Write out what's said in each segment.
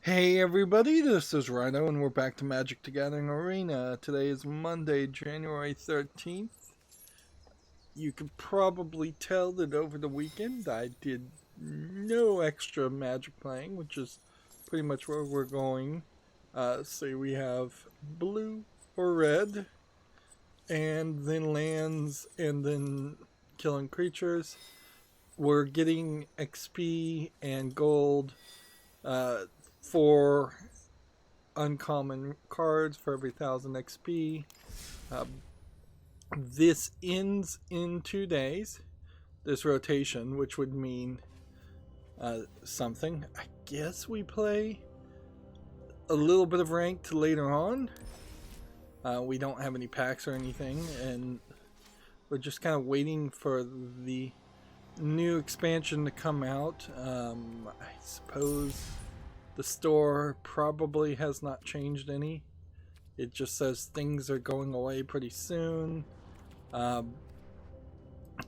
Hey everybody, this is Rydo and we're back to Magic the Gathering Arena. Today is Monday, January 13th. You could probably tell that over the weekend I did no extra Magic playing, which is pretty much where we're going. So we have blue or red, and then lands, and then killing creatures. We're getting XP and gold for uncommon cards for every 1000 XP. This ends in 2 days, this rotation, which would mean something. I guess we play a little bit of ranked later on. We don't have any packs or anything, and we're just kind of waiting for the new expansion to come out. I suppose the store probably has not changed any. It just says things are going away pretty soon.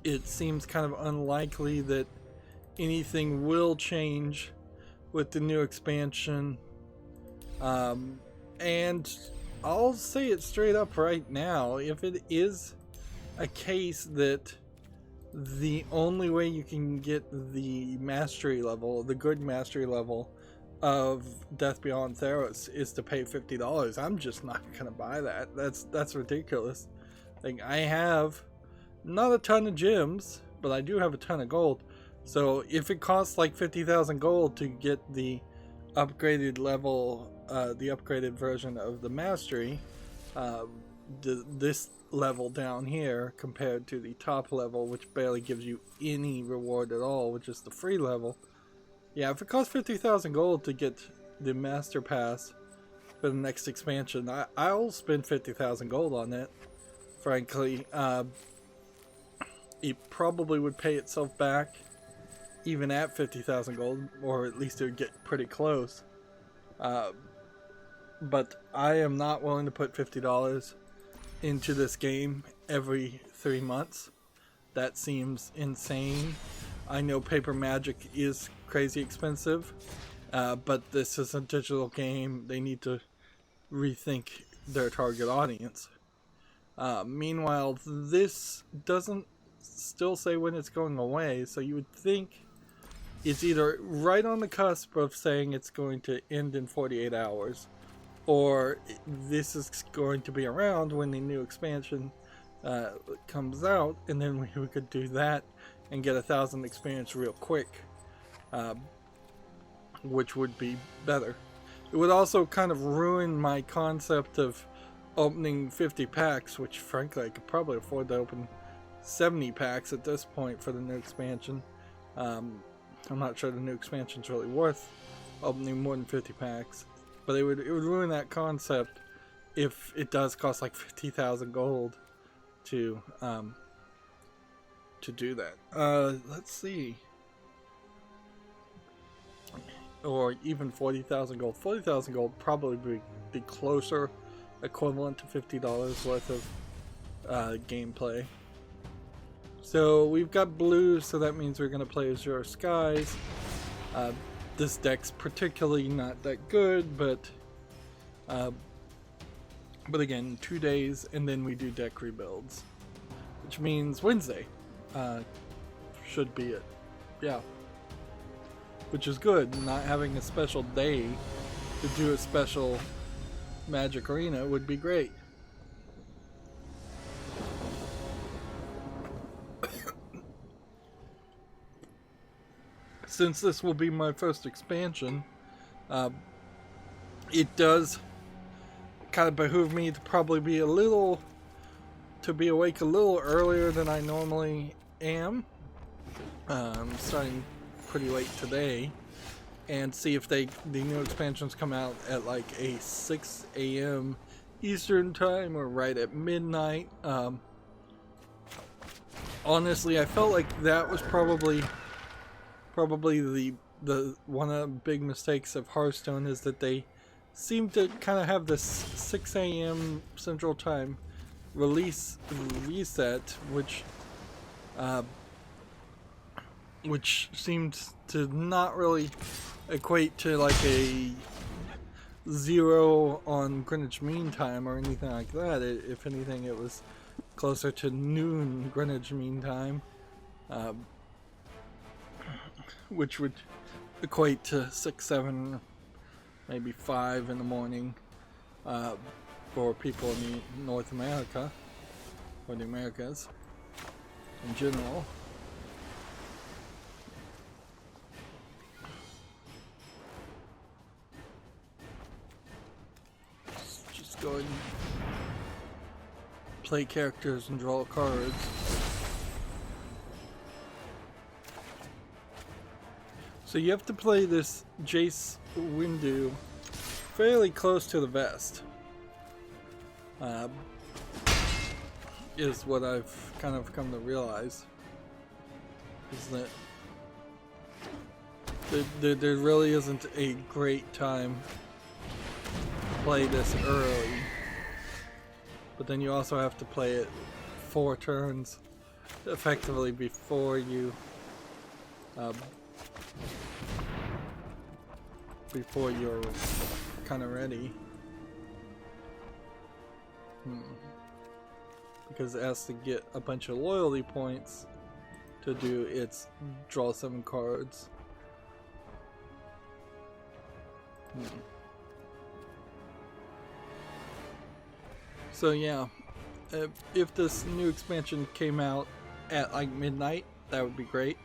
It seems kind of unlikely that anything will change with the new expansion. And I'll say it straight up right now, if it is a case that the only way you can get the mastery level, the good mastery level of Death Beyond Theros is to pay $50, I'm just not gonna buy that. That's ridiculous. Like, I have not a ton of gems, but I do have a ton of gold. So if it costs like 50,000 gold to get the upgraded level, the upgraded version of the mastery, this level down here compared to the top level, which barely gives you any reward at all, which is the free level. Yeah, if it costs 50,000 gold to get the master pass for the next expansion, I'll spend 50,000 gold on it. Frankly, it probably would pay itself back even at 50,000 gold, or at least it would get pretty close. But I am not willing to put $50 into this game every 3 months. That seems insane. I know paper Magic is crazy expensive, but this is a digital game. They need to rethink their target audience. Meanwhile, this doesn't still say when it's going away, so you would think it's either right on the cusp of saying it's going to end in 48 hours, or this is going to be around when the new expansion comes out, and then we could do that and get 1,000 experience real quick, which would be better. It would also kind of ruin my concept of opening 50 packs, which frankly I could probably afford to open 70 packs at this point for the new expansion. I'm not sure the new expansion's really worth opening more than 50 packs, but it would ruin that concept if it does cost like 50,000 gold to do that. Let's see. Or even 40,000 gold. 40,000 gold probably be closer, equivalent to $50 worth of gameplay. So we've got blue, so that means we're going to play Azure Skies. This deck's particularly not that good, but again, 2 days, and then we do deck rebuilds, which means Wednesday should be it. Yeah, which is good. Not having a special day to do a special Magic Arena would be great. Since this will be my first expansion, it does kind of behoove me to probably be awake a little earlier than I normally am. I'm starting pretty late today, and see if the new expansions come out at like a 6 a.m. Eastern time or right at midnight. Honestly, I felt like that was probably the one of the big mistakes of Hearthstone, is that they seem to kind of have this 6 a.m. Central Time release reset, which seems to not really equate to like a 0 on Greenwich Mean Time or anything like that. If anything, it was closer to noon Greenwich Mean Time, which would equate to 6, 7, maybe 5 in the morning for people in North America, or the Americas in general. Just go ahead and play characters and draw cards. So you have to play this Jace Windu fairly close to the vest. Is what I've kind of come to realize. Is that there really isn't a great time to play this early. But then you also have to play it 4 turns effectively before you're kind of ready. Because it has to get a bunch of loyalty points to do its draw 7 cards. So yeah, if this new expansion came out at like midnight, that would be great.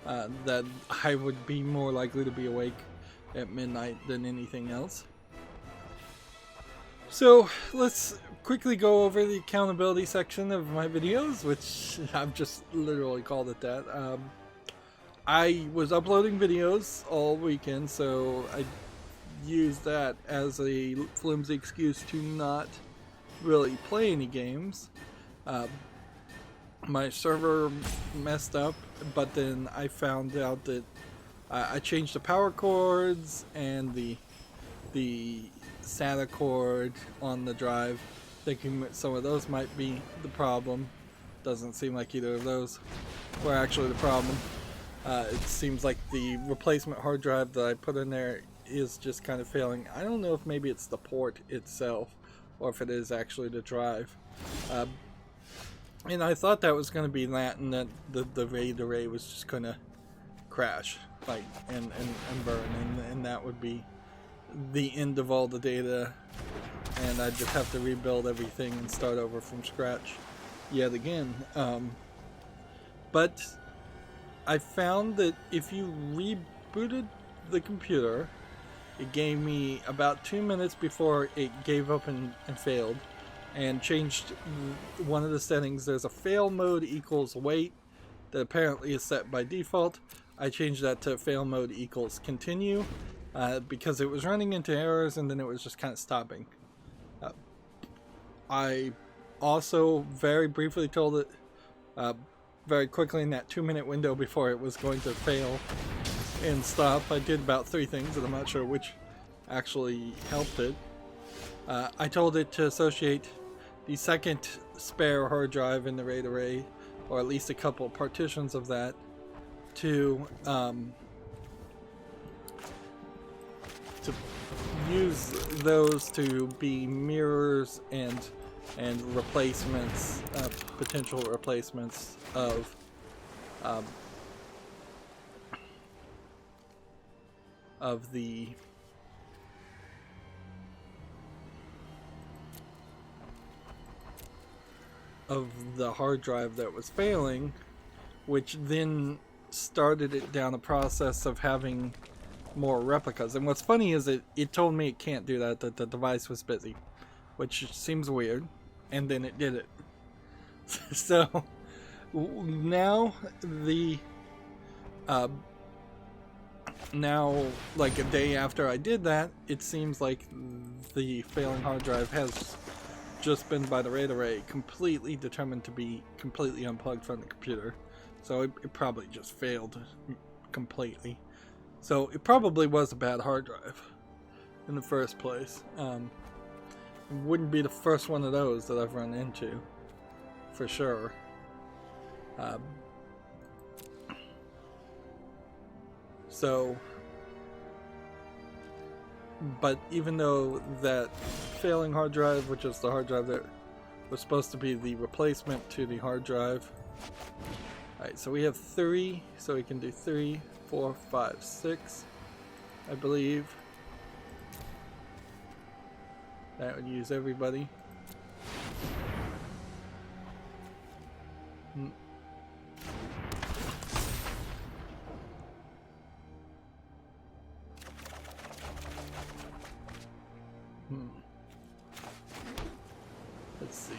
That I would be more likely to be awake at midnight than anything else. So let's quickly go over the accountability section of my videos, which I've just literally called it that. I was uploading videos all weekend, so I used that as a flimsy excuse to not really play any games. My server messed up, but then I found out that I changed the power cords and the SATA cord on the drive, thinking that some of those might be the problem. Doesn't seem like either of those were actually the problem. It seems like the replacement hard drive that I put in there is just kind of failing. I don't know if maybe it's the port itself or if it is actually the drive. And I thought that was going to be that, and that the RAID array was just going to crash, like, and burn, and that would be the end of all the data, and I'd just have to rebuild everything and start over from scratch yet again. But I found that if you rebooted the computer, it gave me about 2 minutes before it gave up and failed, and changed one of the settings. There's a fail mode equals wait that apparently is set by default. I changed that to fail mode equals continue because it was running into errors and then it was just kind of stopping. I also very briefly told it very quickly in that 2-minute window before it was going to fail and stop. I did about 3 things and I'm not sure which actually helped it. I told it to associate the second spare hard drive in the RAID array, or at least a couple partitions of that, to use those to be mirrors and replacements, potential replacements of the hard drive that was failing, which then started it down a process of having more replicas. And what's funny is it told me it can't do that the device was busy, which seems weird, and then it did it. So now now, like a day after I did that, it seems like the failing hard drive has just been by the RAID array completely determined to be completely unplugged from the computer. So it probably just failed completely. So it probably was a bad hard drive in the first place. It wouldn't be the first one of those that I've run into, for sure. So but even though that failing hard drive, which is the hard drive that was supposed to be the replacement to the hard drive. Alright, so we have 3, so we can do 3, 4, 5, 6, I believe. That would use everybody. Let's see.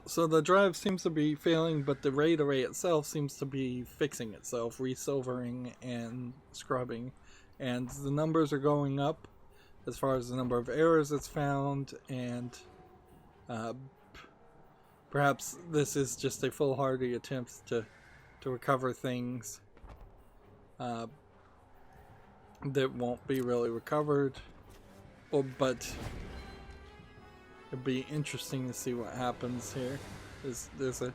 So the drive seems to be failing, but the RAID array itself seems to be fixing itself, resilvering and scrubbing, and the numbers are going up as far as the number of errors it's found, and perhaps this is just a foolhardy attempt to recover things that won't be really recovered. But it'd be interesting to see what happens here. There's a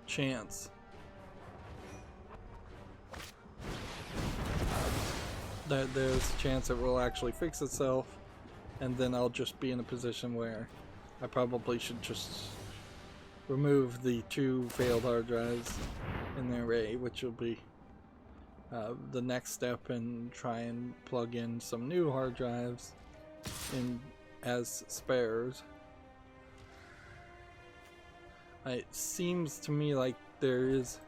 chance that there's a chance it will actually fix itself, and then I'll just be in a position where I probably should just remove the 2 failed hard drives in the array, which will be the next step, and try and plug in some new hard drives in as spares. It seems to me like there is,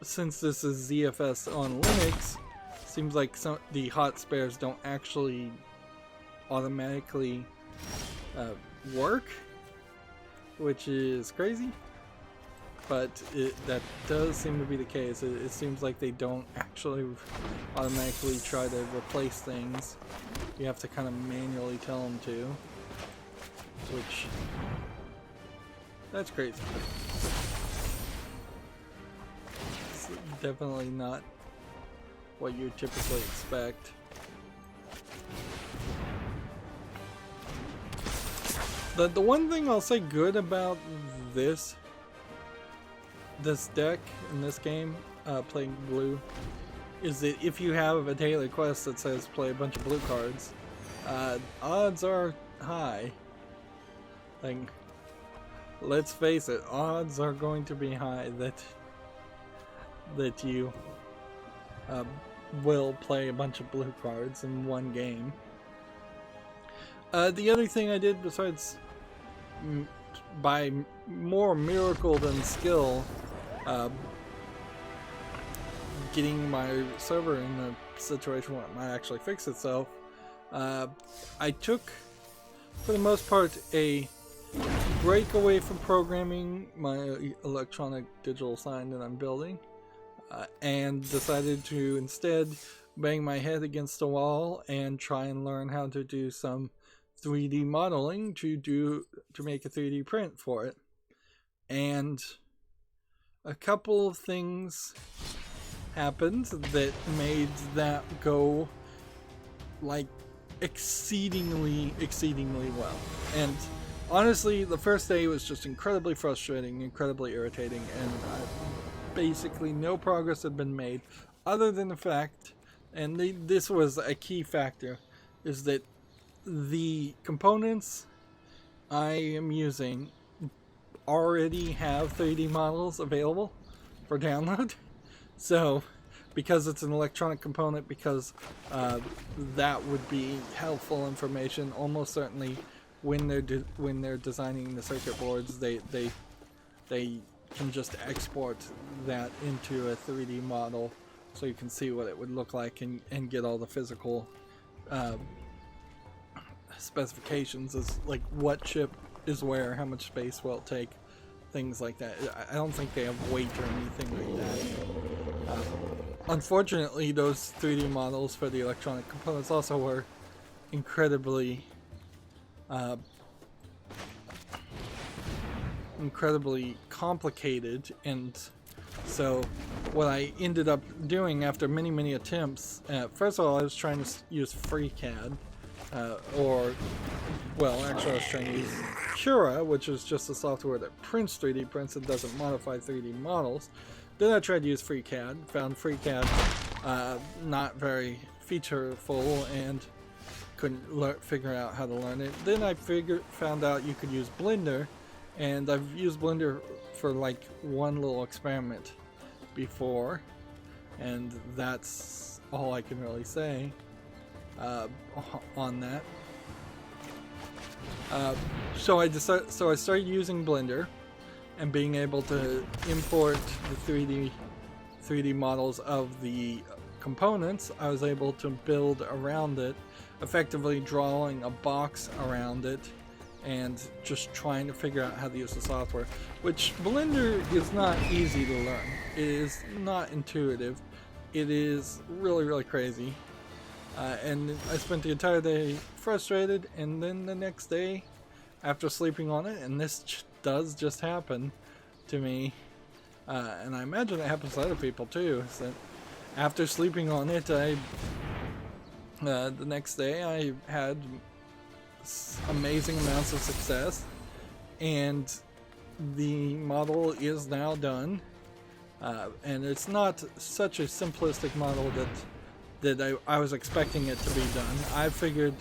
since this is ZFS on Linux, seems like the hot spares don't actually automatically work, which is crazy, but that does seem to be the case. It seems like they don't actually automatically try to replace things. You have to kind of manually tell them to, which, that's crazy. It's definitely not what you typically expect. The one thing I'll say good about this deck in this game, playing blue, is that if you have a daily quest that says play a bunch of blue cards, odds are high. Like, let's face it, odds are going to be high that you will play a bunch of blue cards in one game. The other thing I did, besides by more miracle than skill, getting my server in a situation where it might actually fix itself, I took, for the most part, a break away from programming my electronic digital sign that I'm building, and decided to instead bang my head against a wall and try and learn how to do some 3D modeling to make a 3D print for it. And a couple of things happened that made that go like exceedingly well. And honestly, the first day was just incredibly frustrating, incredibly irritating, and basically no progress had been made, other than the fact, and this was a key factor, is that the components I am using already have 3D models available for download. So, because it's an electronic component, because that would be helpful information, almost certainly when they're designing the circuit boards, they can just export that into a 3D model so you can see what it would look like and get all the physical specifications, as like what chip is where, how much space will it take, things like that. I don't think they have weight or anything like that. Unfortunately, those 3D models for the electronic components also were incredibly complicated, and so what I ended up doing after many attempts, first of all, I was trying to use FreeCAD, well, actually I was trying to use Cura, which is just a software that prints 3D prints and doesn't modify 3D models. Then I tried to use FreeCAD, found FreeCAD not very featureful and couldn't figure out how to learn it. Then I found out you could use Blender, and I've used Blender for like one little experiment before, and that's all I can really say on that. So I started using Blender and being able to import the 3D models of the components. I was able to build around it, effectively drawing a box around it and just trying to figure out how to use the software, which Blender is not easy to learn. It is not intuitive. It is really crazy. And I spent the entire day frustrated, and then the next day, after sleeping on it, and this does just happen to me, and I imagine it happens to other people too, is that after sleeping on it, the next day I had amazing amounts of success, and the model is now done, and it's not such a simplistic model that I was expecting it to be done. I figured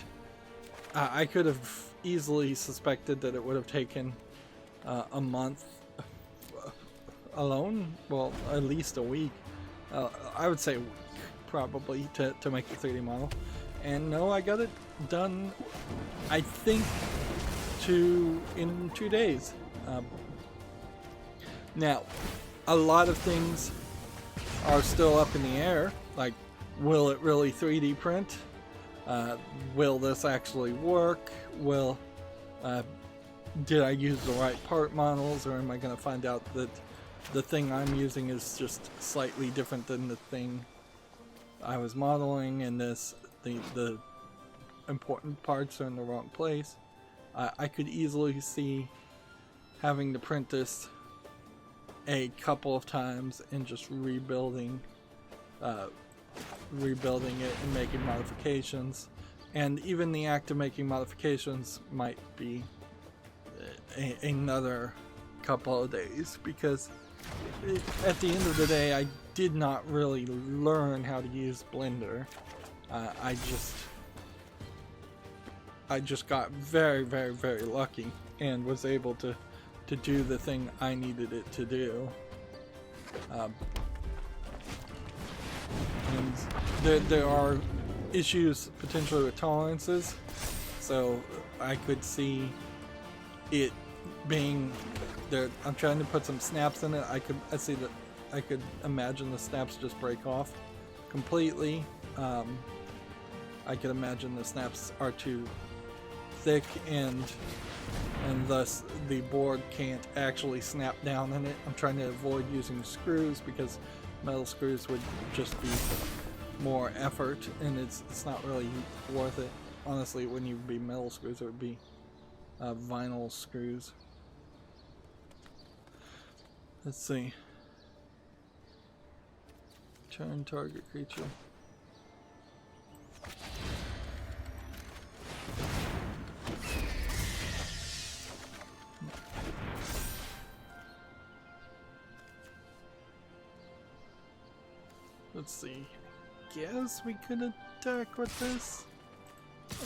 I could have easily suspected that it would have taken a month alone, well, at least a week. I would say a week, probably, to make the 3D model. And no, I got it done, I think, in 2 days. Now, a lot of things are still up in the air, like, will it really 3D print? Will this actually work? Did I use the right part models, or am I going to find out that the thing I'm using is just slightly different than the thing I was modeling, and the important parts are in the wrong place? I could easily see having to print this a couple of times and just rebuilding it and making modifications, and even the act of making modifications might be another couple of days, because at the end of the day I did not really learn how to use Blender. I just got very lucky and was able to do the thing I needed it to do. And there are issues potentially with tolerances, so I could see it being there. I'm trying to put some snaps in it. I could imagine the snaps just break off completely. I could imagine the snaps are too thick, and thus the board can't actually snap down in it. I'm trying to avoid using screws, because metal screws would just be more effort, and it's not really worth it. Honestly, it wouldn't even be metal screws, it would be vinyl screws. Let's see. Turn target creature. Let's see. Guess we could attack with this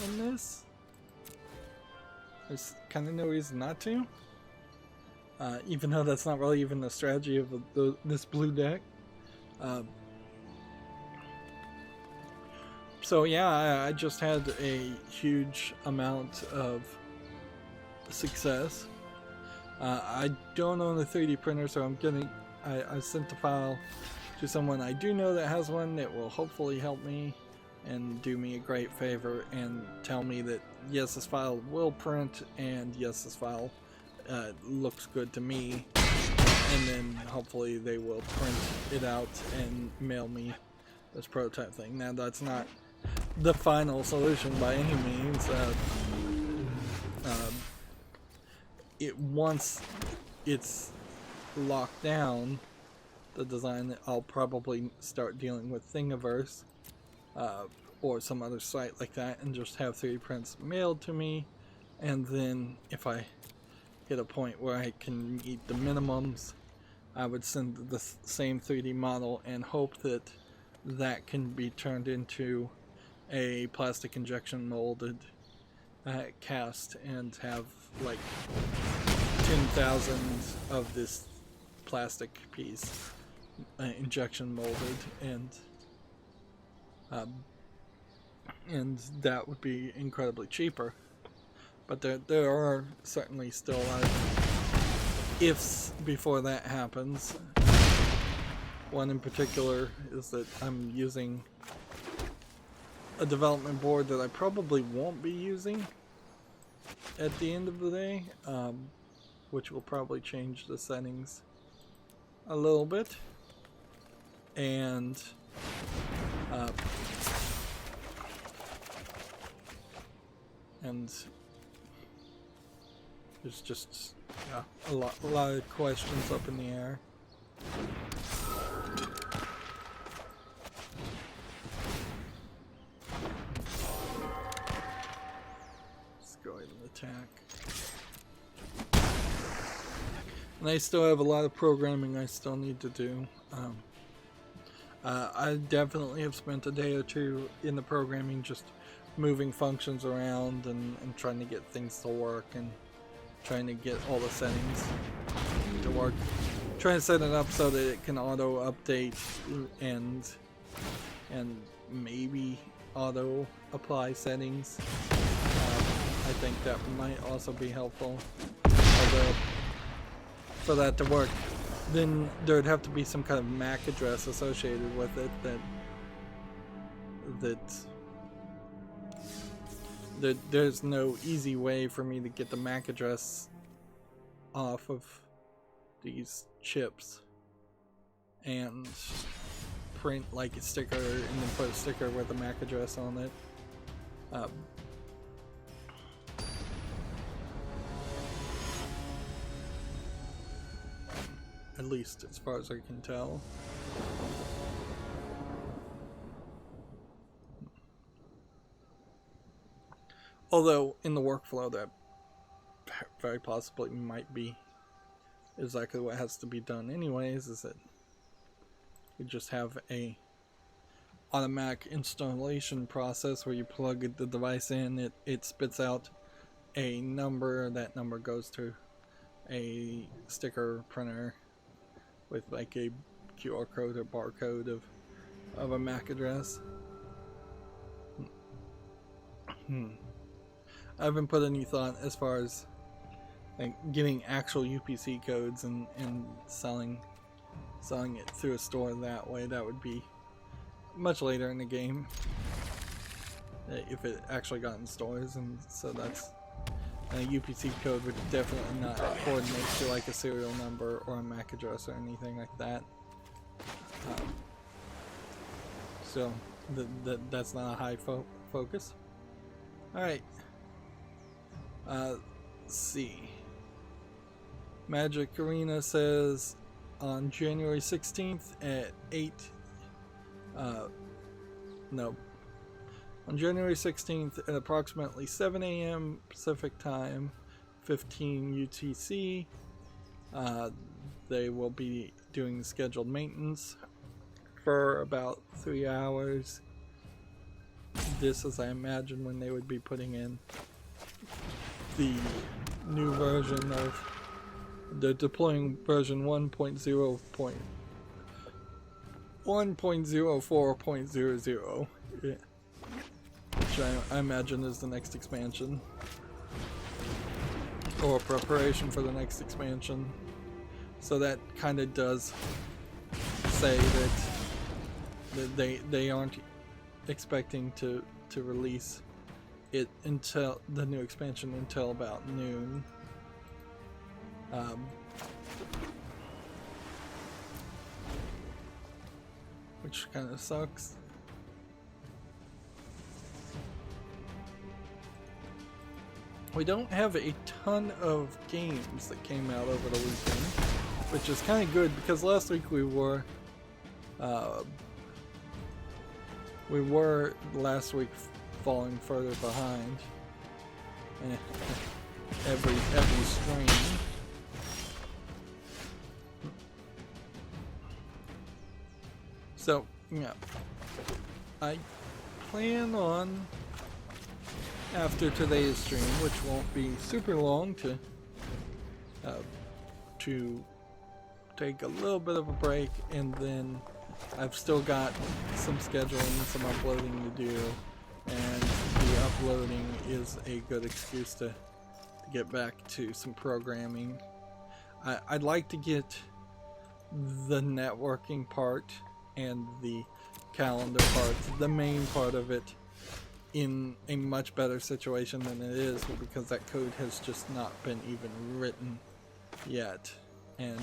and this. There's kind of no reason not to. Even though that's not really even the strategy of this blue deck. So yeah, I just had a huge amount of success. I don't own a 3D printer, so I sent the file to someone I do know that has one that will hopefully help me and do me a great favor and tell me that yes, this file will print, and yes, this file looks good to me, and then hopefully they will print it out and mail me this prototype thing. Now, that's not the final solution by any means. Once it's locked down, the design, I'll probably start dealing with Thingiverse or some other site like that and just have 3D prints mailed to me. And then if I hit a point where I can meet the minimums, I would send the same 3D model and hope that that can be turned into a plastic injection molded cast and have like 10,000 of this plastic piece injection molded, and that would be incredibly cheaper. But there are certainly still a lot of ifs before that happens. One in particular is that I'm using a development board that I probably won't be using at the end of the day, which will probably change the settings a little bit. And there's just a lot of questions up in the air. Let's go ahead and attack. And I still have a lot of programming I still need to do. I definitely have spent a day or two in the programming just moving functions around and trying to get things to work and trying to get all the settings to work. Trying to set it up so that it can auto update and maybe auto apply settings. I think that might also be helpful. Although for that to work, then there'd have to be some kind of MAC address associated with it that there's no easy way for me to get the MAC address off of these chips and print like a sticker and then put a sticker with a MAC address on it. At least as far as I can tell. Although in the workflow that very possibly might be exactly what has to be done anyways, is that you just have a automatic installation process where you plug the device in, it spits out a number, that number goes to a sticker printer with like a QR code or barcode of a MAC address. I haven't put any thought as far as like getting actual UPC codes and selling it through a store that way. That would be much later in the game if it actually got in stores, and so that's a UPC code would definitely not coordinate to like a serial number or a MAC address or anything like that. So that's not a high focus. Alright. Let's see. Magic Arena says on January 16th at 8. On January 16th at approximately 7 a.m. Pacific Time, 15 UTC, they will be doing scheduled maintenance for about 3 hours. This is, I imagine, when they would be putting in the new version of, they're deploying version 1.04.00, yeah, which I imagine is the next expansion, or preparation for the next expansion. So that kind of does say that they aren't expecting to release it until the new expansion until about noon. Which kind of sucks. We don't have a ton of games that came out over the weekend. which is kind of good because last week we were last week falling further behind every stream. So yeah, I plan on, after today's stream, which won't be super long, to take a little bit of a break, and then I've still got some scheduling, some uploading to do, and the uploading is a good excuse to get back to some programming. I'd like to get the networking part and the calendar part, the main part of it, in a much better situation than it is, because that code has just not been even written yet, and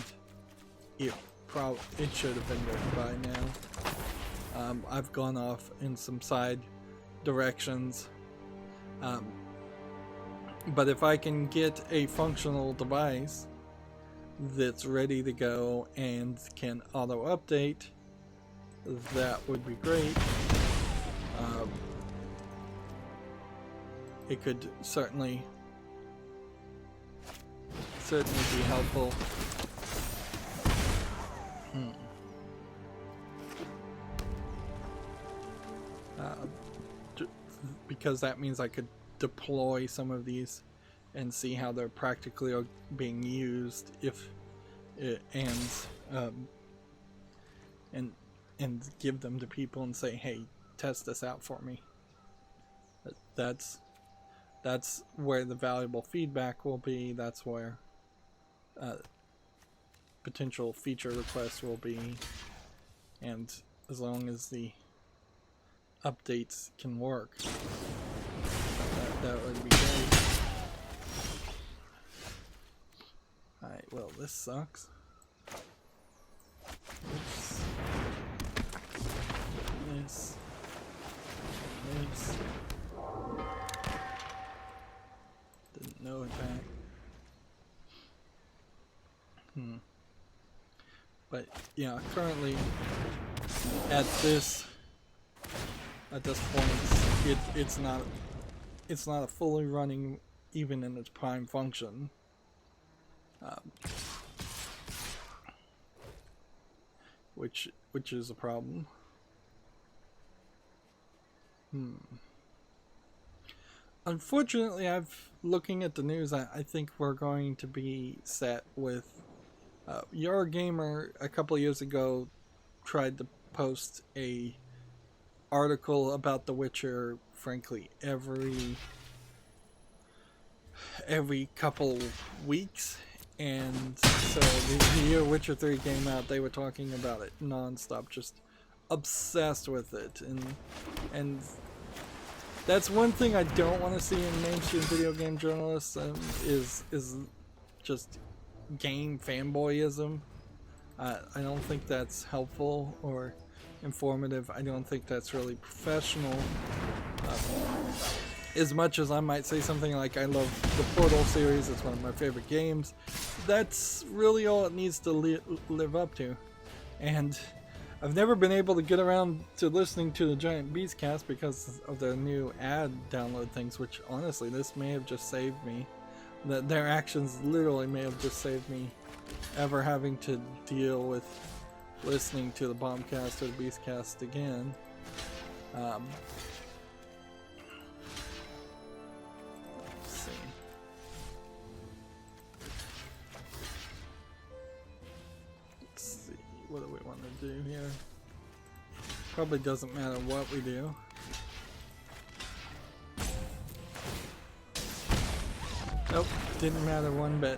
it should have been written by now. I've gone off in some side directions, but if I can get a functional device that's ready to go and can auto update, that would be great. It could certainly be helpful. Because that means I could deploy some of these and see how they're practically being used, if it, and give them to people and say, hey, test this out for me. That's where the valuable feedback will be. That's where potential feature requests will be, and as long as the updates can work, that would be great. Alright, well, this sucks. Oops. This. Didn't know it back. But yeah, currently at this point, it's not a fully running, even in its prime function. Which is a problem. Unfortunately, looking at the news, I think we're going to be set with Eurogamer a couple of years ago tried to post a article about The Witcher, frankly, every couple weeks, and so the year Witcher 3 came out, they were talking about it non-stop, just obsessed with it, and that's one thing I don't want to see in mainstream video game journalists, is just game fanboyism. I don't think that's helpful or informative. I don't think that's really professional. As much as I might say something like, I love the Portal series, it's one of my favorite games, that's really all it needs to live up to. And I've never been able to get around to listening to the Giant Beast cast because of their new ad download things, which honestly, this may have just saved me. Their actions literally may have just saved me ever having to deal with listening to the Bombcast or the Beastcast again. Let's see. Let's see, what do we want to do here? Probably doesn't matter what we do. Nope, didn't matter one bit.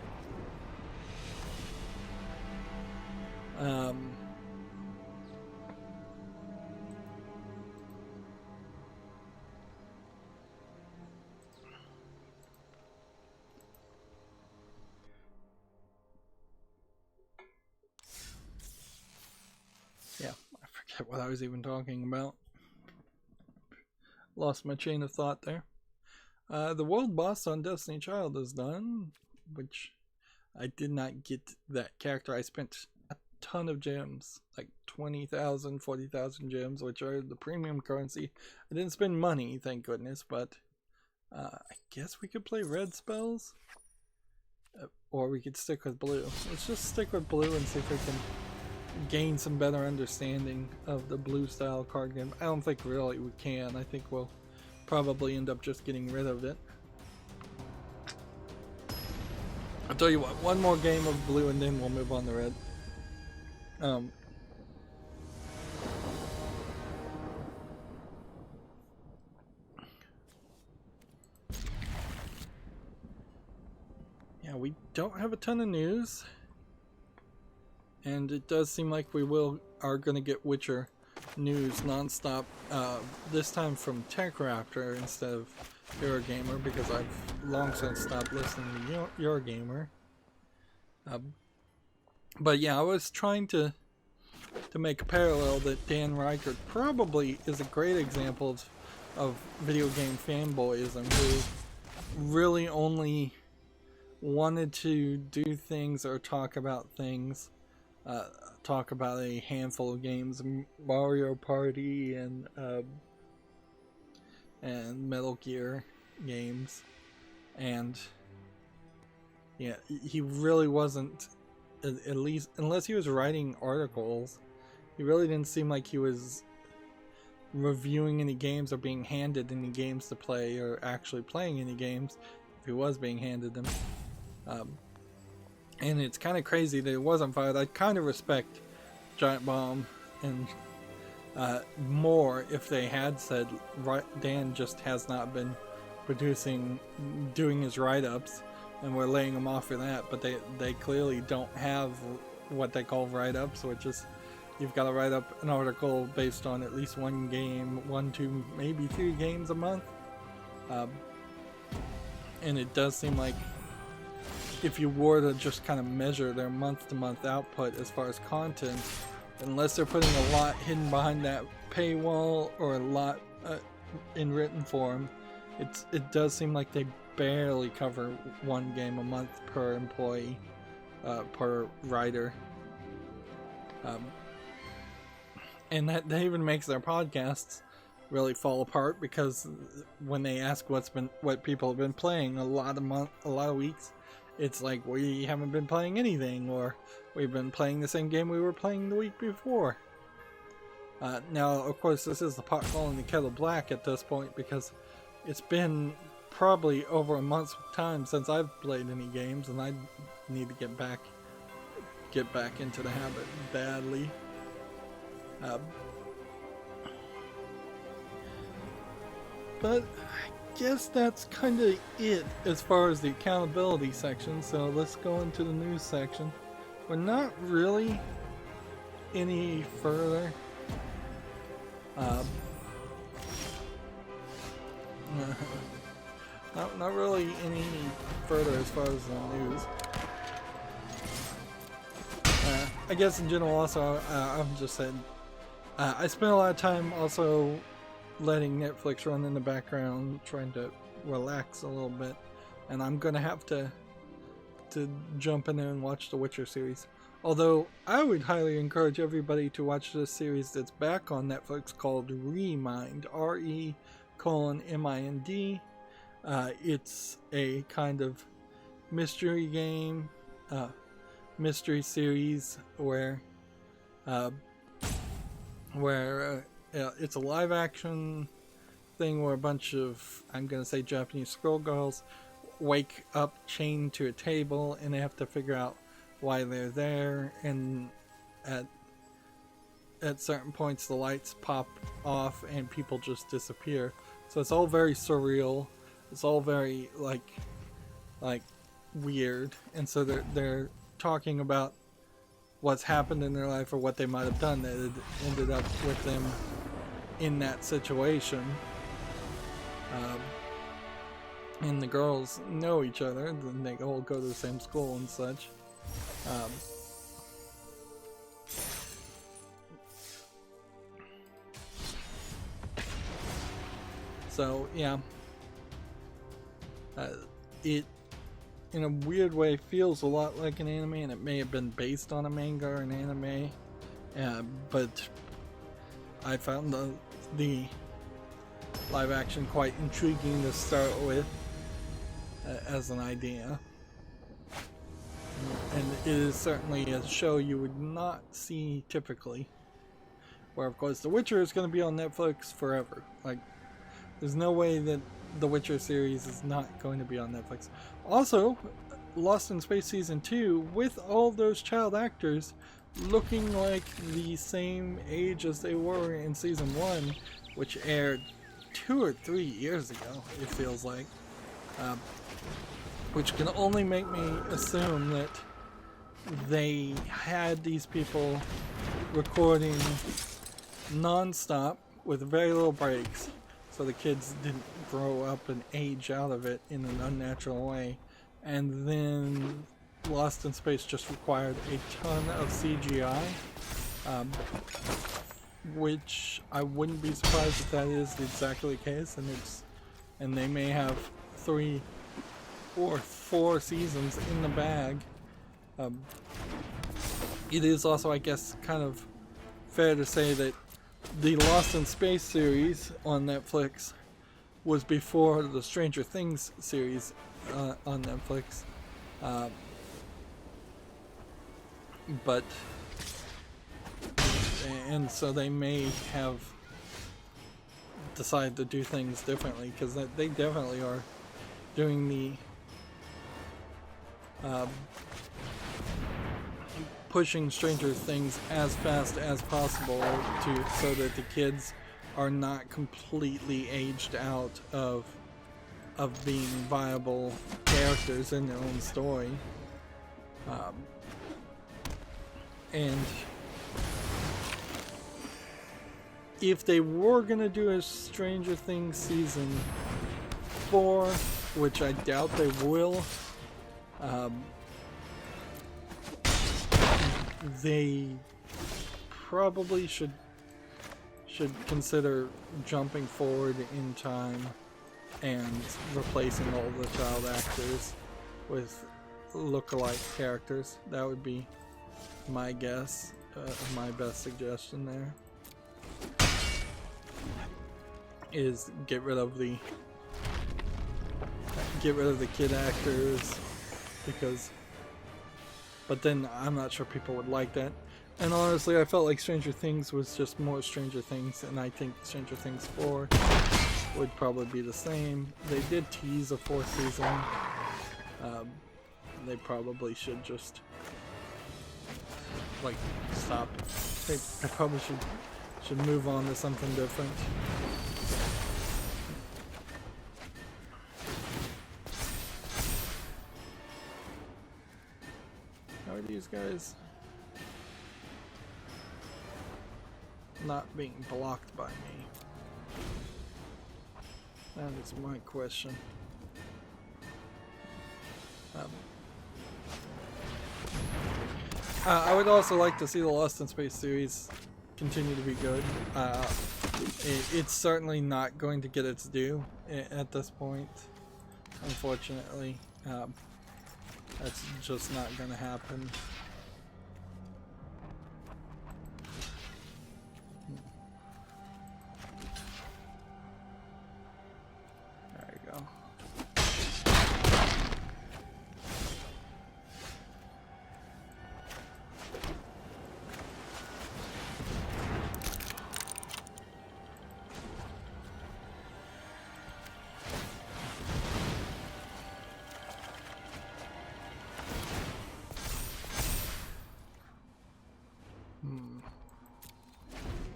Yeah, I forget what I was even talking about. Lost my chain of thought there. The world boss on Destiny Child is done, which I did not get that character. I spent a ton of gems, like 20,000, 40,000 gems, which are the premium currency. I didn't spend money, thank goodness, but I guess we could play red spells. Or we could stick with blue. Let's just stick with blue and see if we can gain some better understanding of the blue style card game. I don't think really we can. I think we'll probably end up just getting rid of it. I'll tell you what, one more game of blue and then we'll move on to red. Yeah, we don't have a ton of news. And it does seem like we are going to get Witcher news nonstop. This time from TechRaptor instead of Eurogamer, because I've long since stopped listening to Eurogamer. But yeah, I was trying to make a parallel that Dan Reichert probably is a great example of video game fanboyism, who really only wanted to do things or talk about things. Talk about a handful of games, Mario Party and Metal Gear games, and yeah, he really wasn't, at least unless he was writing articles, he really didn't seem like he was reviewing any games or being handed any games to play or actually playing any games if he was being handed them. And it's kind of crazy that it wasn't fired. I kind of respect Giant Bomb and more if they had said, Dan just has not been doing his write-ups, and we're laying him off for that. But they clearly don't have what they call write-ups, which is you've got to write up an article based on at least one game, 1, 2, maybe 3 games a month. And it does seem like if you were to just kind of measure their month-to-month output as far as content, unless they're putting a lot hidden behind that paywall or a lot in written form, it does seem like they barely cover 1 game a month per employee, per writer. And that even makes their podcasts really fall apart, because when they ask what people have been playing a lot of weeks, it's like, we haven't been playing anything, or we've been playing the same game we were playing the week before. Now, of course, this is the pot calling the kettle black at this point, because it's been probably over a month's time since I've played any games, and I need to get back into the habit badly. But I guess that's kind of it as far as the accountability section, so let's go into the news section. We're not really any further. Not really any further as far as the news. I guess in general also, I'm just saying, I spent a lot of time also letting Netflix run in the background, trying to relax a little bit, and I'm gonna have to jump in there and watch the Witcher series. Although I would highly encourage everybody to watch this series that's back on Netflix called Remind, RE:MIND. It's a kind of mystery game, mystery series where it's a live action thing where a bunch of, I'm gonna say, Japanese schoolgirls wake up chained to a table, and they have to figure out why they're there, and at certain points the lights pop off and people just disappear. So it's all very surreal. It's all very like weird, and so they're talking about what's happened in their life or what they might have done that had ended up with them in that situation. And the girls know each other, and they all go to the same school and such. So yeah, in a weird way feels a lot like an anime, and it may have been based on a manga or an anime, but I found the live action quite intriguing to start with as an idea. And it is certainly a show you would not see typically. Where, of course, The Witcher is going to be on Netflix forever. Like, there's no way that The Witcher series is not going to be on Netflix. Also, Lost in Space Season 2, with all those child actors looking like the same age as they were in Season 1, which aired 2 or 3 years ago, it feels like. Which can only make me assume that they had these people recording non-stop with very little breaks, so the kids didn't grow up and age out of it in an unnatural way. And then Lost in Space just required a ton of CGI, which I wouldn't be surprised if that is exactly the case, and they may have 3 or 4 seasons in the bag. It is also, I guess, kind of fair to say that the Lost in Space series on Netflix was before the Stranger Things series on Netflix. And so they may have decided to do things differently, because they definitely are doing the pushing Stranger Things as fast as possible so that the kids are not completely aged out of being viable characters in their own story. And if they were gonna do a Stranger Things season 4, which I doubt they will, they probably should consider jumping forward in time and replacing all the child actors with look-alike characters. That would be my guess, my best suggestion there. Is get rid of the kid actors, but then I'm not sure people would like that. And honestly, I felt like Stranger Things was just more Stranger Things, and I think Stranger Things 4 would probably be the same. They did tease a 4th season. They probably should just like stop. They probably should move on to something different. How are these guys not being blocked by me? That is my question. I would also like to see the Lost in Space series continue to be good. It's certainly not going to get its due at this point, unfortunately. That's just not going to happen. There we go.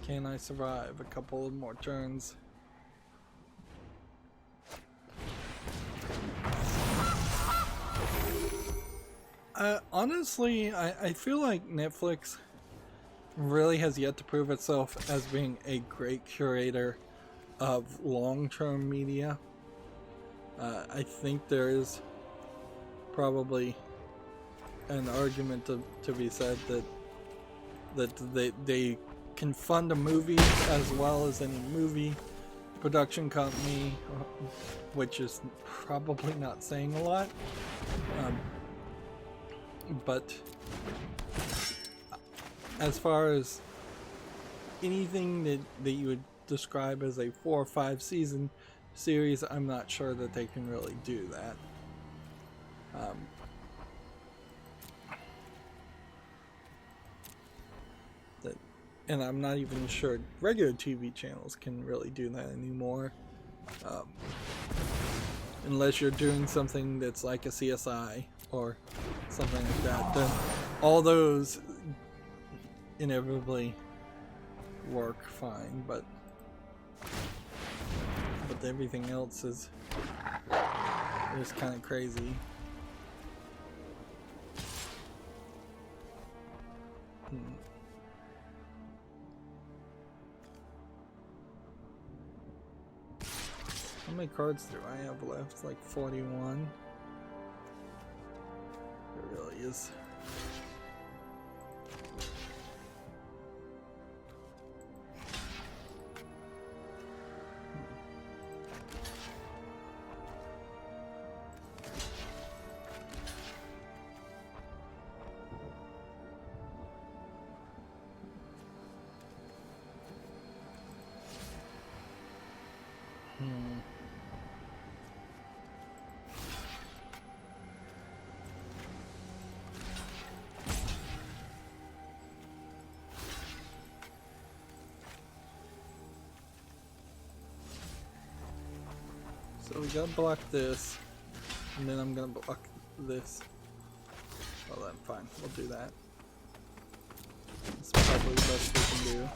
Can I survive a couple more turns? Honestly, I feel like Netflix really has yet to prove itself as being a great curator of long-term media. I think there is probably an argument to be said that they can fund a movie as well as any movie production company, which is probably not saying a lot. But as far as anything that you would describe as a 4 or 5 season series, I'm not sure that they can really do that. And I'm not even sure regular TV channels can really do that anymore. Unless you're doing something that's like a CSI or something like that, then all those inevitably work fine, but everything else is kind of crazy. How many cards do I have left? Like 41. It really is. So we gotta block this, and then I'm gonna block this. Well then, fine, we'll do that. It's probably the best we can do.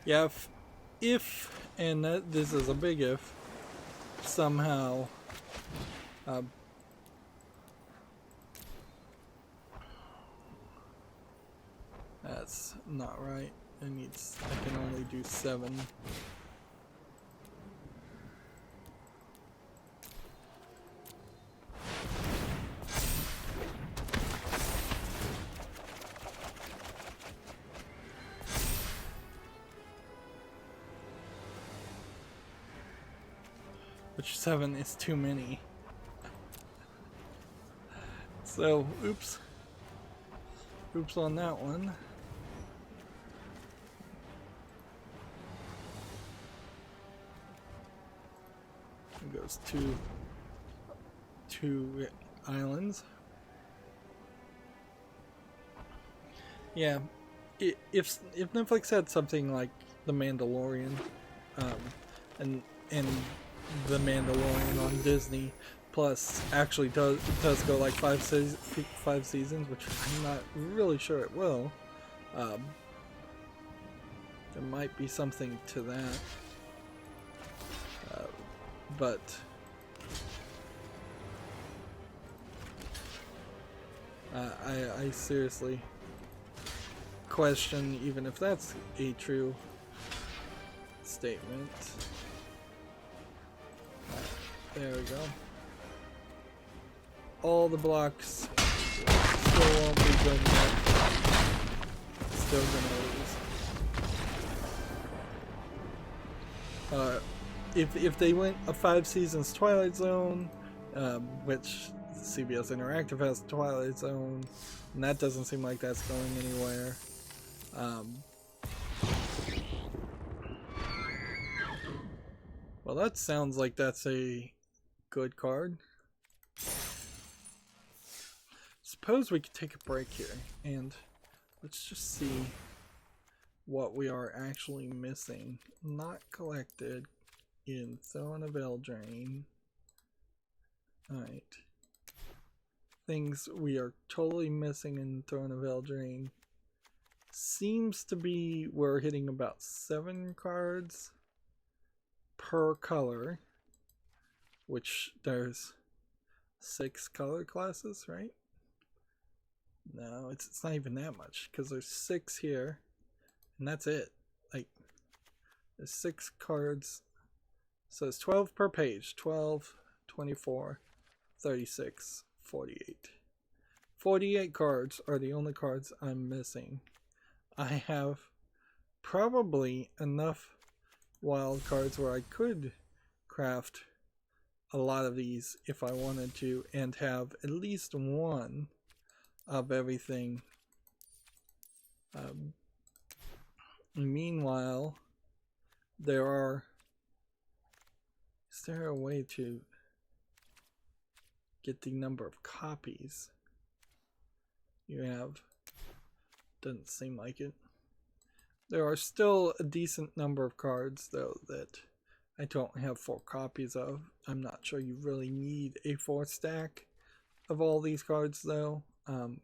Yeah, if and this is a big if, somehow that's not right. I can only do 7. Which 7 is too many. So, oops on that one. It goes two islands. Yeah, if Netflix had something like The Mandalorian, and The Mandalorian on Disney Plus actually does go like 5 seasons, which I'm not really sure it will. There might be something to that, but I seriously question even if that's a true statement. There we go. All the blocks still won't be good enough. Still gonna lose. If they went a 5 seasons Twilight Zone, which CBS Interactive has Twilight Zone, and that doesn't seem like that's going anywhere. Well, that sounds like that's a good card. Suppose we could take a break here and let's just see what we are actually missing. Not collected in Throwing a Veil Drain. Alright. Things we are totally missing in Throwing a Veil Drain. Seems to be we're hitting about 7 cards per color, which there's 6 color classes, right? No, it's not even that much, because there's 6 here, and that's it. Like, there's 6 cards, so it's 12 per page. 12, 24, 36, 48. 48 cards are the only cards I'm missing. I have probably enough wild cards where I could craft a lot of these if I wanted to, and have at least one of everything. Meanwhile, is there a way to get the number of copies you have? Doesn't seem like it. There are still a decent number of cards though that I don't have 4 copies of. I'm not sure you really need a 4 stack of all these cards though. In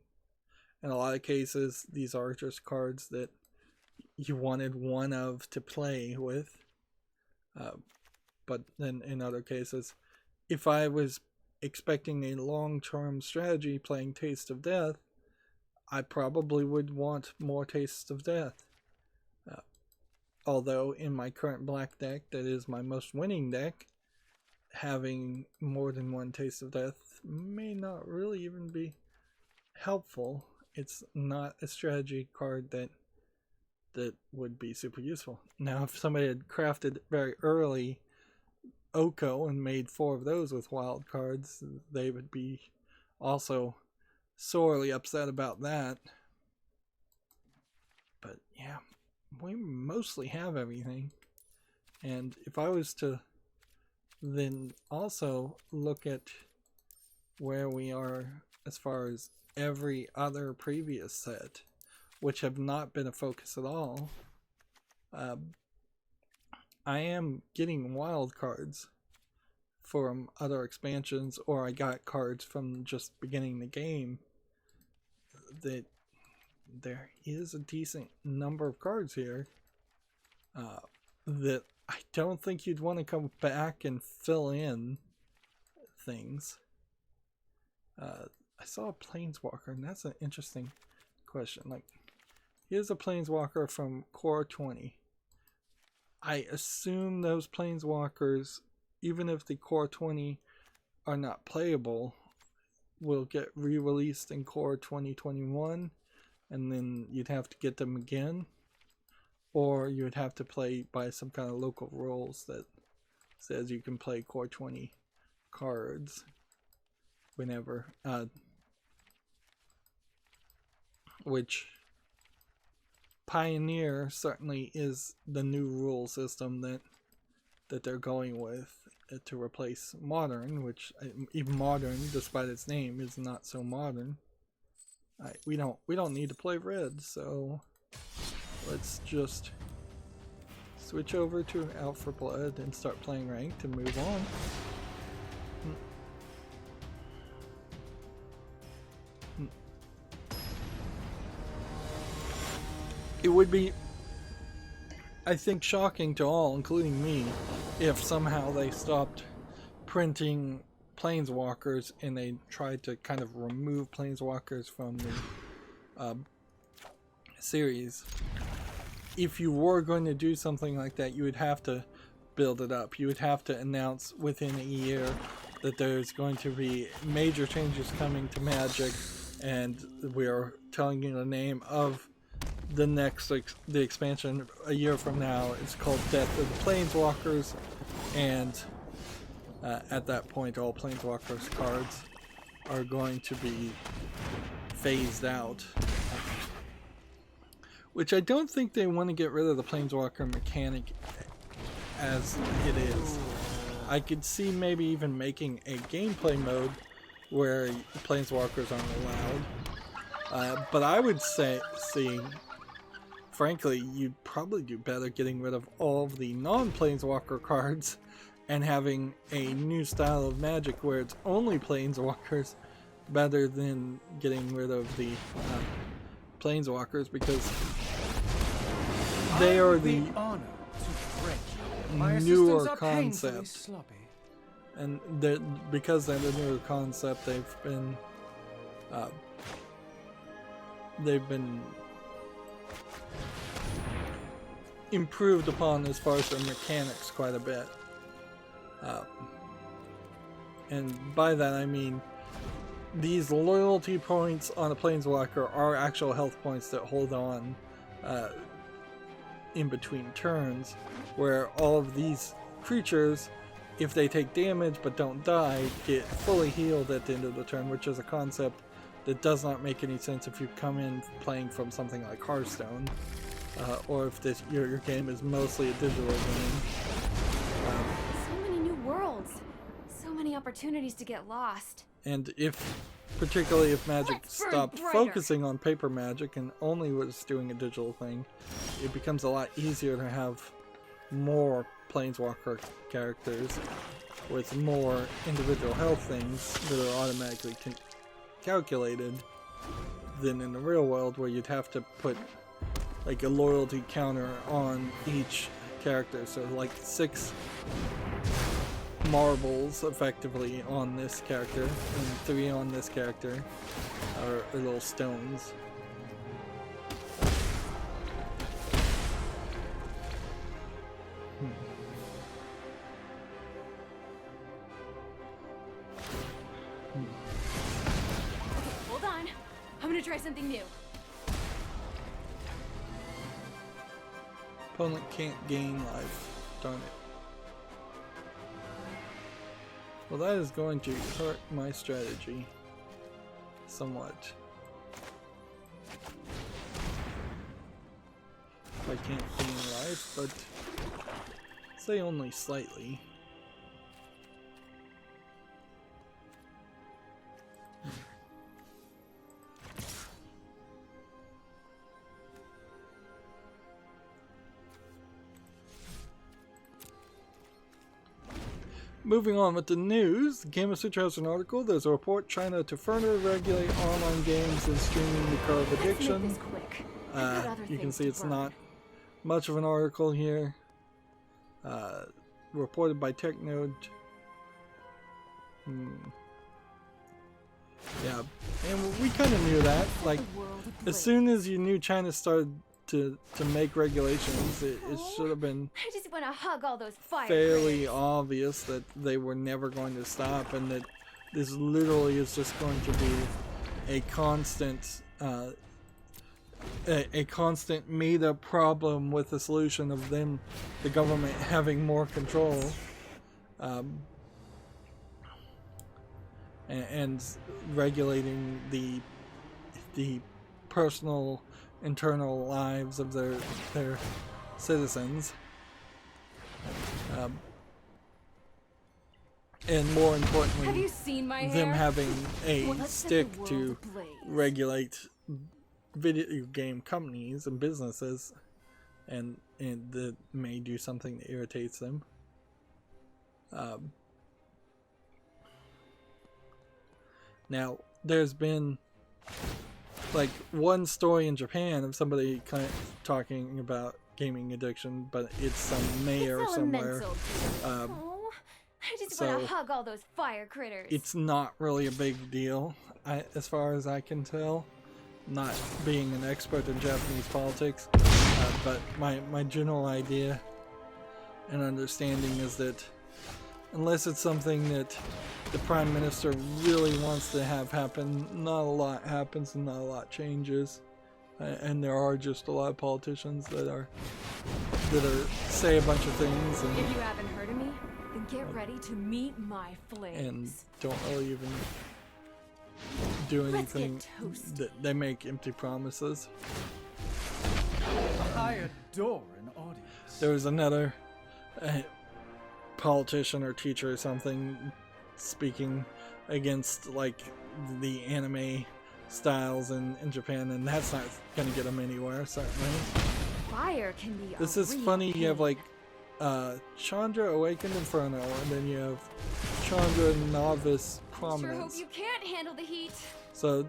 a lot of cases, these are just cards that you wanted one of to play with. But then in other cases, if I was expecting a long-term strategy playing Taste of Death, I probably would want more Tastes of Death. Although in my current black deck, that is my most winning deck, having more than one Taste of Death may not really even be helpful. It's not a strategy card that would be super useful. Now, if somebody had crafted very early Oko and made 4 of those with wild cards, they would be also sorely upset about that. But yeah, we mostly have everything. And if I was to then also look at where we are as far as every other previous set, which have not been a focus at all, I am getting wild cards from other expansions, or I got cards from just beginning the game. That there is a decent number of cards here that I don't think you'd want to come back and fill in things. I saw a Planeswalker, and that's an interesting question. Like, here's a Planeswalker from Core 20. I assume those Planeswalkers, even if the Core 20 are not playable, will get re-released in Core 2021, and then you'd have to get them again, or you would have to play by some kind of local rules that says you can play Core 20 cards whenever, which Pioneer certainly is the new rule system that they're going with to replace Modern, which even Modern, despite its name, is not so modern. We don't need to play Red, so let's just switch over to Out for Blood and start playing Ranked and move on. It would be, I think, shocking to all, including me, if somehow they stopped printing Planeswalkers and they tried to kind of remove Planeswalkers from the series. If you were going to do something like that, you would have to build it up. You would have to announce within a year that there's going to be major changes coming to Magic, and we're telling you the name of the next the expansion a year from now. It's called Death of the Planeswalkers, and at that point all Planeswalkers cards are going to be phased out, which I don't think they want to get rid of the Planeswalker mechanic as it is. I could see maybe even making a gameplay mode where Planeswalkers aren't allowed, but I would say frankly, you'd probably do better getting rid of all of the non-Planeswalker cards and having a new style of Magic where it's only Planeswalkers, better than getting rid of the Planeswalkers, because they are the newer concept. And because they're the newer concept, they've been improved upon as far as their mechanics quite a bit. And by that I mean these loyalty points on a Planeswalker are actual health points that hold on in between turns, where all of these creatures, if they take damage but don't die, get fully healed at the end of the turn, which is a concept that does not make any sense if you come in playing from something like Hearthstone, or if your game is mostly a digital game. So many new worlds, so many opportunities to get lost. And particularly if Magic stopped focusing on paper Magic and only was doing a digital thing, it becomes a lot easier to have more Planeswalker characters with more individual health things that are automatically calculated than in the real world, where you'd have to put like a loyalty counter on each character. So like 6 marbles effectively on this character and 3 on this character are little stones. Hold on, I'm gonna try something new. Opponent can't gain life. Darn it. Well, that is going to hurt my strategy somewhat. If I can't gain life, but say only slightly. Moving on with the news, Game Sutra has an article. There's a report China to further regulate online games and streaming the curve addiction. You can see it's not much of an article here. Reported by TechNode. Yeah, and we kind of knew that. Like, as soon as you knew China started to make regulations, it should have been I just want to hug all those fairly obvious that they were never going to stop, and that this literally is just going to be a constant a constant made-up problem with the solution of them, the government, having more control, and regulating the personal internal lives of their citizens, and more importantly, have you seen my them hair? having a stick to regulate video game companies and businesses, and that may do something that irritates them. Now, there's been like one story in Japan of somebody kind of talking about gaming addiction, but it's some mayor somewhere. I just want to hug all those fire critters. It's not really a big deal, as far as I can tell. Not being an expert in Japanese politics, but my general idea and understanding is that unless it's something that the Prime Minister really wants to have happen, not a lot happens and not a lot changes. And there are just a lot of politicians that say a bunch of things, and if you haven't heard of me, then get ready to meet my flames. And don't really even do anything. They make empty promises. I adore an audience. There was another politician or teacher or something speaking against like the anime styles in Japan, and that's not gonna get them anywhere, certainly. Fire can be This is funny. You have like Chandra Awakened Inferno, and then you have Chandra Novice Prominence. Sure hope you can't handle the heat. So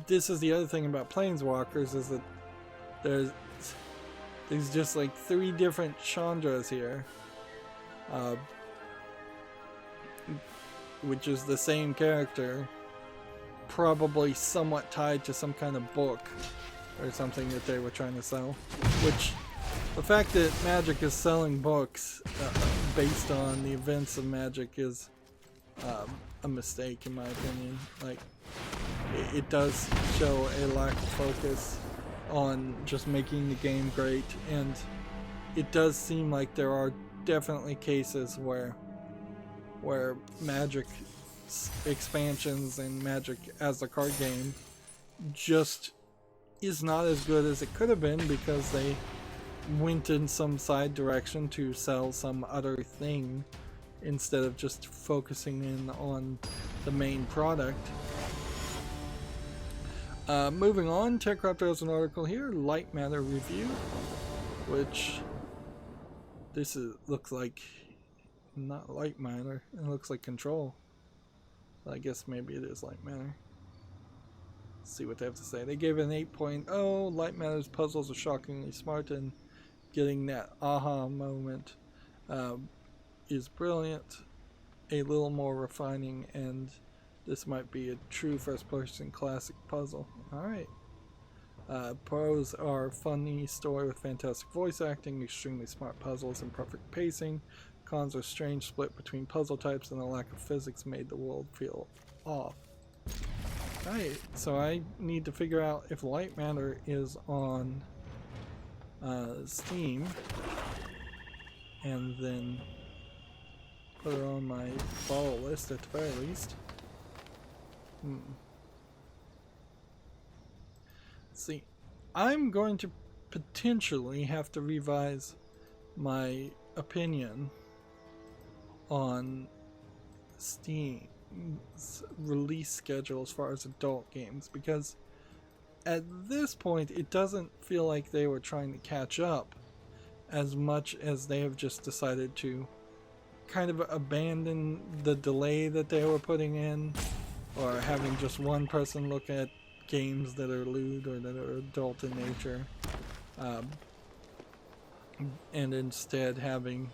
this is the other thing about Planeswalkers, is that there's just like 3 different Chandras here, which is the same character, probably somewhat tied to some kind of book or something that they were trying to sell. Which, the fact that Magic is selling books based on the events of Magic is a mistake, in my opinion. Like, it does show a lack of focus on just making the game great, and it does seem like there are definitely cases where Magic expansions and Magic as a card game just is not as good as it could have been because they went in some side direction to sell some other thing instead of just focusing in on the main product. Moving on, TechRaptor has an article here, Light Matter Review, which looks like not light matter, it looks like control. I guess maybe it is light matter. Let's see what they have to say. They gave it an 8.0. Light Matter's puzzles are shockingly smart, and getting that aha moment is brilliant. A little more refining, and this might be a true first-person classic puzzle. Alright. Pros are funny story with fantastic voice acting, extremely smart puzzles, and perfect pacing. Cons are strange split between puzzle types, and the lack of physics made the world feel off. Alright, so I need to figure out if Light Matter is on Steam, and then put it on my follow list at the very least. See, I'm going to potentially have to revise my opinion on Steam's release schedule as far as adult games, because at this point it doesn't feel like they were trying to catch up as much as they have just decided to kind of abandon the delay that they were putting in, or having just one person look at games that are lewd or that are adult in nature, and instead having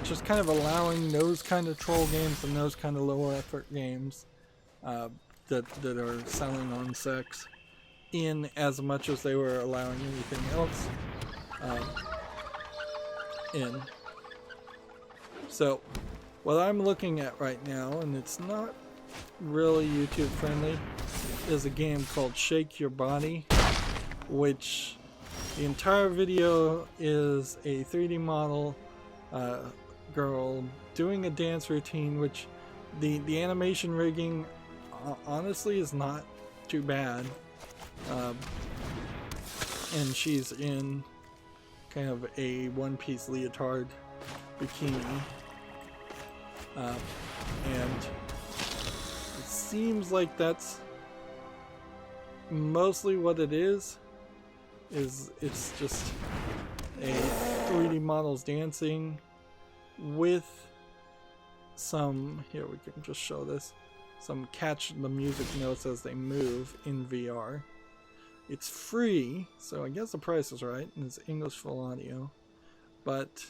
just kind of allowing those kind of troll games and those kind of lower effort games that are selling on sex in as much as they were allowing anything else in. So what I'm looking at right now, and it's not really YouTube friendly, is a game called Shake Your Body, which the entire video is a 3D model girl doing a dance routine, which the animation rigging honestly is not too bad, and she's in kind of a one-piece leotard bikini, and it seems like that's mostly what it is it's just a 3D models dancing with some, here we can just show this, some catch the music notes as they move in VR. It's free, so I guess the price is right, and it's English full audio, but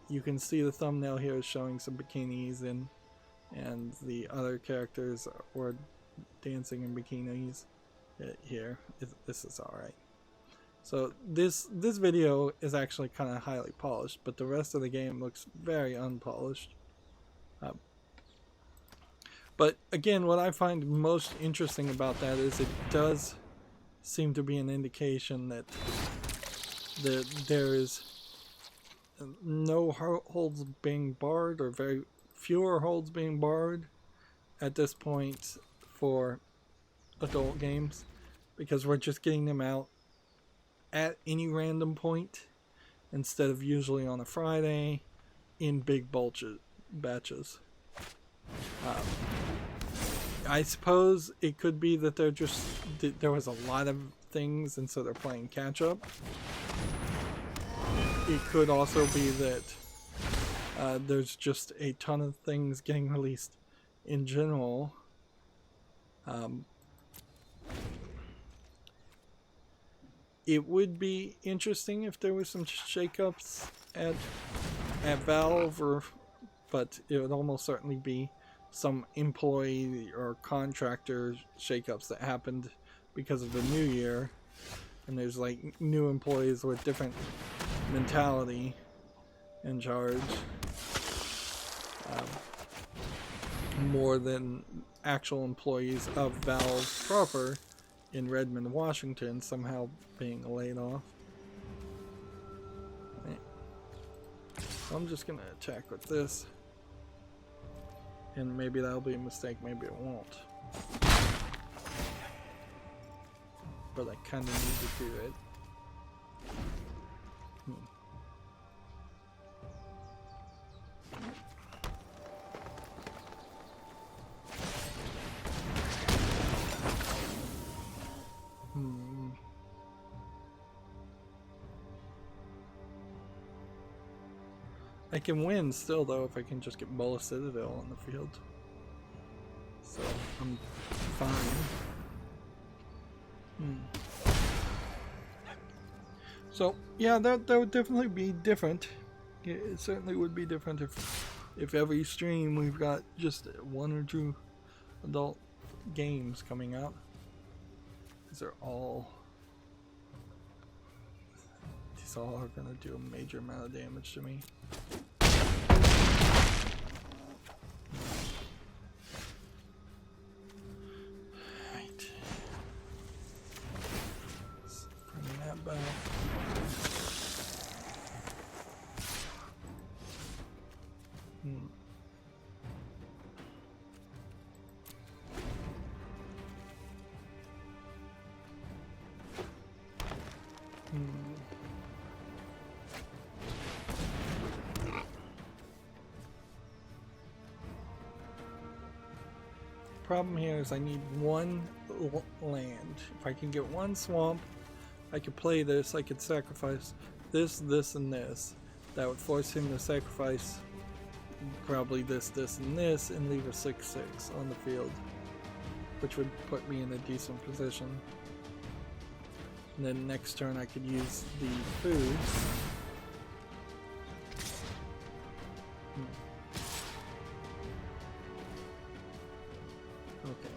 you can see the thumbnail here is showing some bikinis, and the other characters were dancing in bikinis here. This is alright. So this video is actually kind of highly polished, but the rest of the game looks very unpolished. But again, what I find most interesting about that is it does seem to be an indication that there is no holds being barred, or very fewer holds being barred at this point for adult games, because we're just getting them out at any random point instead of usually on a Friday in big batches. I suppose it could be that there was a lot of things and so they're playing catch up. It could also be that there's just a ton of things getting released in general. It would be interesting if there was some shakeups at Valve, but it would almost certainly be some employee or contractor shakeups that happened because of the new year, and there's like new employees with different mentality in charge, more than actual employees of Valve proper in Redmond, Washington, somehow being laid off. Right. So I'm just gonna attack with this. And maybe that'll be a mistake, maybe it won't. But I kinda need to do it. I can win still though if I can just get Bola Citadel on the field. So I'm fine. So yeah, that would definitely be different. It certainly would be different if every stream we've got just 1 or 2 adult games coming out. These all are gonna do a major amount of damage to me. Right. Let's bring that back. Problem here is I need 1 land. If I can get 1 swamp, I could play this. I could sacrifice this, this, and this. That would force him to sacrifice probably this, this, and this, and leave a 6/6 on the field, which would put me in a decent position. And then next turn I could use the food. Okay.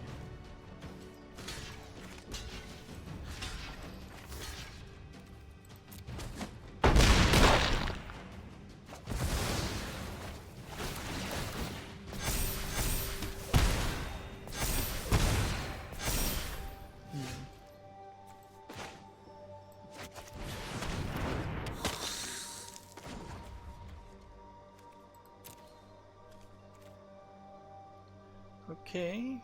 Okay.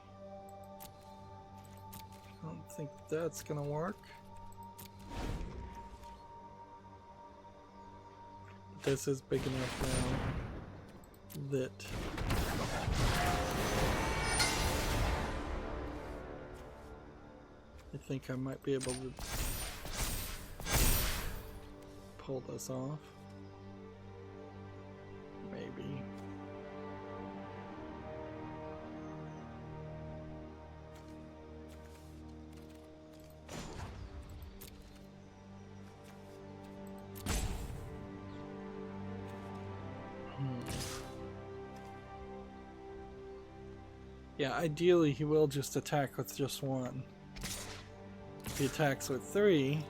I don't think that's gonna work. This is big enough now that I think I might be able to pull this off. Maybe. Yeah, ideally he will just attack with just 1. If he attacks with 3,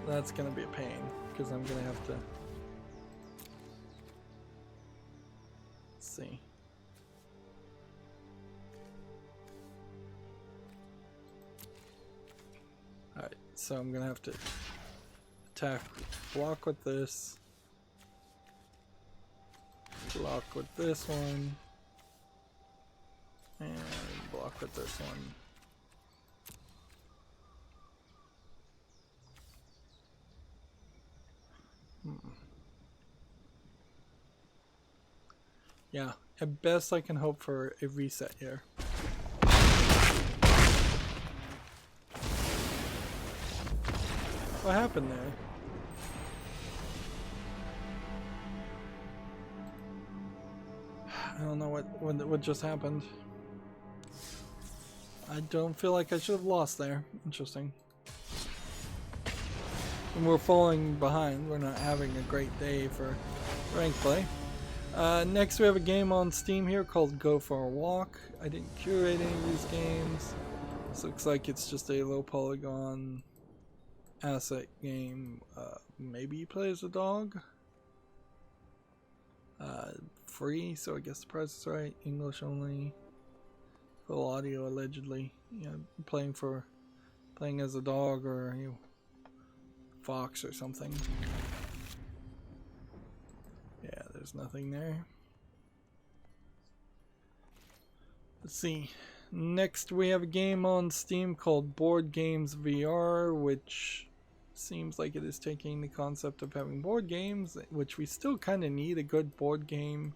that's gonna be a pain, because I'm gonna have to see. Alright, so I'm gonna have to attack, block with this, block with this one, and block with this one. Yeah, at best I can hope for a reset here. What happened there? I don't know what just happened. I don't feel like I should have lost there. Interesting. And we're falling behind. We're not having a great day for rank play. Next we have a game on Steam here called Go For A Walk. I didn't curate any of these games. This looks like it's just a low polygon asset game. Maybe you play as a dog. Free, so I guess the price is right. English only. Full audio allegedly. Yeah, playing for playing as a dog or a fox or something. Yeah, there's nothing there. Let's see. Next we have a game on Steam called Board Games VR, which seems like it is taking the concept of having board games, which we still kind of need a good board game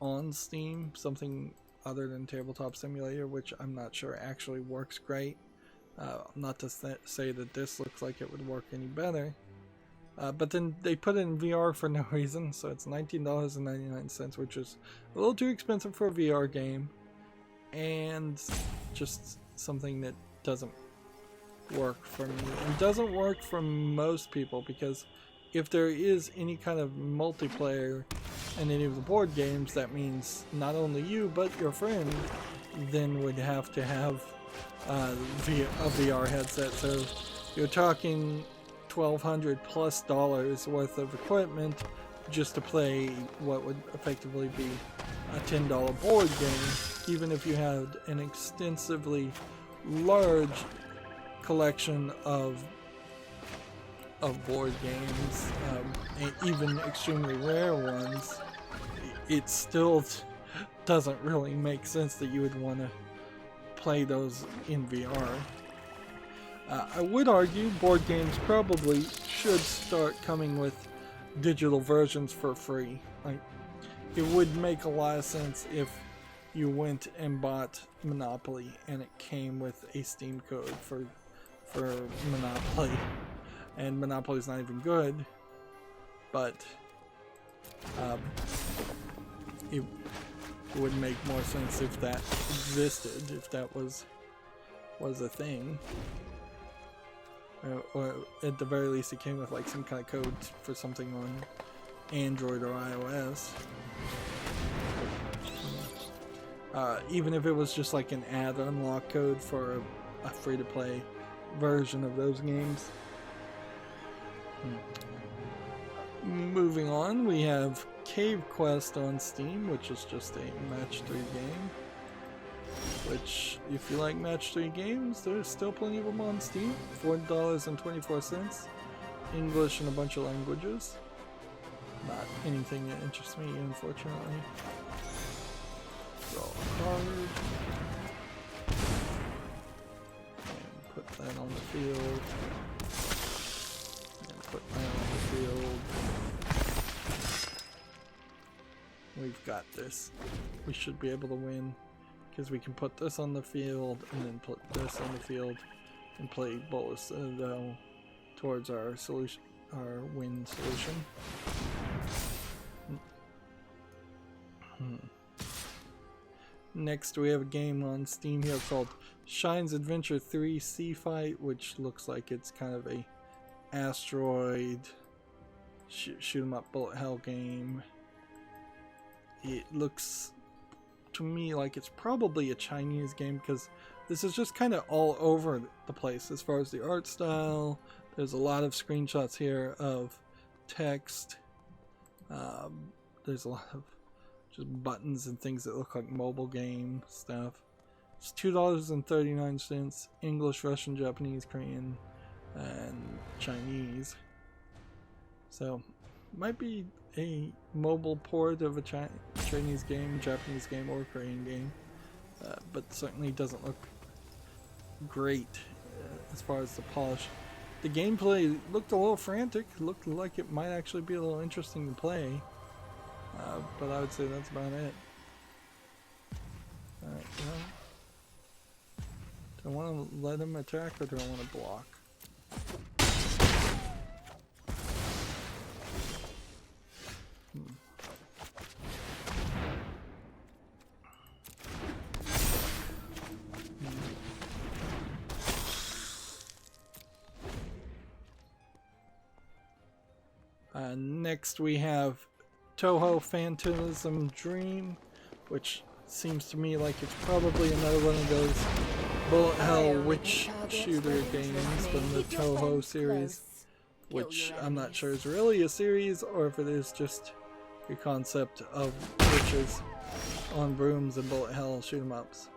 on Steam, something other than Tabletop Simulator, which I'm not sure actually works great. Not to say that this looks like it would work any better. But then they put it in VR for no reason, so it's $19.99, which is a little too expensive for a VR game, and just something that doesn't work for me, and doesn't work for most people, because if there is any kind of multiplayer in any of the board games, that means not only you, but your friend then would have to have a VR headset, so you're talking $1,200+ worth of equipment just to play what would effectively be a $10 board game, even if you had an extensively large collection of board games, and even extremely rare ones. It still doesn't really make sense that you would want to play those in VR. I would argue board games probably should start coming with digital versions for free. Like, it would make a lot of sense if you went and bought Monopoly and it came with a Steam code for Monopoly, and Monopoly's not even good, but it would make more sense if that existed, if that was a thing. Or at the very least it came with like some kind of code for something on Android or iOS. Even if it was just like an add unlock code for a free-to-play version of those games. Moving on, we have Cave Quest on Steam, which is just a match 3 game. Which, if you like match 3 games, there's still plenty of them on Steam. $4.24. English and a bunch of languages. Not anything that interests me, unfortunately. Draw a card. And put that on the field. And put that on the field. We've got this. We should be able to win, because we can put this on the field and then put this on the field and play Bowl of Citadel towards our solution, our win solution. Next we have a game on Steam here called Shine's Adventure 3 Sea Fight, which looks like it's kind of a asteroid shoot 'em up bullet hell game. It looks to me like it's probably a Chinese game, because this is just kind of all over the place as far as the art style. There's a lot of screenshots here of text. There's a lot of just buttons and things that look like mobile game stuff. It's $2.39, English, Russian, Japanese, Korean, and Chinese. So might be a mobile port of a Chinese game, Japanese game, or Korean game, but certainly doesn't look great as far as the polish. The gameplay looked a little frantic, looked like it might actually be a little interesting to play, but I would say that's about it. Alright, well, do I want to let him attack or do I want to block? Next we have Toho Phantasm Dream, which seems to me like it's probably another one of those bullet hell witch shooter games from the Toho series, which I'm not sure is really a series or if it is just a concept of witches on brooms and bullet hell shoot 'em ups.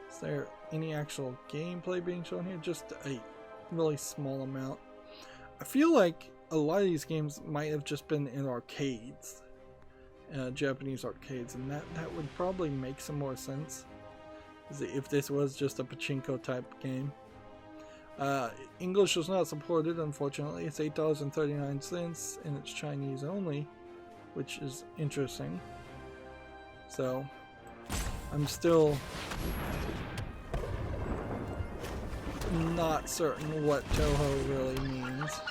Is there any actual gameplay being shown here, just a really small amount. I feel like a lot of these games might have just been in arcades, Japanese arcades, and that would probably make some more sense if this was just a pachinko type game. English is not supported, unfortunately. It's $8.39 and it's Chinese only, which is interesting. So I'm still not certain what Toho really means.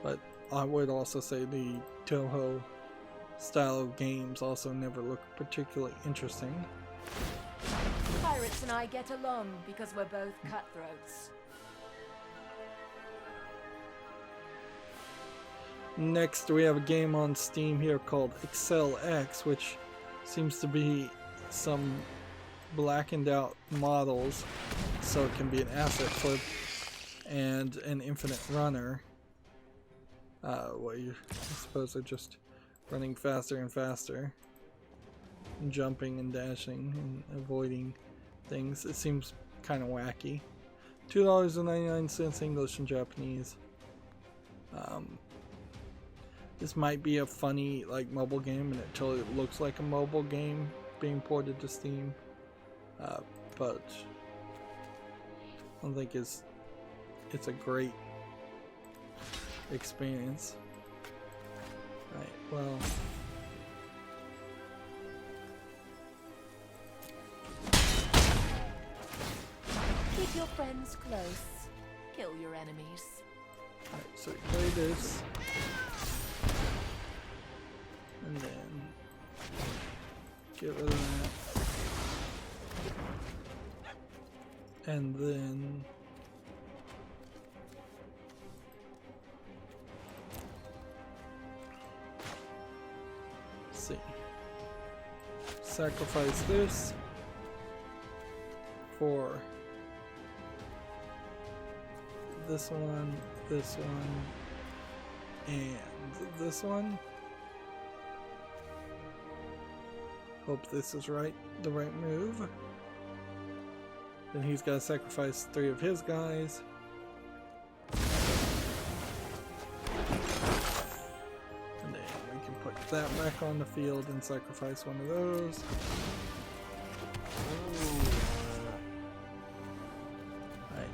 But I would also say the Toho style of games also never look particularly interesting. Pirates and I get along because we're both cutthroats. Next, we have a game on Steam here called Excel X, which seems to be some blackened out models, so it can be an asset flip and an infinite runner. Well, I suppose they're just running faster and faster, and jumping and dashing and avoiding things. It seems kind of wacky. $2.99 English and Japanese. This might be a funny mobile game, and it totally looks like a mobile game being ported to Steam, but I don't think it's a great experience. Right, well, Keep your friends close. Kill your enemies. alright, so we play this, and then get rid of that, and then see. Sacrifice this for this one, and this one. Hope this is the right move. Then he's got to sacrifice 3 of his guys. That back on the field and sacrifice one of those. Right.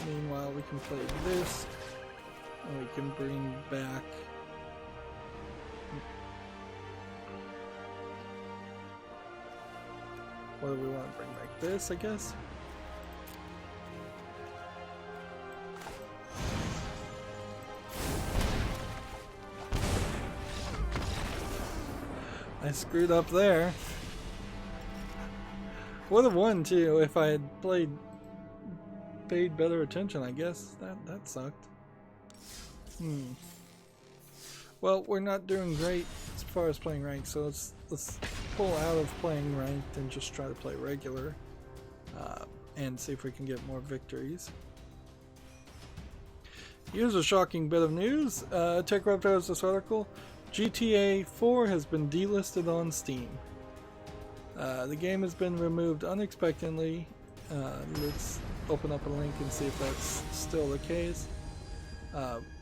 Meanwhile, we can play this, and we can bring back what do we want to bring back? This, I guess. I screwed up there. Would have won too if I had paid better attention, I guess. That sucked. Well, we're not doing great as far as playing ranked, so let's pull out of playing ranked and just try to play regular, and see if we can get more victories. Here's a shocking bit of news. TechRaptor has this article. GTA 4 has been delisted on Steam. The game has been removed unexpectedly. Let's open up a link and see if that's still the case.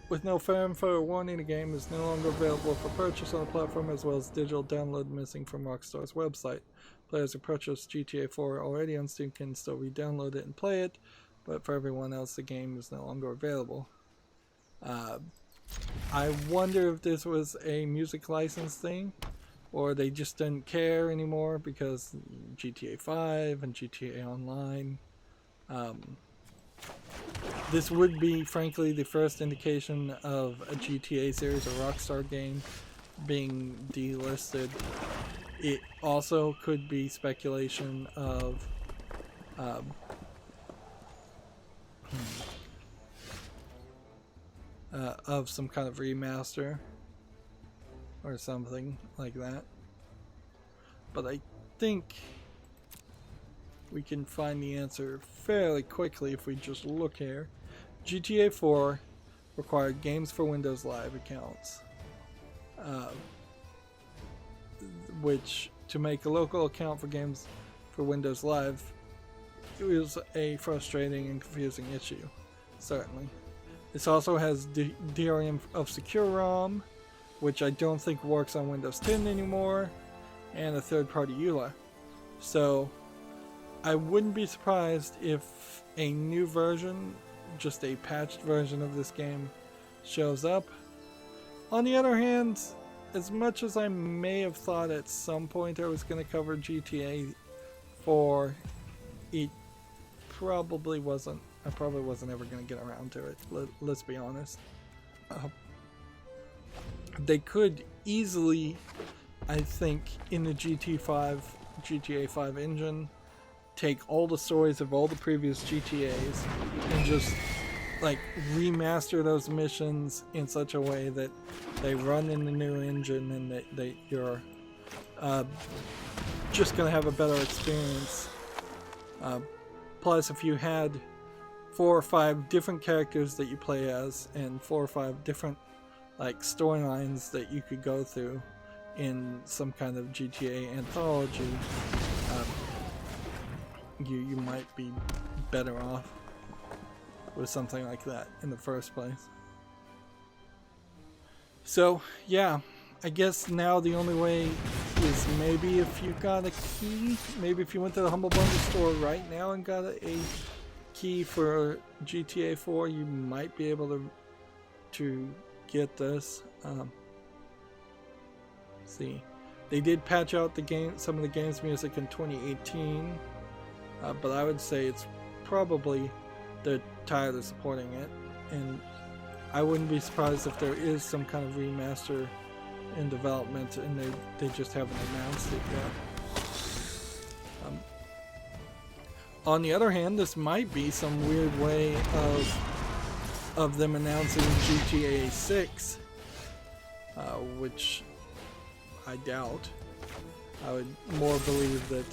With no fanfare or warning, the game is no longer available for purchase on the platform, as well as digital download missing from Rockstar's website. Players who purchased GTA 4 already on Steam can still re-download it and play it, but for everyone else, the game is no longer available. I wonder if this was a music license thing, or they just didn't care anymore because GTA 5 and GTA Online. This would be, frankly, the first indication of a GTA series or Rockstar game being delisted. It also could be speculation of some kind of remaster or something like that. But I think we can find the answer fairly quickly if we just look here. GTA 4 required games for Windows Live accounts, which to make a local account for games for Windows Live, it was a frustrating and confusing issue, certainly. This also has DRM of Secure ROM, which I don't think works on Windows 10 anymore, and a third-party EULA. So I wouldn't be surprised if a new version, just a patched version of this game, shows up. On the other hand, as much as I may have thought at some point I was going to cover GTA 4, it probably wasn't. I probably wasn't ever going to get around to it. Let's be honest. They could easily, I think, in the GTA 5 engine, take all the stories of all the previous GTAs and just like remaster those missions in such a way that they run in the new engine and that you're just gonna have a better experience. Plus, if you had 4 or 5 different characters that you play as and 4 or 5 different like storylines that you could go through in some kind of GTA anthology, you might be better off with something like that in the first place. So yeah, I guess now the only way is maybe if you got a key, maybe if you went to the Humble Bundle store right now and got a key for GTA 4, you might be able to get this. See, they did patch out the game, some of the game's music in 2018, but I would say it's probably they're tired of supporting it, and I wouldn't be surprised if there is some kind of remaster in development and they just haven't announced it yet. On the other hand, this might be some weird way of them announcing GTA 6, which I doubt. I would more believe that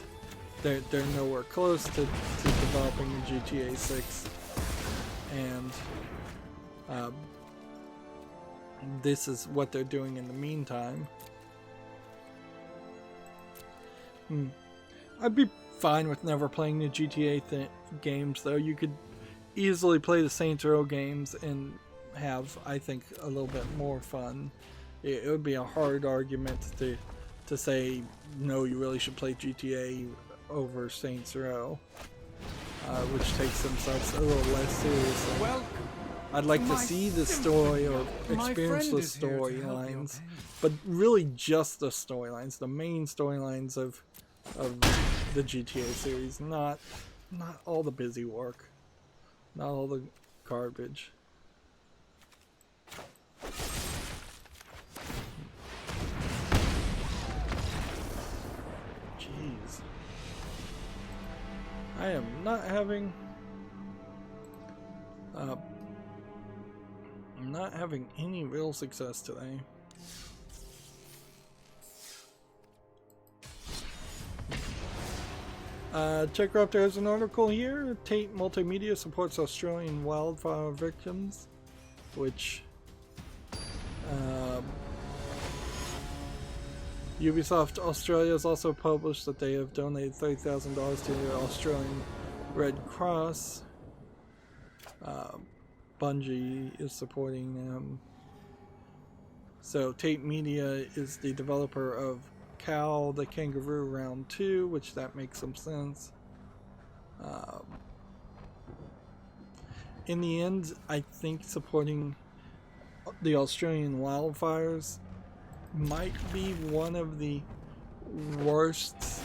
they're nowhere close to developing a GTA 6, and this is what they're doing in the meantime. I'd be fine with never playing the GTA games, though. You could easily play the Saints Row games and have, I think, a little bit more fun. It would be a hard argument to say, no, you really should play GTA over Saints Row, which takes themselves a little less seriously. Welcome. I'd like to see the story or experience the storylines, but really just the storylines, the main storylines of the GTA series, not all the busy work, not all the garbage. Jeez. I am not having I'm not having any real success today. Check out, there's an article here. Tate Multimedia supports Australian wildfire victims, which Ubisoft Australia has also published that they have donated $30,000 to the Australian Red Cross. Bungie is supporting them. So Tate Media is the developer of Cow the Kangaroo Round 2, which that makes some sense. In the end, I think supporting the Australian wildfires might be one of the worst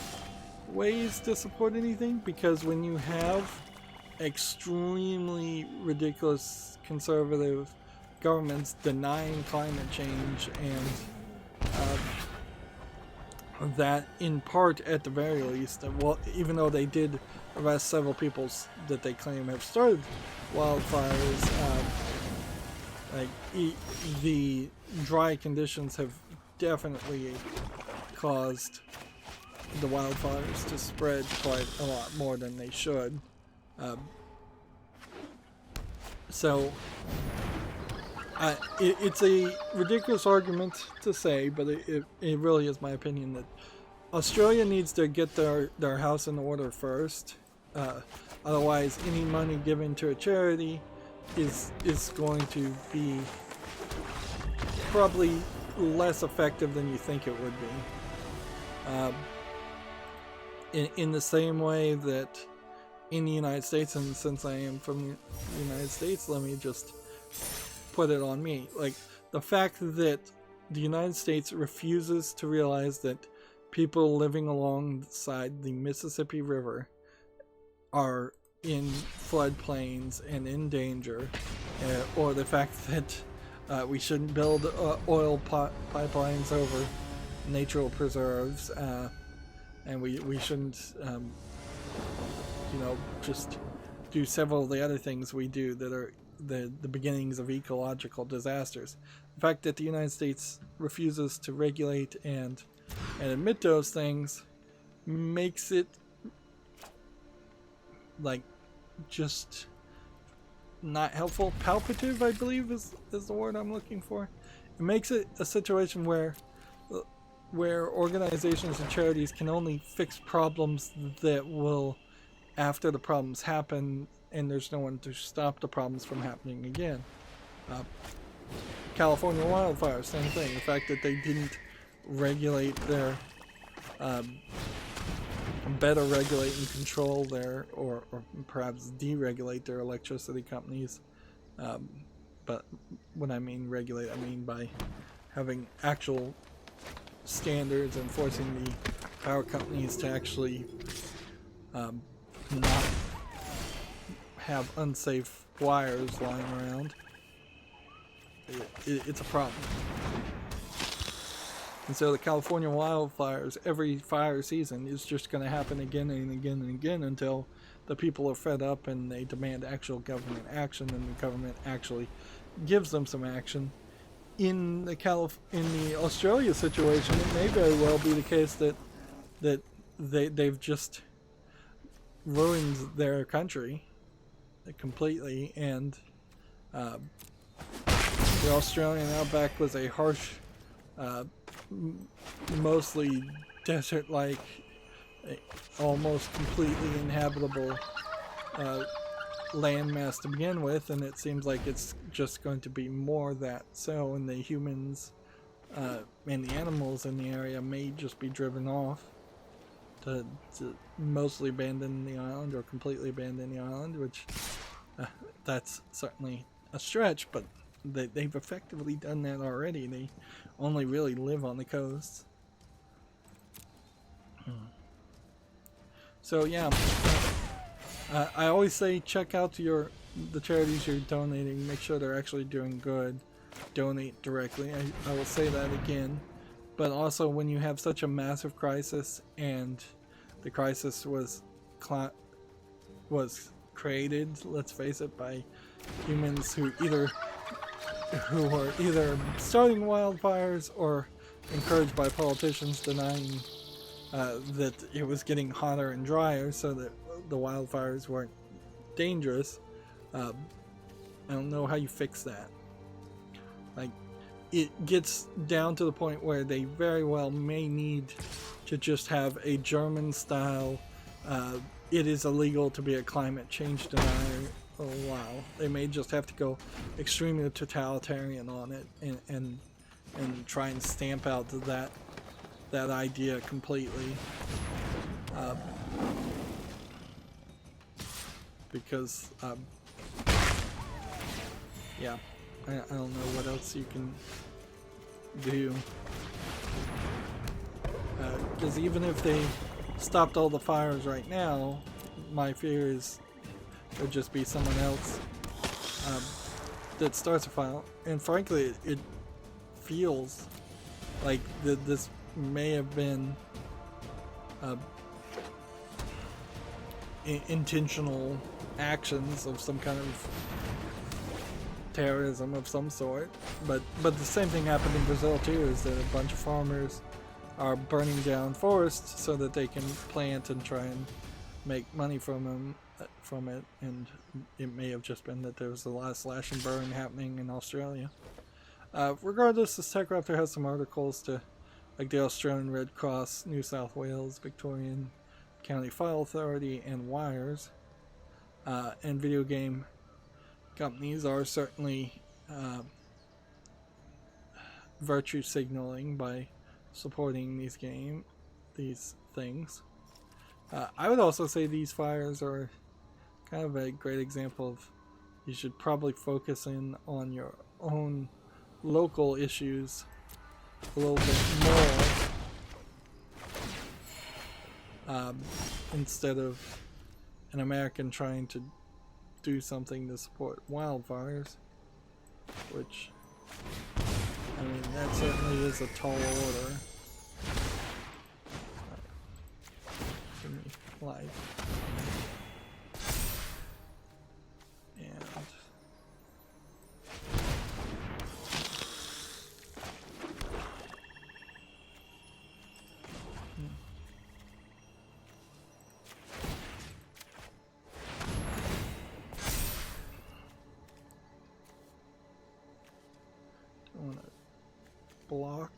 ways to support anything, because when you have extremely ridiculous conservative governments denying climate change, and that in part, at the very least, well, even though they did arrest several people that they claim have started wildfires, the dry conditions have definitely caused the wildfires to spread quite a lot more than they should. So It's a ridiculous argument to say, but it really is my opinion that Australia needs to get their house in order first. Otherwise, any money given to a charity is going to be probably less effective than you think it would be. In the same way that in the United States, and since I am from the United States, let me just put it on me. Like, the fact that the United States refuses to realize that people living alongside the Mississippi River are in floodplains and in danger, or the fact that we shouldn't build oil pipelines over natural preserves, and we shouldn't, just do several of the other things we do that are the beginnings of ecological disasters. The fact that the United States refuses to regulate and admit those things makes it like just not helpful. Palpative, I believe, is the word I'm looking for. It makes it a situation where organizations and charities can only fix problems that will, after the problems happen, and there's no one to stop the problems from happening again. California wildfires, same thing. The fact that they didn't regulate their, better regulate and control their, or perhaps deregulate their electricity companies. But when I mean regulate, I mean by having actual standards and forcing the power companies to actually not have unsafe wires lying around. It's a problem. And so the California wildfires, every fire season, is just going to happen again and again and again until the people are fed up and they demand actual government action, and the government actually gives them some action. In the Australia situation, it may very well be the case that they've just ruined their country completely, and the Australian outback was a harsh, mostly desert-like, almost completely inhabitable landmass to begin with, and it seems like it's just going to be more that so, and the humans and the animals in the area may just be driven off to mostly abandon the island or completely abandon the island, which that's certainly a stretch, but they've effectively done that already. They only really live on the coast. So yeah, I always say check out the charities you're donating. Make sure they're actually doing good. Donate directly. I will say that again. But also, when you have such a massive crisis, and the crisis was created, let's face it, by humans who were either starting wildfires or encouraged by politicians denying that it was getting hotter and drier, so that the wildfires weren't dangerous. I don't know how you fix that. Like, it gets down to the point where they very well may need to just have a German-style, it is illegal to be a climate change denier for a while. They may just have to go extremely totalitarian on it and try and stamp out that idea completely. Because, yeah, I don't know what else you can do. Because even if they stopped all the fires right now, my fear is there'll just be someone else that starts a fire. And frankly, it feels like this may have been intentional actions of some kind of terrorism of some sort, but the same thing happened in Brazil too, is that a bunch of farmers are burning down forests so that they can plant and try and make money from them, from it, and it may have just been that there was a lot of slash and burn happening in Australia. Regardless, the Techraptor has some articles to, like the Australian Red Cross, New South Wales, Victorian County File Authority, and Wires. And video game companies are certainly virtue signaling by supporting these things. I would also say these fires are kind of a great example of you should probably focus in on your own local issues a little bit more, instead of an American trying to do something to support wildfires, which, I mean, that certainly is a tall order. Give me life. And don't want to block.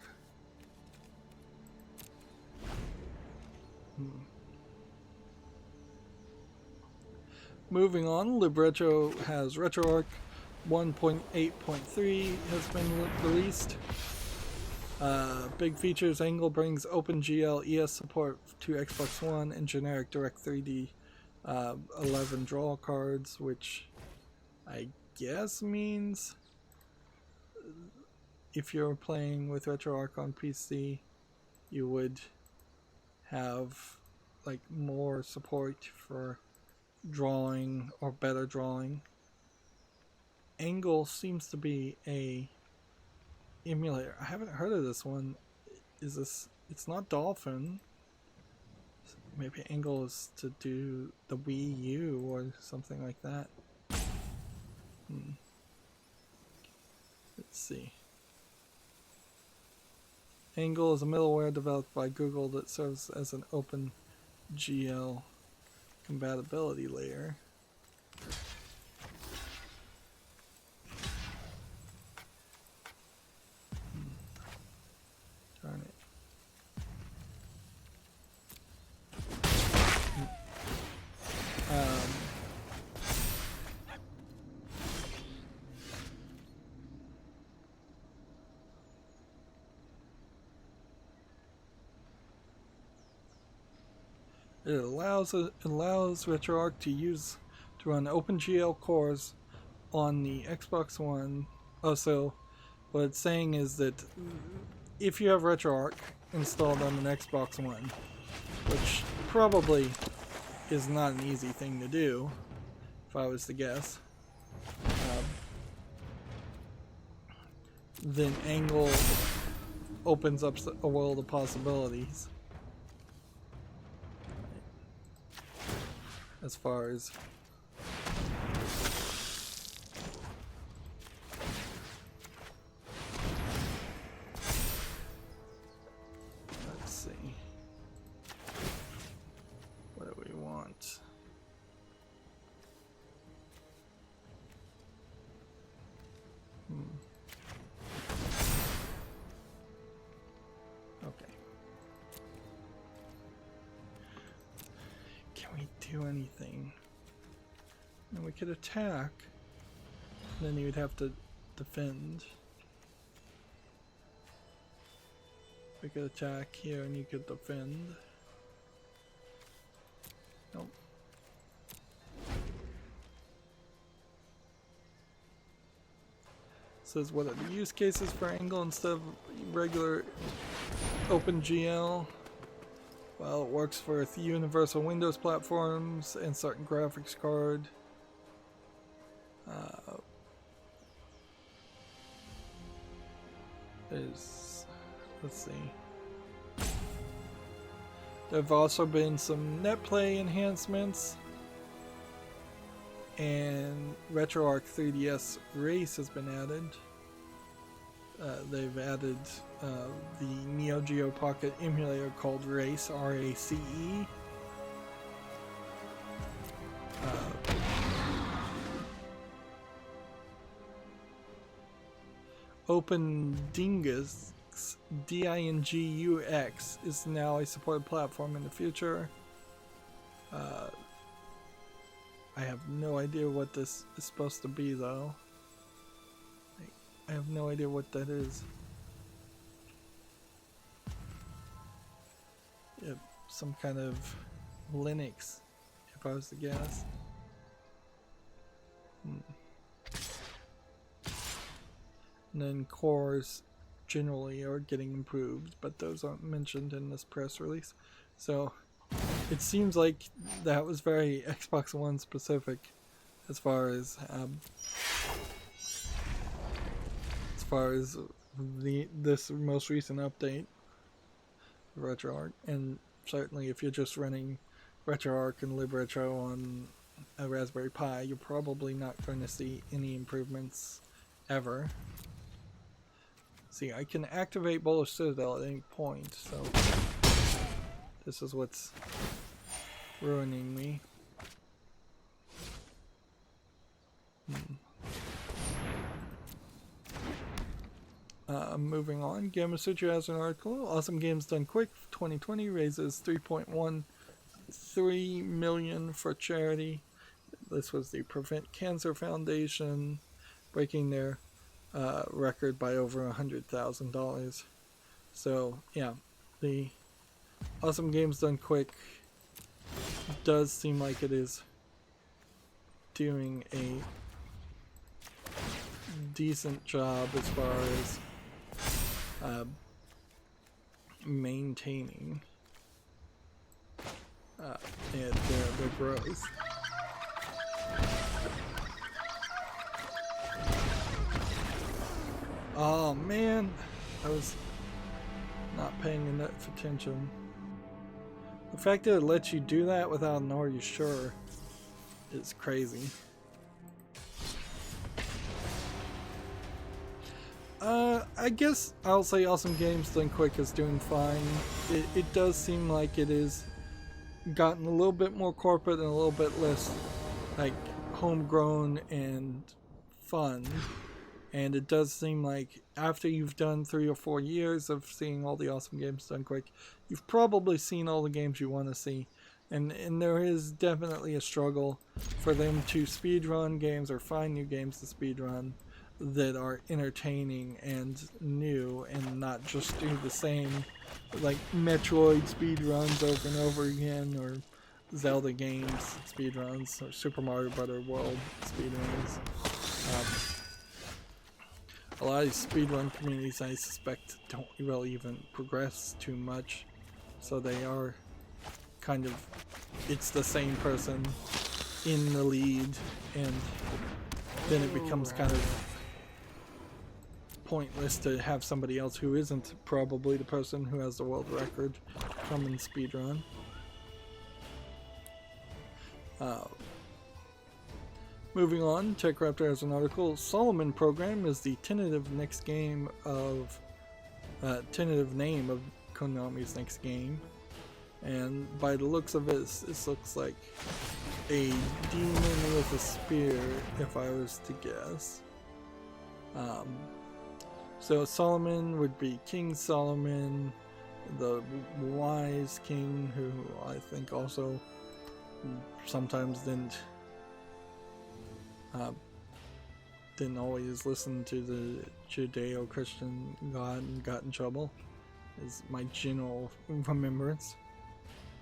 Moving on, LibRetro has RetroArch 1.8.3 has been released. Big features: Angle brings OpenGL ES support to Xbox One and generic Direct3D 11 draw cards, which I guess means if you're playing with RetroArch on PC, you would have like more support for drawing or better drawing. Angle seems to be a emulator. I haven't heard of this one. Is this? It's not Dolphin. Maybe Angle is to do the Wii U or something like that. Let's see. Angle is a middleware developed by Google that serves as an OpenGL compatibility layer. Darn it. It allows RetroArch to run OpenGL cores on the Xbox One. Also, what it's saying is that if you have RetroArch installed on an Xbox One, which probably is not an easy thing to do, if I was to guess, then Angle opens up a world of possibilities. As far as let's see, what do we want? Okay. Can we do anything? And we could attack, then you would have to defend. We could attack here and you could defend. Nope. Says what are the use cases for Angle instead of regular OpenGL? Well, it works for universal Windows platforms and certain graphics card. Let's see. There have also been some NetPlay enhancements, and RetroArch 3DS Race has been added. They've added the Neo Geo Pocket emulator called Race, R-A-C-E. Open Dingus, DINGUX, is now a supported platform in the future. I have no idea what this is supposed to be, though. I have no idea what that is. Yeah, some kind of Linux, if I was to guess. And then cores generally are getting improved, but those aren't mentioned in this press release. So it seems like that was very Xbox One specific as far as this most recent update, RetroArch. And certainly if you're just running RetroArch and LibRetro on a Raspberry Pi, you're probably not going to see any improvements ever. See, I can activate Bullish Citadel at any point, so this is what's ruining me. Moving on, Gamasutra has an article. Awesome Games Done Quick 2020 raises $3.13 million for charity. This was the Prevent Cancer Foundation, breaking their record by over $100,000. So yeah, the Awesome Games Done Quick does seem like it is doing a decent job as far as maintaining their growth. Oh man, I was not paying enough attention. The fact that it lets you do that without an "Are you sure" is crazy. I guess I'll say Awesome Games Done Quick is doing fine. It does seem like it is gotten a little bit more corporate and a little bit less like homegrown and fun. And it does seem like after you've done 3 or 4 years of seeing all the Awesome Games Done Quick, you've probably seen all the games you want to see. And there is definitely a struggle for them to speedrun games or find new games to speedrun that are entertaining and new, and not just do the same like Metroid speedruns over and over again, or Zelda games speedruns, or Super Mario Bros. World speedruns. A lot of these speedrun communities, I suspect, don't really even progress too much, so they are kind of, it's the same person in the lead, and then it becomes kind of pointless to have somebody else who isn't probably the person who has the world record come and speedrun. Moving on, TechRaptor has an article. Solomon Program is the tentative name of Konami's next game, and by the looks of it, this looks like a demon with a spear, if I was to guess. So Solomon would be King Solomon, the wise king, who I think also sometimes didn't always listen to the Judeo-Christian God and got in trouble, is my general remembrance.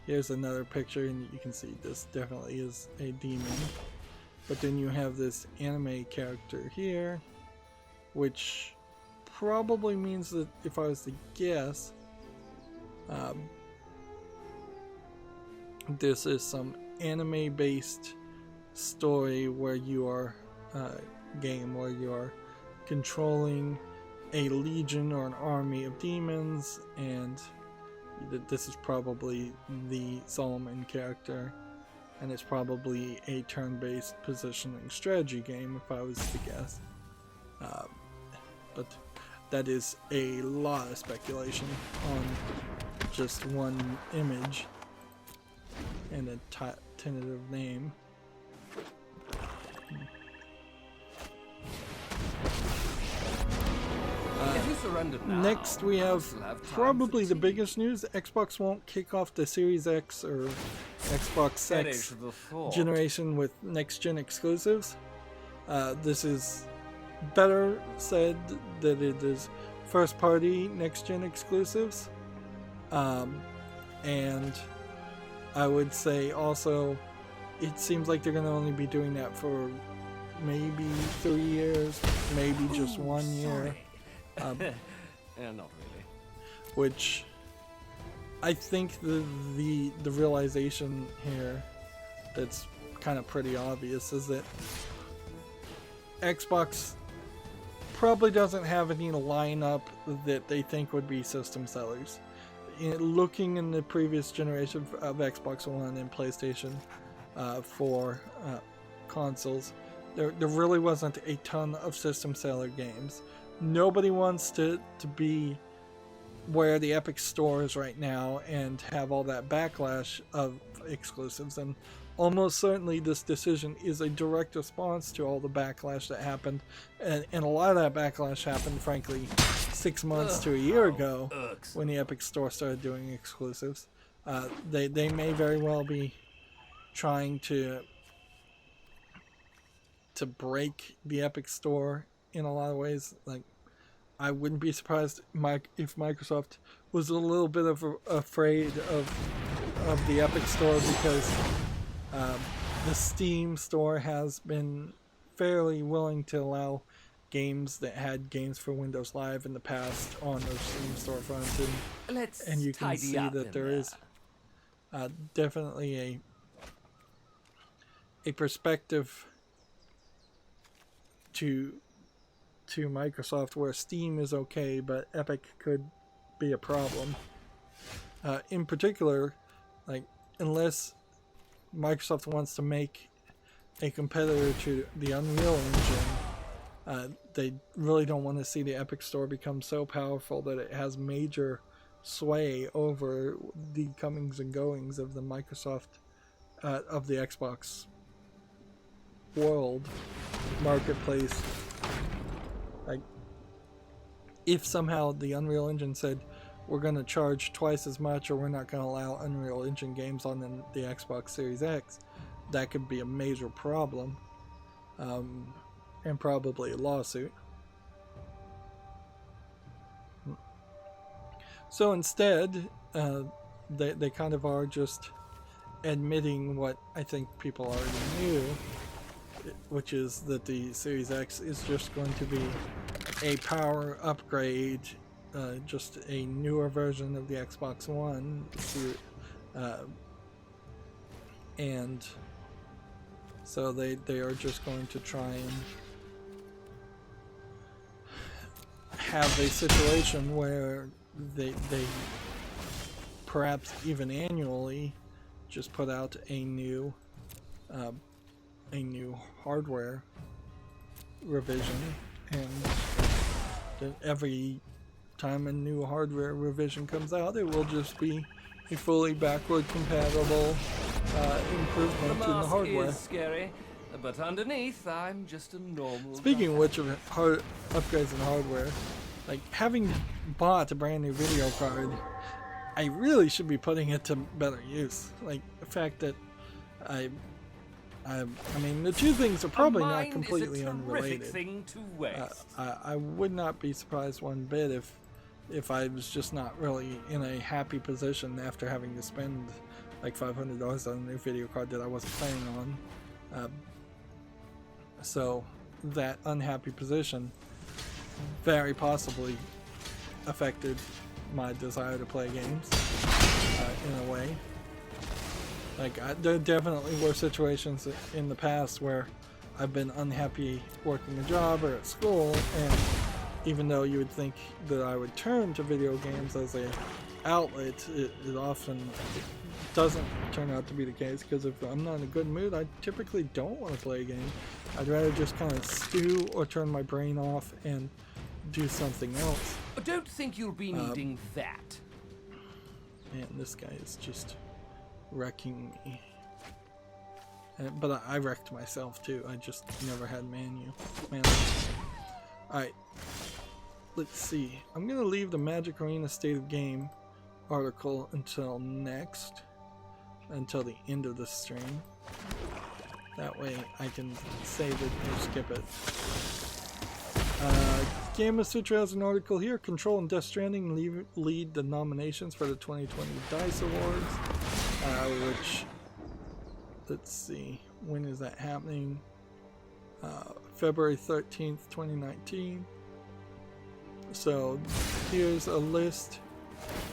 Here's another picture, and you can see this definitely is a demon. But then you have this anime character here, which probably means that, if I was to guess, this is some anime-based story where you are game where you are controlling a legion or an army of demons, and this is probably the Solomon character, and it's probably a turn-based positioning strategy game, if I was to guess. But that is a lot of speculation on just one image and a tentative name. you surrendered now, next we have I'll have time probably for the tea. biggest news. Xbox won't kick off the Series X or Xbox Perish X the thought. generation with next-gen exclusives. This is better said that it is first-party next-gen exclusives. And I would say also it seems like they're going to only be doing that for maybe 3 years, maybe just 1 year. Yeah, not really. Which I think the realization here that's kind of pretty obvious is that Xbox probably doesn't have any lineup that they think would be system sellers. Looking in the previous generation of Xbox One and PlayStation 4 consoles, there really wasn't a ton of system seller games. Nobody wants to be where the Epic Store is right now and have all that backlash of exclusives, and almost certainly this decision is a direct response to all the backlash that happened, and a lot of that backlash happened frankly 6 months to a year ago when the Epic Store started doing exclusives. They may very well be trying to break the Epic Store in a lot of ways. Like, I wouldn't be surprised if Microsoft was a little bit afraid of the Epic Store, because the Steam store has been fairly willing to allow games that had games for Windows Live in the past on their Steam storefront, and you can see that there is definitely a perspective to Microsoft where Steam is okay, but Epic could be a problem. In particular, like, unless Microsoft wants to make a competitor to the Unreal Engine, they really don't want to see the Epic Store become so powerful that it has major sway over the comings and goings of the Microsoft, of the Xbox world marketplace. Like, if somehow the Unreal Engine said, we're going to charge twice as much, or we're not going to allow Unreal Engine games on the Xbox Series X, that could be a major problem, and probably a lawsuit. So instead, they kind of are just admitting what I think people already knew, which is that the Series X is just going to be a power upgrade, just a newer version of the Xbox One, and so they are just going to try and have a situation where they perhaps even annually just put out a new hardware revision, and then every time a new hardware revision comes out, it will just be a fully backward compatible improvement in the hardware. Is scary, but underneath, I'm just a normal. Speaking of which, of upgrades in hardware, like, having bought a brand new video card, I really should be putting it to better use. Like, the fact that I mean, the two things are probably not completely unrelated. Thing to waste. I would not be surprised one bit if I was just not really in a happy position after having to spend like $500 on a new video card that I wasn't planning on. So that unhappy position very possibly affected my desire to play games in a way. Like, there definitely were situations in the past where I've been unhappy working a job or at school, and even though you would think that I would turn to video games as a outlet, it often doesn't turn out to be the case, because if I'm not in a good mood, I typically don't want to play a game. I'd rather just kind of stew or turn my brain off and do something else. I don't think you'll be needing that. Man, this guy is just wrecking me. But I wrecked myself too. I just never had mana. Alright. let's see. I'm gonna leave the Magic Arena State of Game article until the end of the stream. That way I can save it or skip it. Game of Sutra has an article here. Control and Death Stranding lead the nominations for the 2020 DICE Awards. Which, let's see, when is that happening? February 13th, 2019. So here's a list.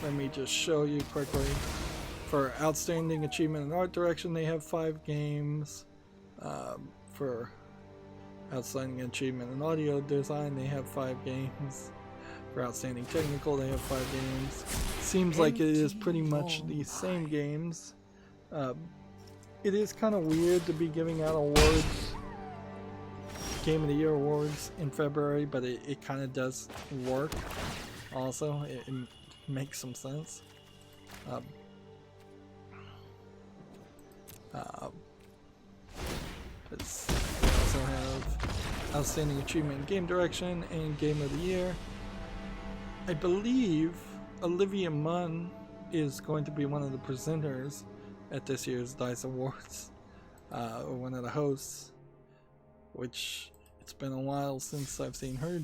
Let me just show you quickly. For Outstanding Achievement in Art Direction, they have 5 games. For Outstanding Achievement in Audio Design, they have 5 games. For Outstanding Technical, they have 5 games. Seems like it is pretty much the same games. It is kind of weird to be giving out awards, Game of the Year awards in February, but it kind of does work. Also, it makes some sense. We also have Outstanding Achievement in Game Direction and Game of the Year. I believe Olivia Munn is going to be one of the presenters at this year's DICE Awards, or one of the hosts, which it's been a while since I've seen her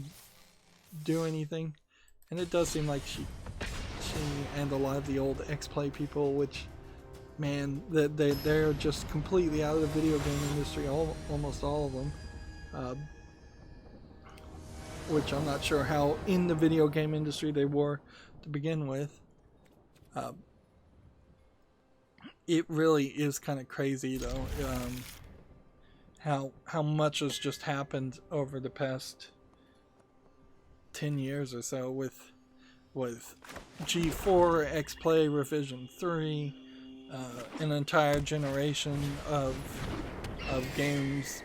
do anything, and it does seem like she and a lot of the old X-Play people, which, man, they're just completely out of the video game industry, almost all of them, which I'm not sure how in the video game industry they were to begin with. It really is kind of crazy though, how much has just happened over the past 10 years or so with G4, X-Play Revision 3, an entire generation of games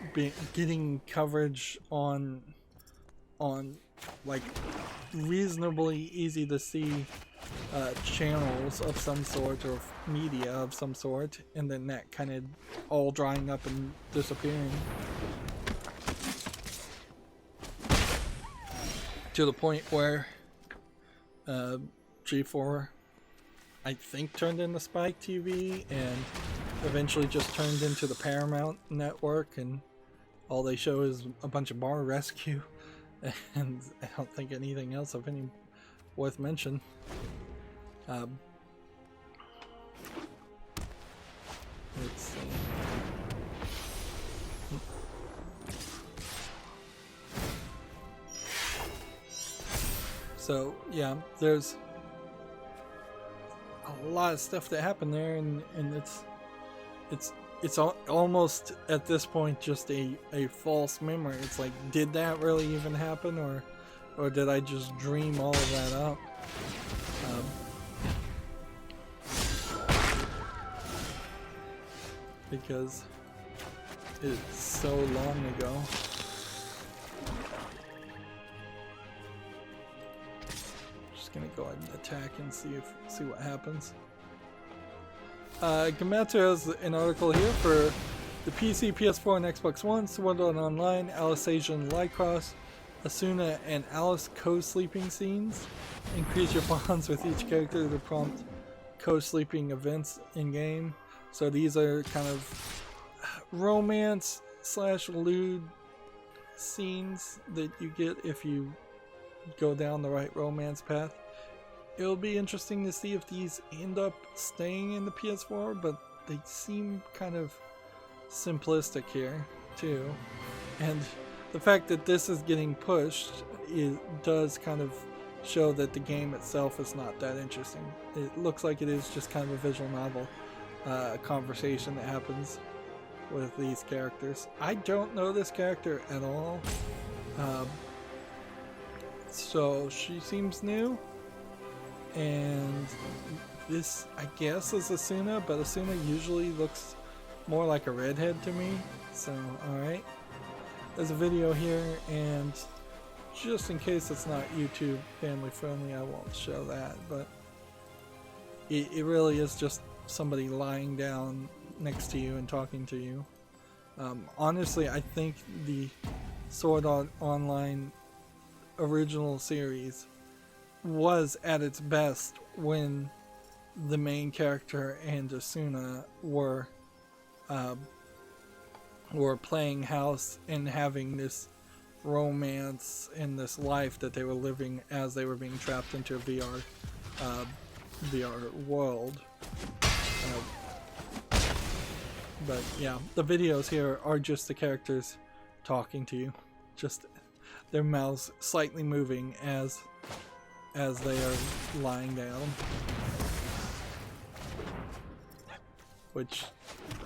getting coverage on like reasonably easy to see channels of some sort or media of some sort, and then that kind of all drying up and disappearing to the point where G4 I think turned into Spike TV and eventually just turned into the Paramount network, and all they show is a bunch of bar rescue, and I don't think anything else of any worth mention. Let's see. So yeah, there's a lot of stuff that happened there, and it's almost at this point just a false memory. It's like, did that really even happen, or did I just dream all of that up? Because it's so long ago. Just gonna go ahead and attack and see what happens. Gematsu has an article here for the PC, PS4, and Xbox One. Sword Art Online, Alice Asian Lycross, Asuna, and Alice co-sleeping scenes. Increase your bonds with each character to prompt co-sleeping events in game. So these are kind of romance / lewd scenes that you get if you go down the right romance path. It'll be interesting to see if these end up staying in the PS4, but they seem kind of simplistic here too. And the fact that this is getting pushed, it does kind of show that the game itself is not that interesting. It looks like it is just kind of a visual novel. Conversation that happens with these characters. I don't know this character at all, so she seems new, and this I guess is Asuna, but Asuna usually looks more like a redhead to me, so alright. There's a video here, and just in case it's not YouTube family friendly, I won't show that, but it really is just somebody lying down next to you and talking to you. Honestly, I think the Sword Art Online original series was at its best when the main character and Asuna were playing house and having this romance and this life that they were living as they were being trapped into a VR world. But yeah, the videos here are just the characters talking to you, just their mouths slightly moving as they are lying down. Which,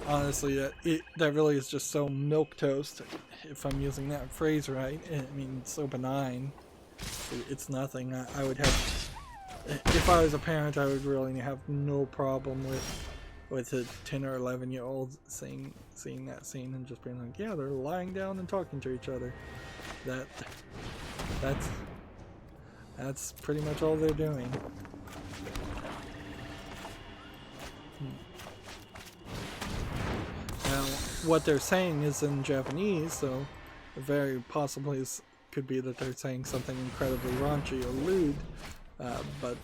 honestly, that really is just so milquetoast, if I'm using that phrase right. I mean, so benign. It's nothing. I would have, if I was a parent, I would really have no problem with a 10 or 11-year-old seeing that scene and just being like, yeah, they're lying down and talking to each other. That's pretty much all they're doing. Now, what they're saying is in Japanese, so very possibly could be that they're saying something incredibly raunchy or lewd, but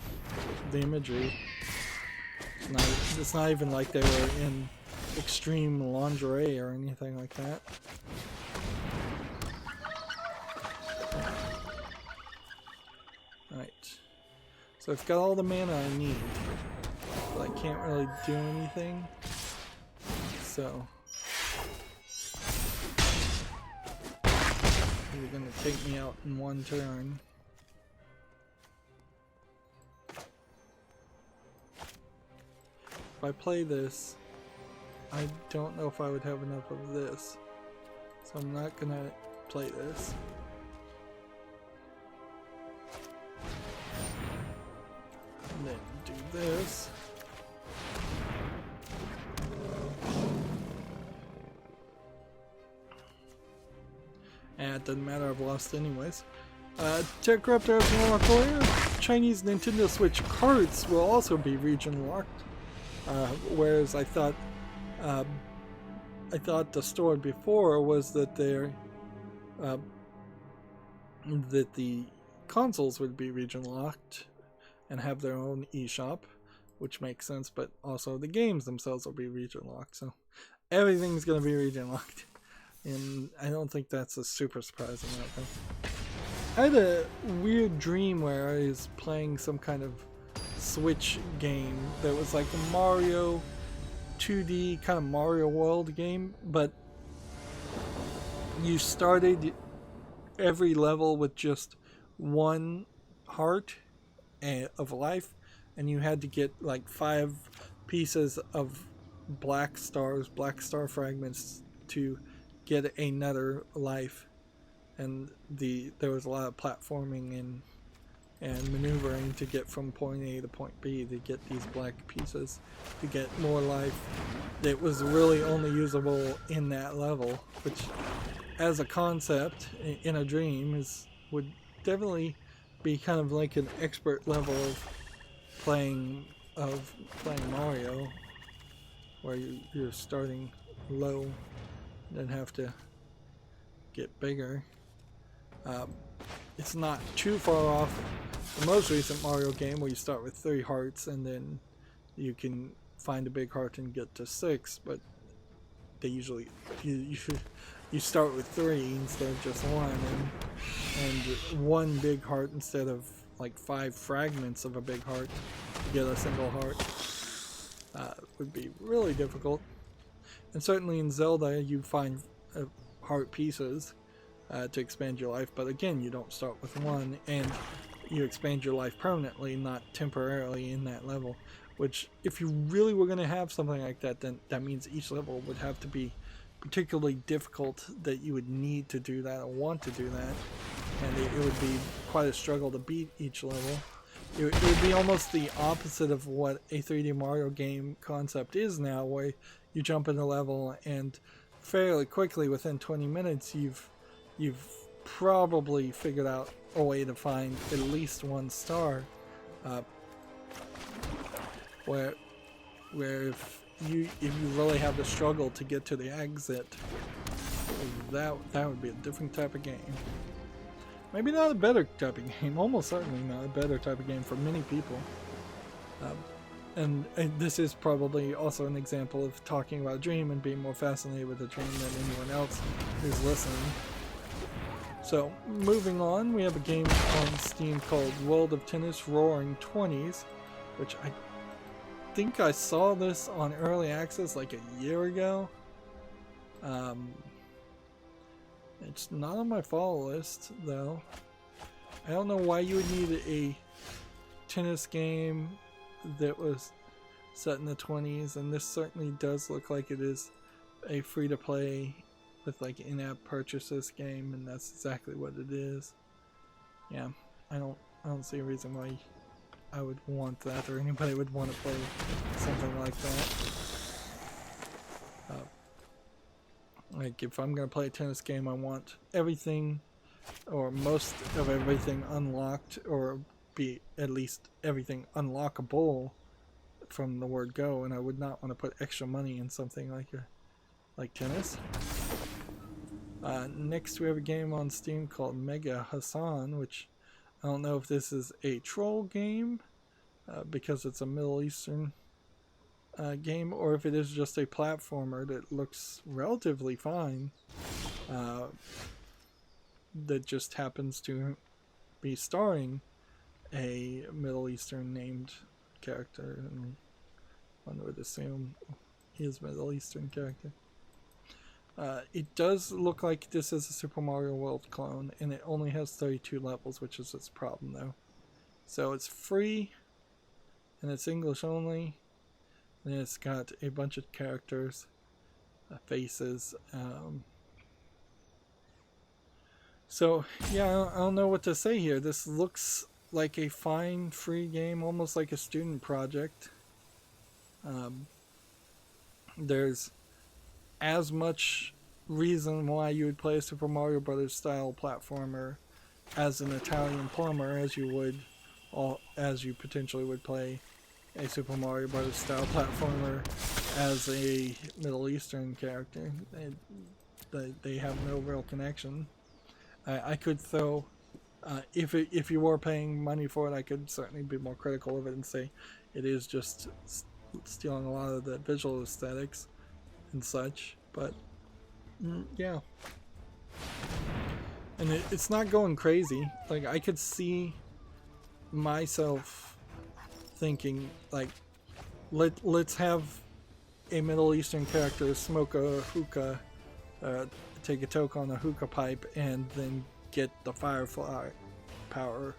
the imagery, it's not even like they were in extreme lingerie or anything like that. Right, so I've got all the mana I need, but I can't really do anything, so you're gonna take me out in one turn. If I play this, I don't know if I would have enough of this, so I'm not gonna play this. And then do this. And it doesn't matter, I've lost anyways. Tech Raptor has more for you. Chinese Nintendo Switch carts will also be region locked. Whereas I thought the story before was that that the consoles would be region locked and have their own eShop, which makes sense, but also the games themselves will be region locked, so everything's gonna be region locked. And I don't think that's a super surprising outcome. I had a weird dream where I was playing some kind of Switch game that was like a Mario 2D kind of Mario World game, but you started every level with just one heart of life, and you had to get like 5 pieces of black star fragments to get another life, and there was a lot of platforming and maneuvering to get from point A to point B to get these black pieces to get more life that was really only usable in that level, which as a concept in a dream would definitely be kind of like an expert level of playing Mario, where you're starting low, then have to get bigger. It's not too far off the most recent Mario game where you start with 3 hearts and then you can find a big heart and get to 6, but they usually you start with 3 instead of just 1, and 1 big heart instead of like 5 fragments of a big heart to get a single heart would be really difficult. And certainly in Zelda you find heart pieces to expand your life, but again, you don't start with 1, and you expand your life permanently, not temporarily in that level, which if you really were going to have something like that, then that means each level would have to be particularly difficult, that you would need to do that or want to do that, and it would be quite a struggle to beat each level. It would be almost the opposite of what a 3D Mario game concept is now, where you jump in a level and fairly quickly, within 20 minutes, you've probably figured out a way to find at least 1 star. Where if you really have to struggle to get to the exit, that would be a different type of game. Maybe not a better type of game, almost certainly not a better type of game for many people. And this is probably also an example of talking about a dream and being more fascinated with the dream than anyone else who's listening. So, moving on, we have a game on Steam called World of Tennis Roaring 20s, which I think I saw this on Early Access like a year ago. It's not on my follow list, though. I don't know why you would need a tennis game that was set in the 20s, and this certainly does look like it is a free-to-play with like in-app purchases game, and that's exactly what it is. Yeah, I don't see a reason why I would want that, or anybody would want to play something like that. Like, if I'm gonna play a tennis game, I want everything, or most of everything unlocked, or be at least everything unlockable from the word go, and I would not want to put extra money in something like tennis. Next we have a game on Steam called Mega Hassan, which I don't know if this is a troll game because it's a Middle Eastern game, or if it is just a platformer that looks relatively fine, that just happens to be starring a Middle Eastern named character, and one would assume he is a Middle Eastern character. It does look like this is a Super Mario World clone, and it only has 32 levels, which is its problem though. So it's free, and it's English only, and it's got a bunch of characters, faces. So yeah, I don't know what to say here. This looks like a fine free game, almost like a student project. There's as much reason why you would play a Super Mario Brothers style platformer as an Italian plumber as you would, or as you potentially would play a Super Mario Brothers style platformer as a Middle Eastern character. They have no real connection. I could throw, if you were paying money for it, I could certainly be more critical of it and say it is just stealing a lot of the visual aesthetics and such, but yeah. And it's not going crazy. Like, I could see myself thinking, like, let's have a Middle Eastern character smoke a hookah, take a toke on a hookah pipe, and then get the firefly power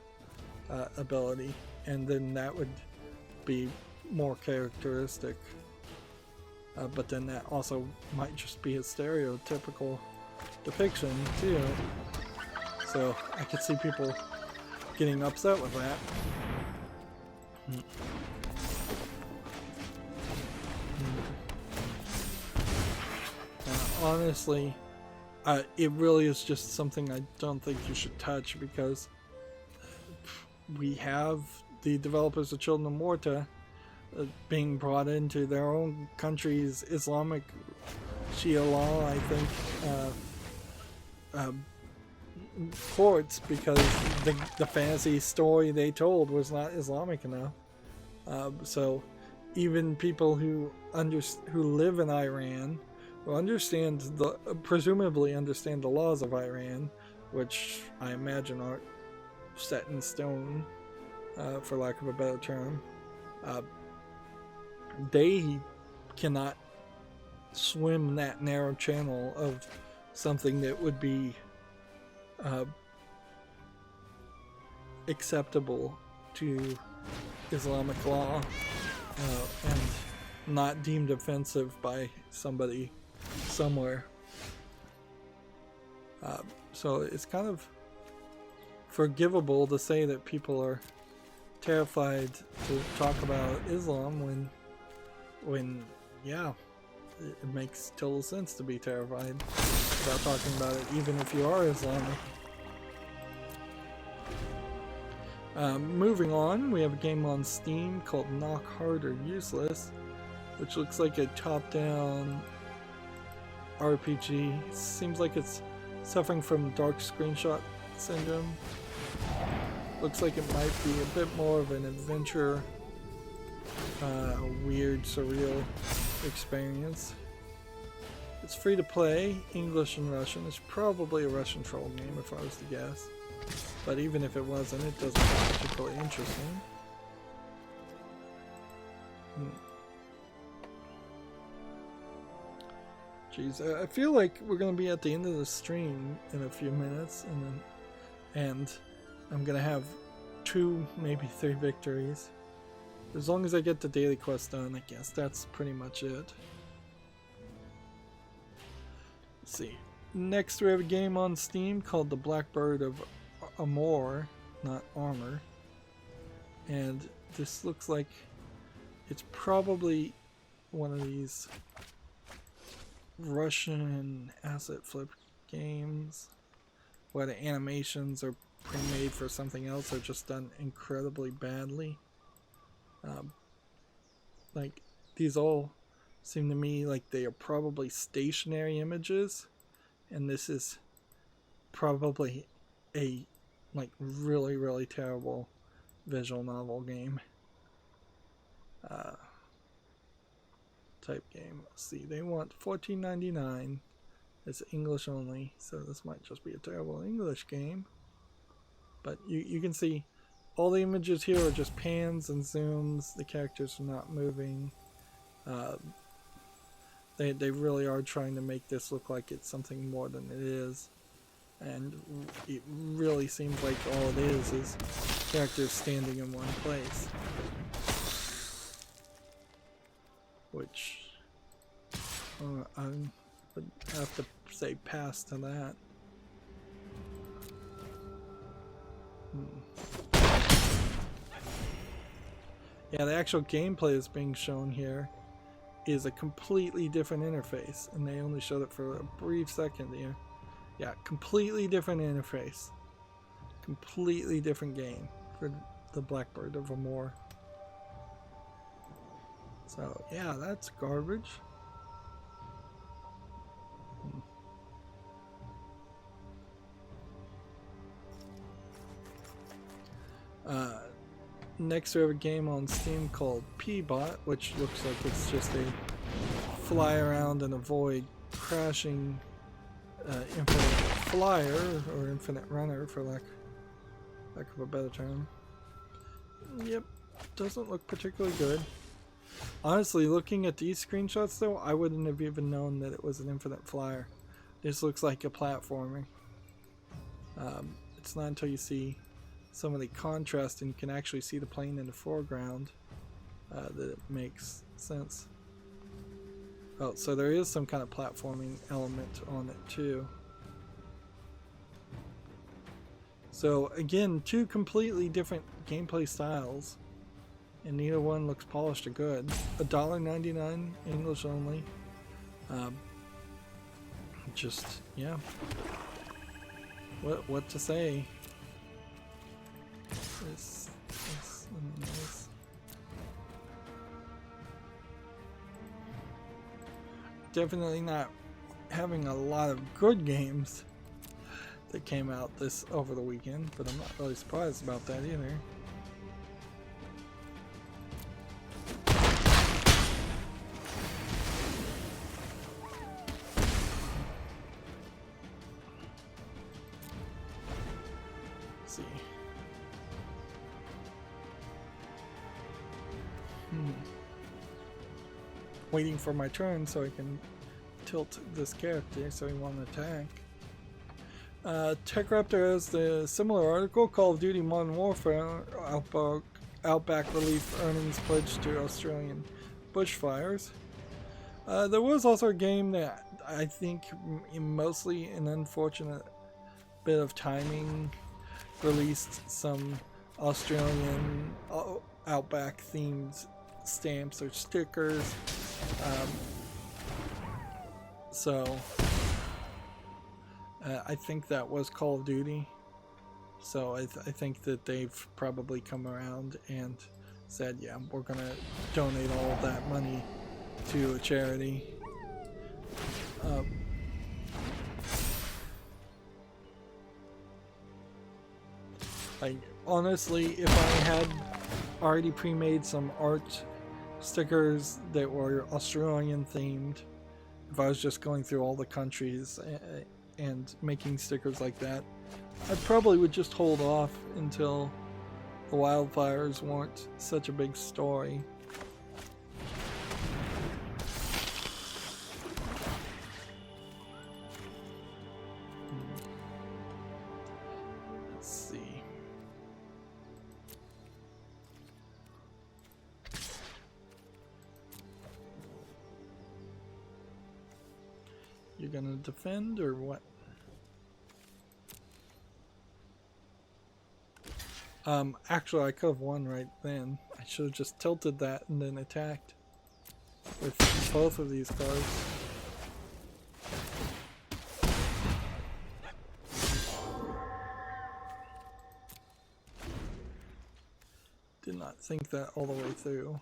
ability, and then that would be more characteristic. But then that also might just be a stereotypical depiction too. So I could see people getting upset with that. Honestly, it really is just something I don't think you should touch, because we have the developers of Children of Morta being brought into their own country's Islamic Shia law, I think, courts, because the fantasy story they told was not Islamic enough. So even people who live in Iran, who presumably understand the laws of Iran, which I imagine aren't set in stone, for lack of a better term, they cannot swim that narrow channel of something that would be acceptable to Islamic law and not deemed offensive by somebody somewhere. So it's kind of forgivable to say that people are terrified to talk about Islam when yeah, it makes total sense to be terrified about talking about it, even if you are Islamic. Moving on, we have a game on Steam called Knock Harder Useless, which looks like a top-down RPG. Seems like it's suffering from dark screenshot Syndrome. Looks like it might be a bit more of an adventure, weird, surreal experience. It's free to play, English and Russian. It's probably a Russian troll game if I was to guess. But even if it wasn't, it doesn't look particularly interesting. Jeez, I feel like we're gonna be at the end of the stream in a few minutes, and I'm gonna have 2, maybe 3 victories. As long as I get the daily quest done, I guess that's pretty much it. Let's see. Next, we have a game on Steam called The Blackbird of Amor, not Armor. And this looks like it's probably one of these Russian asset flip games where the animations are pre-made for something else or just done incredibly badly. Like, these all seem to me like they are probably stationary images, and this is probably a like really, really terrible visual novel game type game. Let's see, they want $14.99. It's English only, so this might just be a terrible English game. But you can see all the images here are just pans and zooms. The characters are not moving. They really are trying to make this look like it's something more than it is. And it really seems like all it is characters standing in one place. Which I would have to say pass to that. Yeah, the actual gameplay that's being shown here is a completely different interface, and they only showed it for a brief second here. Yeah, completely different interface. Completely different game for the Blackbird of Amor. So, yeah, that's garbage. Next we have a game on Steam called P-Bot, which looks like it's just a fly around and avoid crashing infinite flyer, or infinite runner for lack of a better term. Yep, doesn't look particularly good. Honestly, looking at these screenshots though, I wouldn't have even known that it was an infinite flyer. This looks like a platforming. It's not until you see some of the contrast and you can actually see the plane in the foreground that it makes sense. Oh, so there is some kind of platforming element on it too. So again, 2 completely different gameplay styles, and neither one looks polished or good. $1.99, English only. Just, yeah. What to say? This nice. Definitely not having a lot of good games that came out over the weekend, but I'm not really surprised about that either. Let's see. Waiting for my turn so I can tilt this character so he won't attack. TechRaptor has the similar article, Call of Duty Modern Warfare Outback Relief Earnings Pledged to Australian Bushfires. There was also a game that I think mostly an unfortunate bit of timing released some Australian Outback themed stamps or stickers. I think that was Call of Duty. So I think that they've probably come around and said, yeah, we're gonna donate all of that money to a charity. Like, honestly, if I had already pre-made some art stickers that were Australian themed, if I was just going through all the countries and making stickers like that, I probably would just hold off until the wildfires weren't such a big story. Let's see. You're gonna defend or what? Actually, I could have won right then. I should have just tilted that and then attacked with both of these cards. Did not think that all the way through.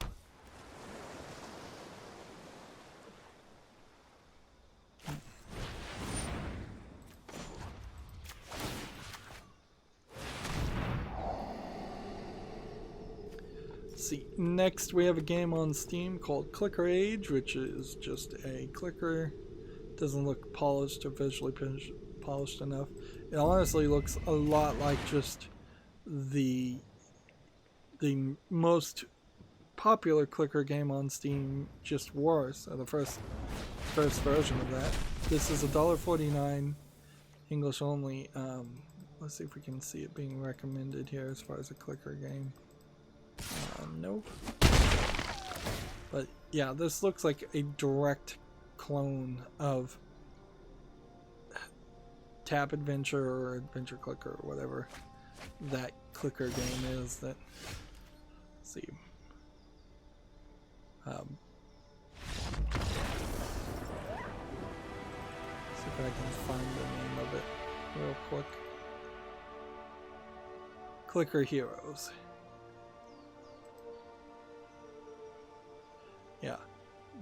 See, next we have a game on Steam called Clicker Age, which is just a clicker. Doesn't look polished or visually polished enough. It honestly looks a lot like just the most popular clicker game on Steam, just worse. The first version of that. This is $1.49, English only. Let's see if we can see it being recommended here as far as a clicker game. Nope. But yeah, this looks like a direct clone of Tap Adventure or Adventure Clicker or whatever that clicker game is. That, let's see. See if I can find the name of it real quick. Clicker Heroes. Yeah,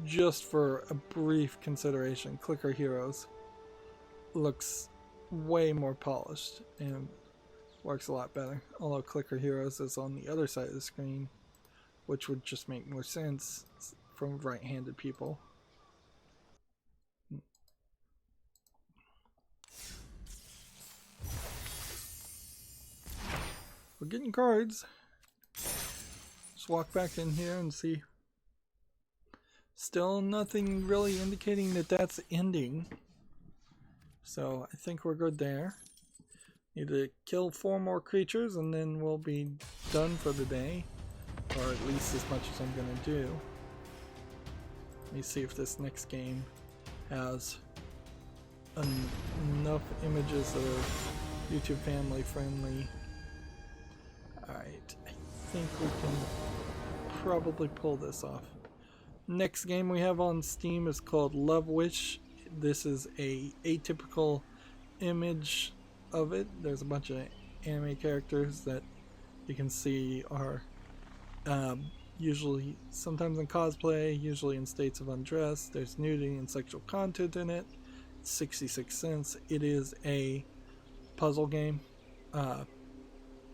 just for a brief consideration, Clicker Heroes looks way more polished and works a lot better. Although Clicker Heroes is on the other side of the screen, which would just make more sense from right-handed people. We're getting cards. Just walk back in here and see. Still nothing really indicating that that's ending. So I think we're good there. Need to kill 4 more creatures and then we'll be done for the day. Or at least as much as I'm going to do. Let me see if this next game has enough images that are YouTube family friendly. Alright, I think we can probably pull this off. Next game we have on Steam is called Love Wish. This is a atypical image of it. There's a bunch of anime characters that you can see are usually sometimes in cosplay, usually in states of undress. There's nudity and sexual content in it. It's 66 cents. It is a puzzle game,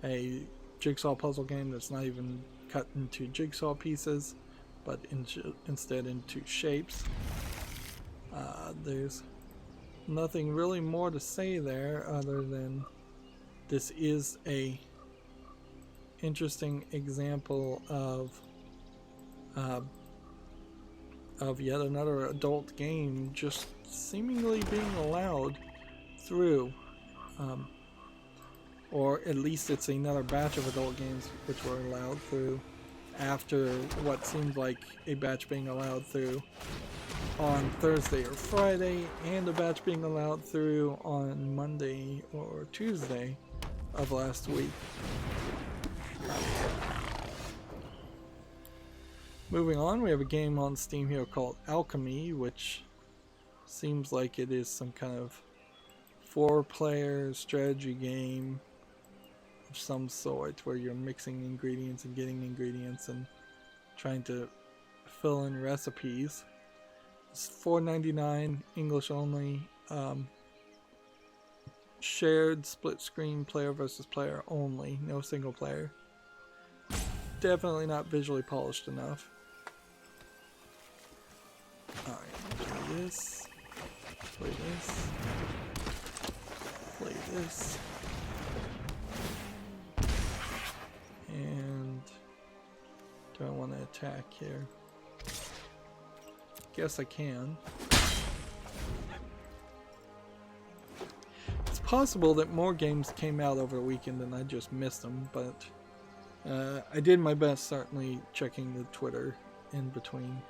a jigsaw puzzle game that's not even cut into jigsaw pieces, but instead into shapes. There's nothing really more to say there other than this is a interesting example of yet another adult game just seemingly being allowed through, or at least it's another batch of adult games which were allowed through after what seems like a batch being allowed through on Thursday or Friday, and a batch being allowed through on Monday or Tuesday of last week. Moving on, we have a game on Steam here called Alchemy, which seems like it is some kind of 4-player strategy game of some sort where you're mixing ingredients and getting ingredients and trying to fill in recipes. It's $4.99, English only. shared split screen player versus player only, no single player. Definitely not visually polished enough. Alright, play this. Play this. Play this. And do I want to attack here? Guess I can. It's possible that more games came out over the weekend and I just missed them, but I did my best, certainly checking the Twitter in between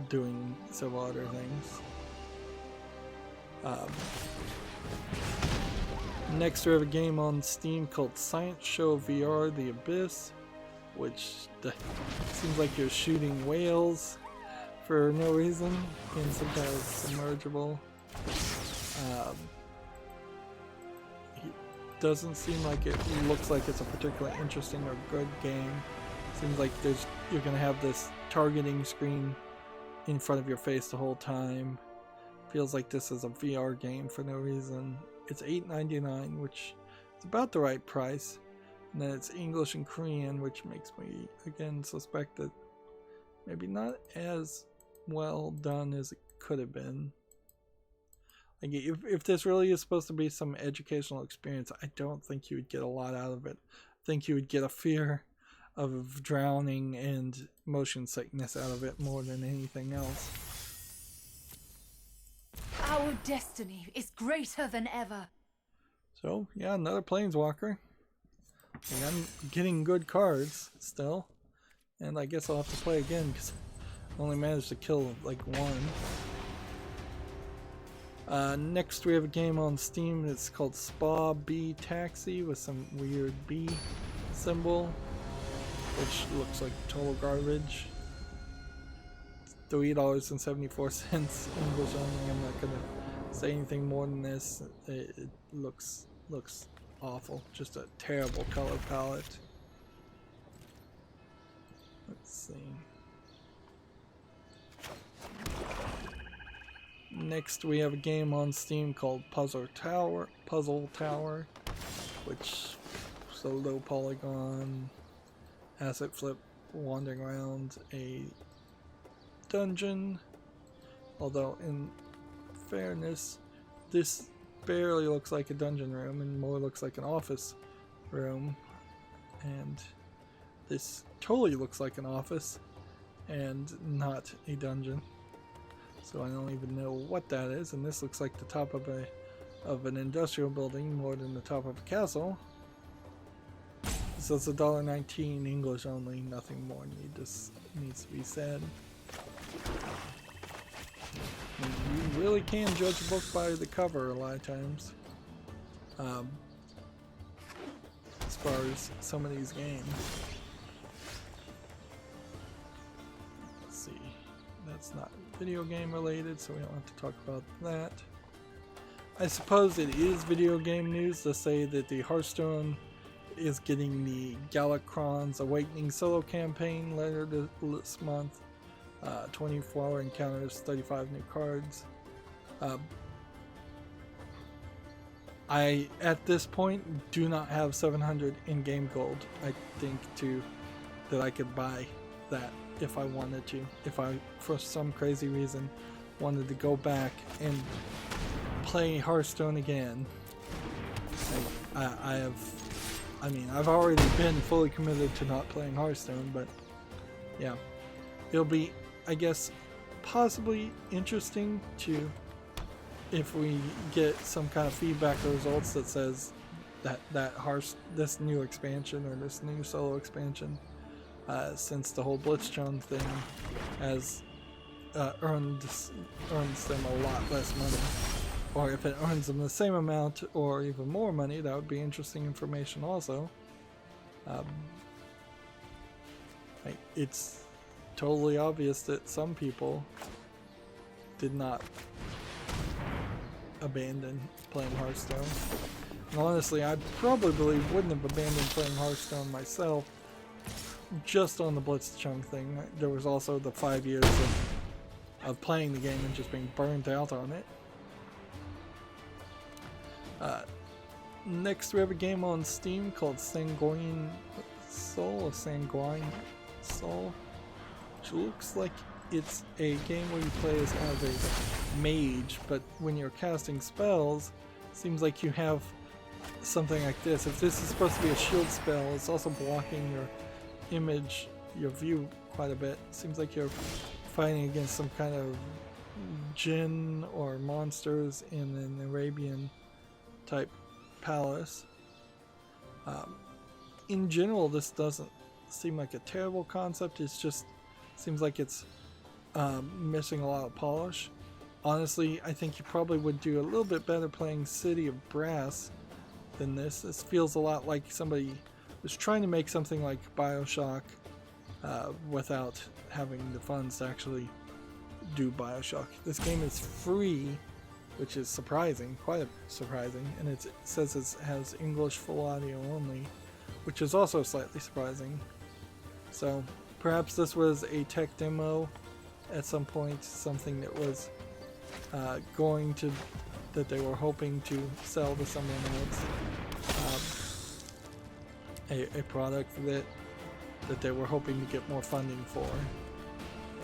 doing several other things. Next we have a game on Steam called Science Show VR The Abyss, which seems like you're shooting whales for no reason in some kind of submergible. It doesn't seem like it looks like it's a particularly interesting or good game. Seems like you're gonna have this targeting screen in front of your face the whole time. Feels like this is a VR game for no reason. It's $8.99, which is about the right price. And then it's English and Korean, which makes me again suspect that maybe not as well done as it could have been. Like if this really is supposed to be some educational experience, I don't think you would get a lot out of it. I think you would get a fear of drowning and motion sickness out of it more than anything else. Our destiny is greater than ever. So yeah, another Planeswalker. And I'm getting good cards still, and I guess I'll have to play again because I only managed to kill like one. Next we have a game on Steam. It's called Spa Bee Taxi with some weird bee symbol, which looks like total garbage. $3.74 English only. I'm not gonna say anything more than this. It looks awful. Just a terrible color palette. Let's see. Next we have a game on Steam called Puzzle Tower, which is a low polygon asset flip wandering around a dungeon. Although in fairness, this barely looks like a dungeon room and more looks like an office room, and this totally looks like an office and not a dungeon, so I don't even know what that is. And this looks like the top of an industrial building more than the top of a castle. So it's $1.19 English only. Nothing more needs to be said. You really can judge a book by the cover a lot of times, as far as some of these games. Let's see, that's not video game related, so we don't have to talk about that. I suppose it is video game news to say that the Hearthstone is getting the Galakrond's Awakening solo campaign later this month. 24-hour encounters, 35 new cards. I, at this point, do not have 700 in-game gold. I think that I could buy that if I wanted to. If I, for some crazy reason, wanted to go back and play Hearthstone again. I've already been fully committed to not playing Hearthstone, but yeah, it'll be, I guess, possibly interesting to, if we get some kind of feedback or results that says that this new expansion or this new solo expansion, since the whole Blitzchung thing has earns them a lot less money, or if it earns them the same amount or even more money, that would be interesting information also. It's totally obvious that some people did not abandon playing Hearthstone. And honestly, I probably wouldn't have abandoned playing Hearthstone myself just on the Blitzchung thing. There was also the 5 years of playing the game and just being burnt out on it. Next we have a game on Steam called Sanguine Soul, which looks like it's a game where you play as kind of a mage, but when you're casting spells, it seems like you have something like this. If this is supposed to be a shield spell, it's also blocking your image, your view quite a bit. It seems like you're fighting against some kind of jinn or monsters in an Arabian type palace. In general, this doesn't seem like a terrible concept. It's just seems like it's missing a lot of polish. Honestly, I think you probably would do a little bit better playing City of Brass than this. This feels a lot like somebody was trying to make something like BioShock without having the funds to actually do BioShock. This game is free, which is surprising, quite surprising, and it says it has English full audio only, which is also slightly surprising. So perhaps this was a tech demo at some point, something that was that they were hoping to sell to someone else, a product that they were hoping to get more funding for,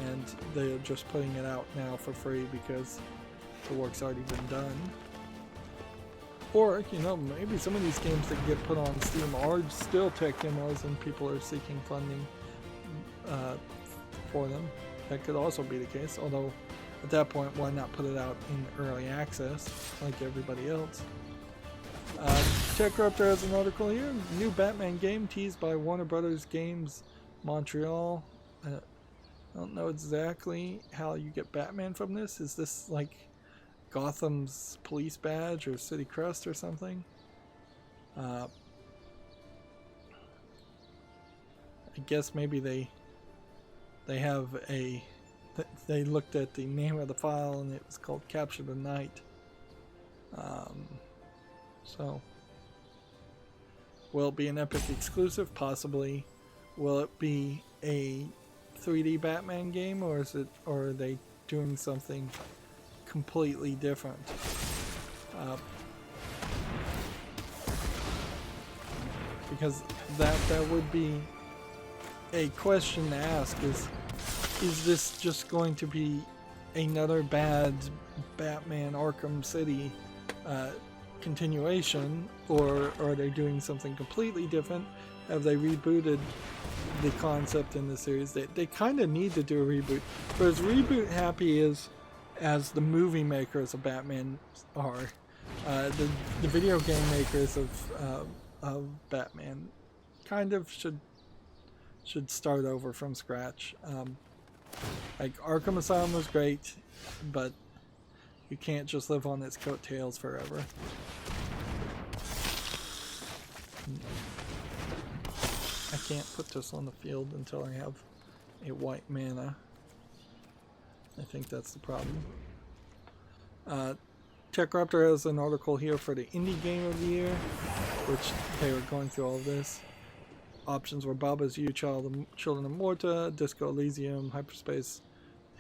and they're just putting it out now for free because the work's already been done. Or, you know, maybe some of these games that get put on Steam are still tech demos and people are seeking funding for them. That could also be the case, although at that point, why not put it out in early access like everybody else? TechRaptor has an article here. New Batman game teased by Warner Brothers Games Montreal. I don't know exactly how you get Batman from this. Is this like Gotham's police badge or city crest or something? I guess maybe they have they looked at the name of the file and it was called Capture the Night. So will it be an Epic exclusive? Possibly. Will it be a 3D Batman game, or are they doing something completely different? Because that would be a question to ask, is this just going to be another bad Batman Arkham City continuation, or are they doing something completely different? Have they rebooted the concept in the series? They kind of need to do a reboot. For as reboot happy as the movie makers of Batman are, the video game makers of Batman kind of should start over from scratch. Like Arkham Asylum was great, but you can't just live on its coattails forever. I can't put this on the field until I have a white mana. I think that's the problem. TechRaptor has an article here for the Indie Game of the Year, which they were going through all of this. Options were Baba's You, Children of Morta, Disco Elysium, Hyperspace,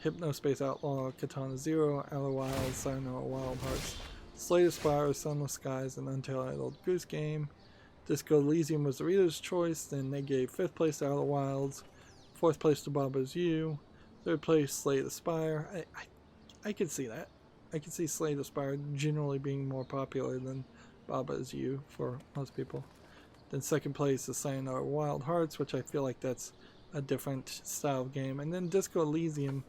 Hypnospace Outlaw, Katana Zero, Outer Wilds, Sayonara Wild Hearts, Slay the Spire, Sunless Skies, and Untitled Goose Game. Disco Elysium was the reader's choice, then they gave 5th place to Outer Wilds, 4th place to Baba's You, 3rd place Slay the Spire. I could see that. I could see Slay the Spire generally being more popular than Baba's You for most people. Then 2nd place is Sayonara Wild Hearts, which I feel like that's a different style of game. And then Disco Elysium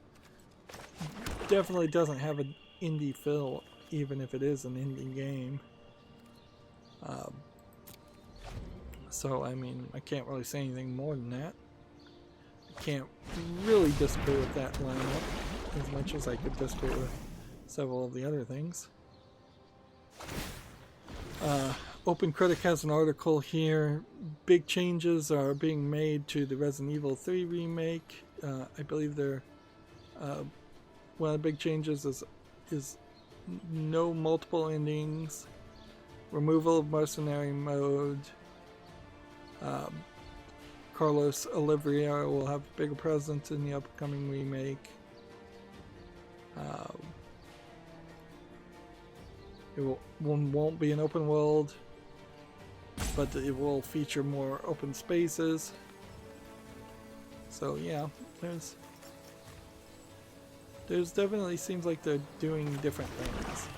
definitely doesn't have an indie feel, even if it is an indie game. So, I mean, I can't really say anything more than that. I can't really disagree with that lineup as much as I could disagree with several of the other things. Open Critic has an article here. Big changes are being made to the Resident Evil 3 remake. I believe they're one of the big changes is no multiple endings, removal of mercenary mode. Carlos Oliveira will have a bigger presence in the upcoming remake. won't be an open world, but it will feature more open spaces. So yeah, there's definitely seems like they're doing different things.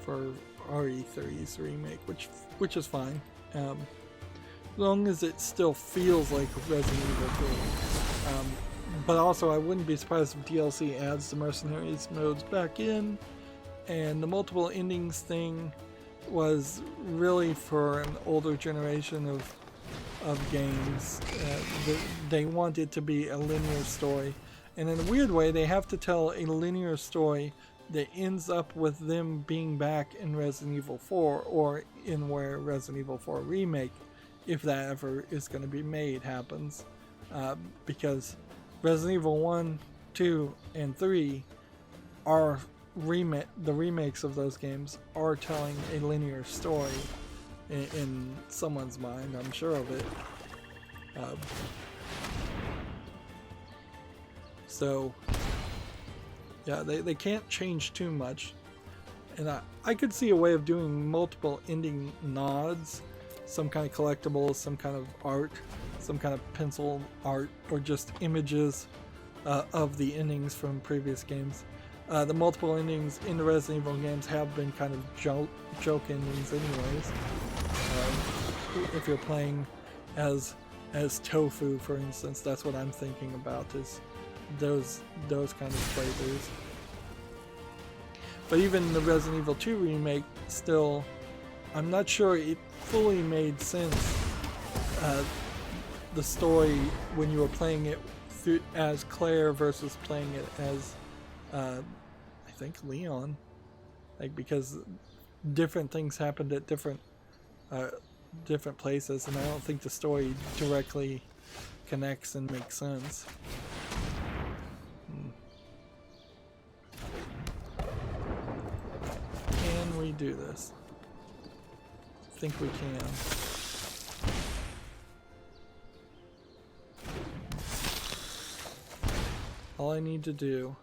For RE3's remake, which is fine. As long as it still feels like Resident Evil 3. But also, I wouldn't be surprised if DLC adds the Mercenaries modes back in, and the multiple endings thing was really for an older generation of games. They want it to be a linear story, and in a weird way, they have to tell a linear story that ends up with them being back in Resident Evil 4 or in where Resident Evil 4 Remake, if that ever is going to be made, happens. Because Resident Evil 1, 2, and 3 are the remakes of those games are telling a linear story in someone's mind, I'm sure of it. So yeah, they can't change too much, and I could see a way of doing multiple ending nods, some kind of collectibles, some kind of art, some kind of pencil art, or just images of the endings from previous games. The multiple endings in the Resident Evil games have been kind of joke endings anyways. If you're playing as Tofu, for instance, that's what I'm thinking about, is those kind of playthroughs. But even the Resident Evil 2 remake, still, I'm not sure it fully made sense. The story when you were playing it as Claire versus playing it as I think Leon, like, because different things happened at different places, and I don't think the story directly connects and makes sense. Can we do this? I think we can. All I need to do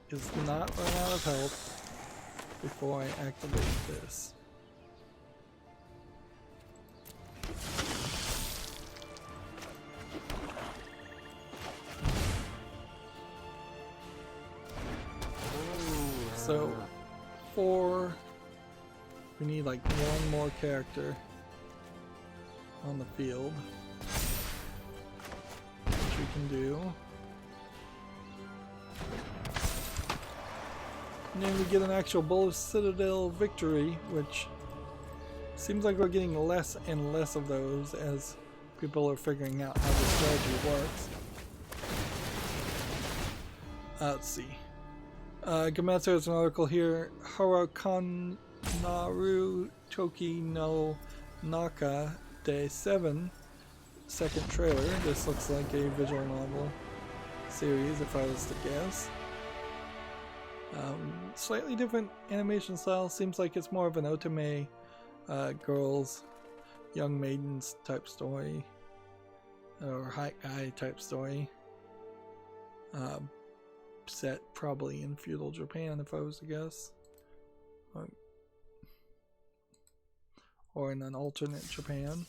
is not run out of health before I activate this. So, we need like one more character on the field, which we can do. And then we get an actual Bull Citadel victory, which seems like we're getting less and less of those as people are figuring out how the strategy works. Let's see. Gametsu has an article here. Harakanaru Toki no Naka Day 7 second trailer. This looks like a visual novel series if I was to guess. Slightly different animation style. Seems like it's more of an otome, girls, young maidens type story, or high type story. Set probably in feudal Japan if I was to guess, or in an alternate Japan.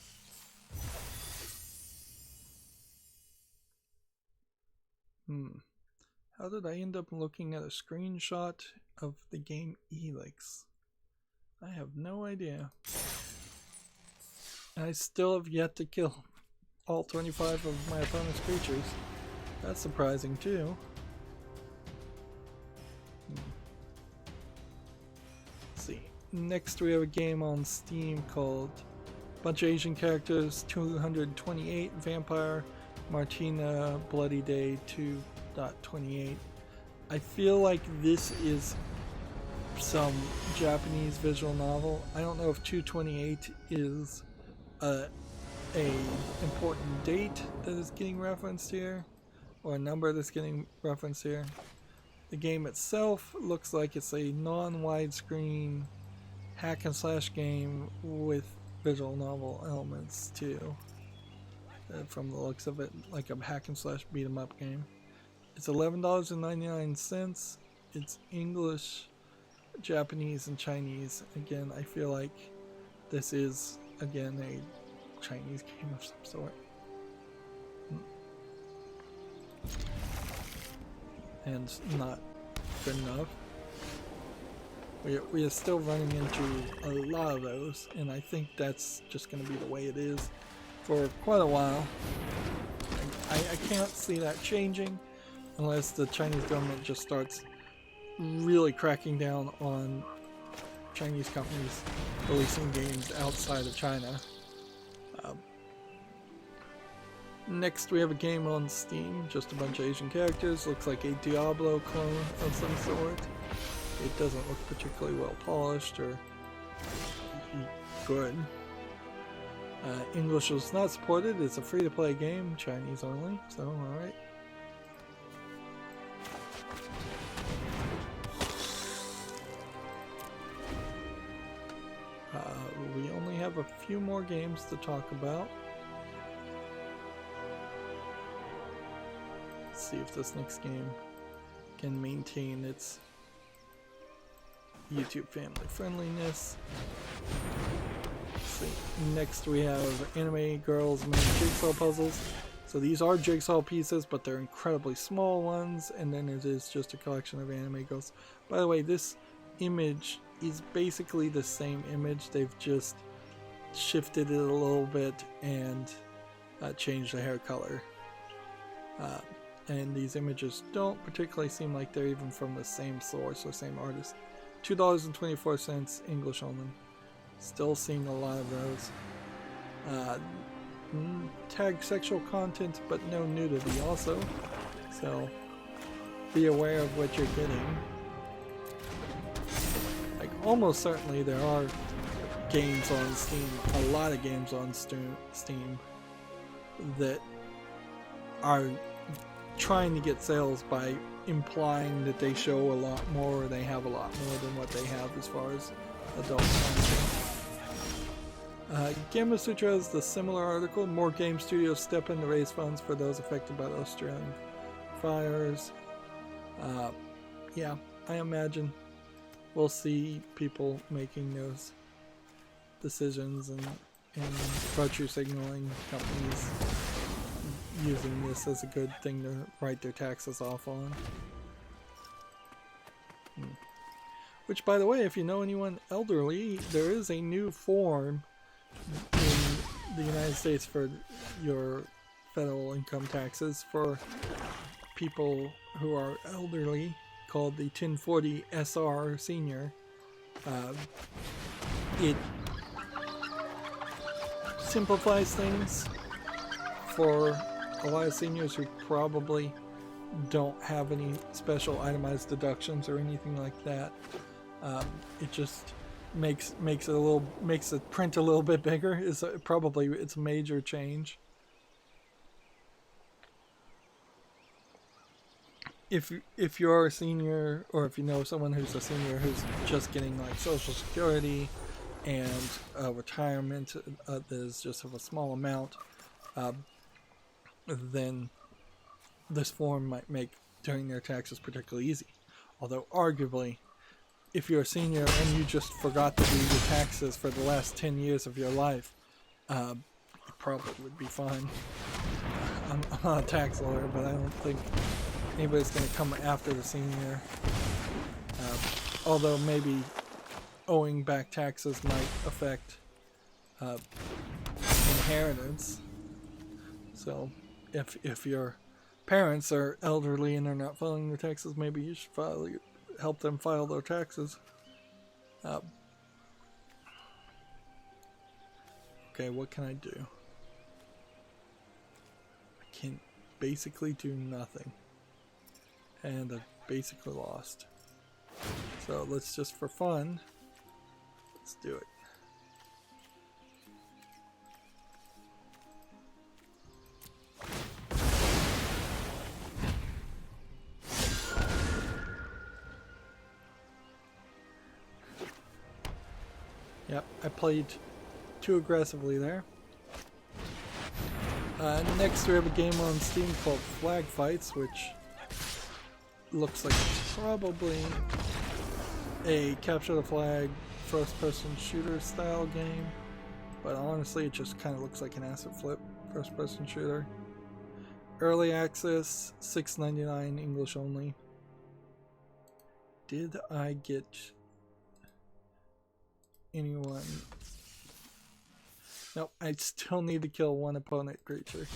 How did I end up looking at a screenshot of the game Elix? I have no idea. I still have yet to kill all 25 of my opponent's creatures. That's surprising too. Let's see. Next we have a game on Steam called Bunch of Asian Characters 228 Vampire Martina Bloody Day 2.28. I feel like this is some Japanese visual novel. I don't know if 228 is a important date that is getting referenced here, or a number that's getting referenced here. The game itself looks like it's a non-widescreen hack and slash game with visual novel elements too. from the looks of it, like a hack and slash beat 'em up game. It's $11.99. It's English, Japanese, and Chinese. Again, I feel like this is, again, a Chinese game of some sort. And not good enough. We are still running into a lot of those, and I think that's just going to be the way it is for quite a while. I can't see that changing unless the Chinese government just starts really cracking down on Chinese companies releasing games outside of China. Next we have a game on Steam, just a bunch of Asian characters, looks like a Diablo clone of some sort. It doesn't look particularly well polished or good. English is not supported, it's a free-to-play game, Chinese only, so alright. We only have a few more games to talk about. Let's see if this next game can maintain its YouTube family friendliness. Let's see. Next we have Anime Girls Mini Jigsaw Puzzles. So these are jigsaw pieces, but they're incredibly small ones, and then it is just a collection of anime girls. By the way, this image is basically the same image, they've just shifted it a little bit and changed the hair color. And these images don't particularly seem like they're even from the same source or same artist. $2.24, English only. Still seeing a lot of those. Tag sexual content, but no nudity also. So be aware of what you're getting. Like almost certainly there are games on Steam, a lot of games on Steam that are trying to get sales by implying that they show a lot more, or they have a lot more than what they have as far as adult content. Gamma Sutra has the similar article. More game studios step in to raise funds for those affected by the Australian fires. Yeah, I imagine we'll see people making those decisions and virtue signaling companies using this as a good thing to write their taxes off on. Which, by the way, if you know anyone elderly, there is a new form in the United States for your federal income taxes for people who are elderly, called the 1040 SR Senior. It simplifies things for a lot of seniors who probably don't have any special itemized deductions or anything like that. It just makes the print a little bit bigger. It's probably it's a major change. If you're a senior, or if you know someone who's a senior who's just getting like Social Security and retirement that is just of a small amount, then this form might make doing their taxes particularly easy. Although arguably, if you're a senior and you just forgot to do your taxes for the last 10 years of your life, it probably would be fine. I'm not a tax lawyer, but I don't think anybody's going to come after the senior. Although maybe owing back taxes might affect inheritance. So if your parents are elderly and they're not filing their taxes, maybe you should help them file their taxes. Okay, what can I do? I can basically do nothing. And I've basically lost. So let's just, for fun, let's do it. Yep, I played too aggressively there. Next we have a game on Steam called Flag Fights, which looks like it's probably a capture the flag first person shooter style game, but honestly it just kind of looks like an asset flip first person shooter. Early access, $6.99, English only. Did I get anyone? Nope, I still need to kill one opponent creature.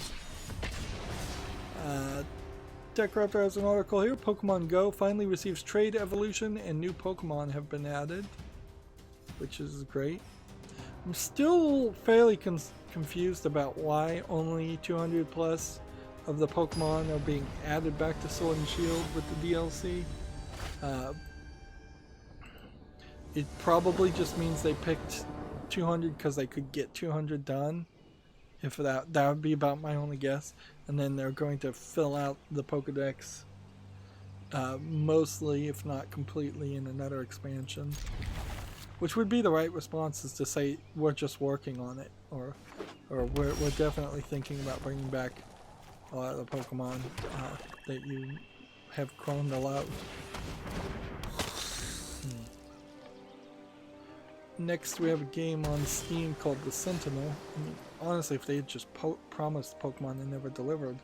TechRaptor has an article here. Pokemon Go finally receives trade evolution and new Pokemon have been added, which is great. I'm still fairly confused about why only 200 plus of the Pokemon are being added back to Sword and Shield with the DLC. It probably just means they picked 200 because they could get 200 done. If that would be about my only guess. And then they're going to fill out the Pokedex mostly, if not completely, in another expansion. Which would be the right response, is to say we're just working on it, or we're definitely thinking about bringing back a lot of the Pokemon that you have cloned out. Next we have a game on Steam called The Sentinel. I mean, honestly, if they had just promised Pokemon and never delivered,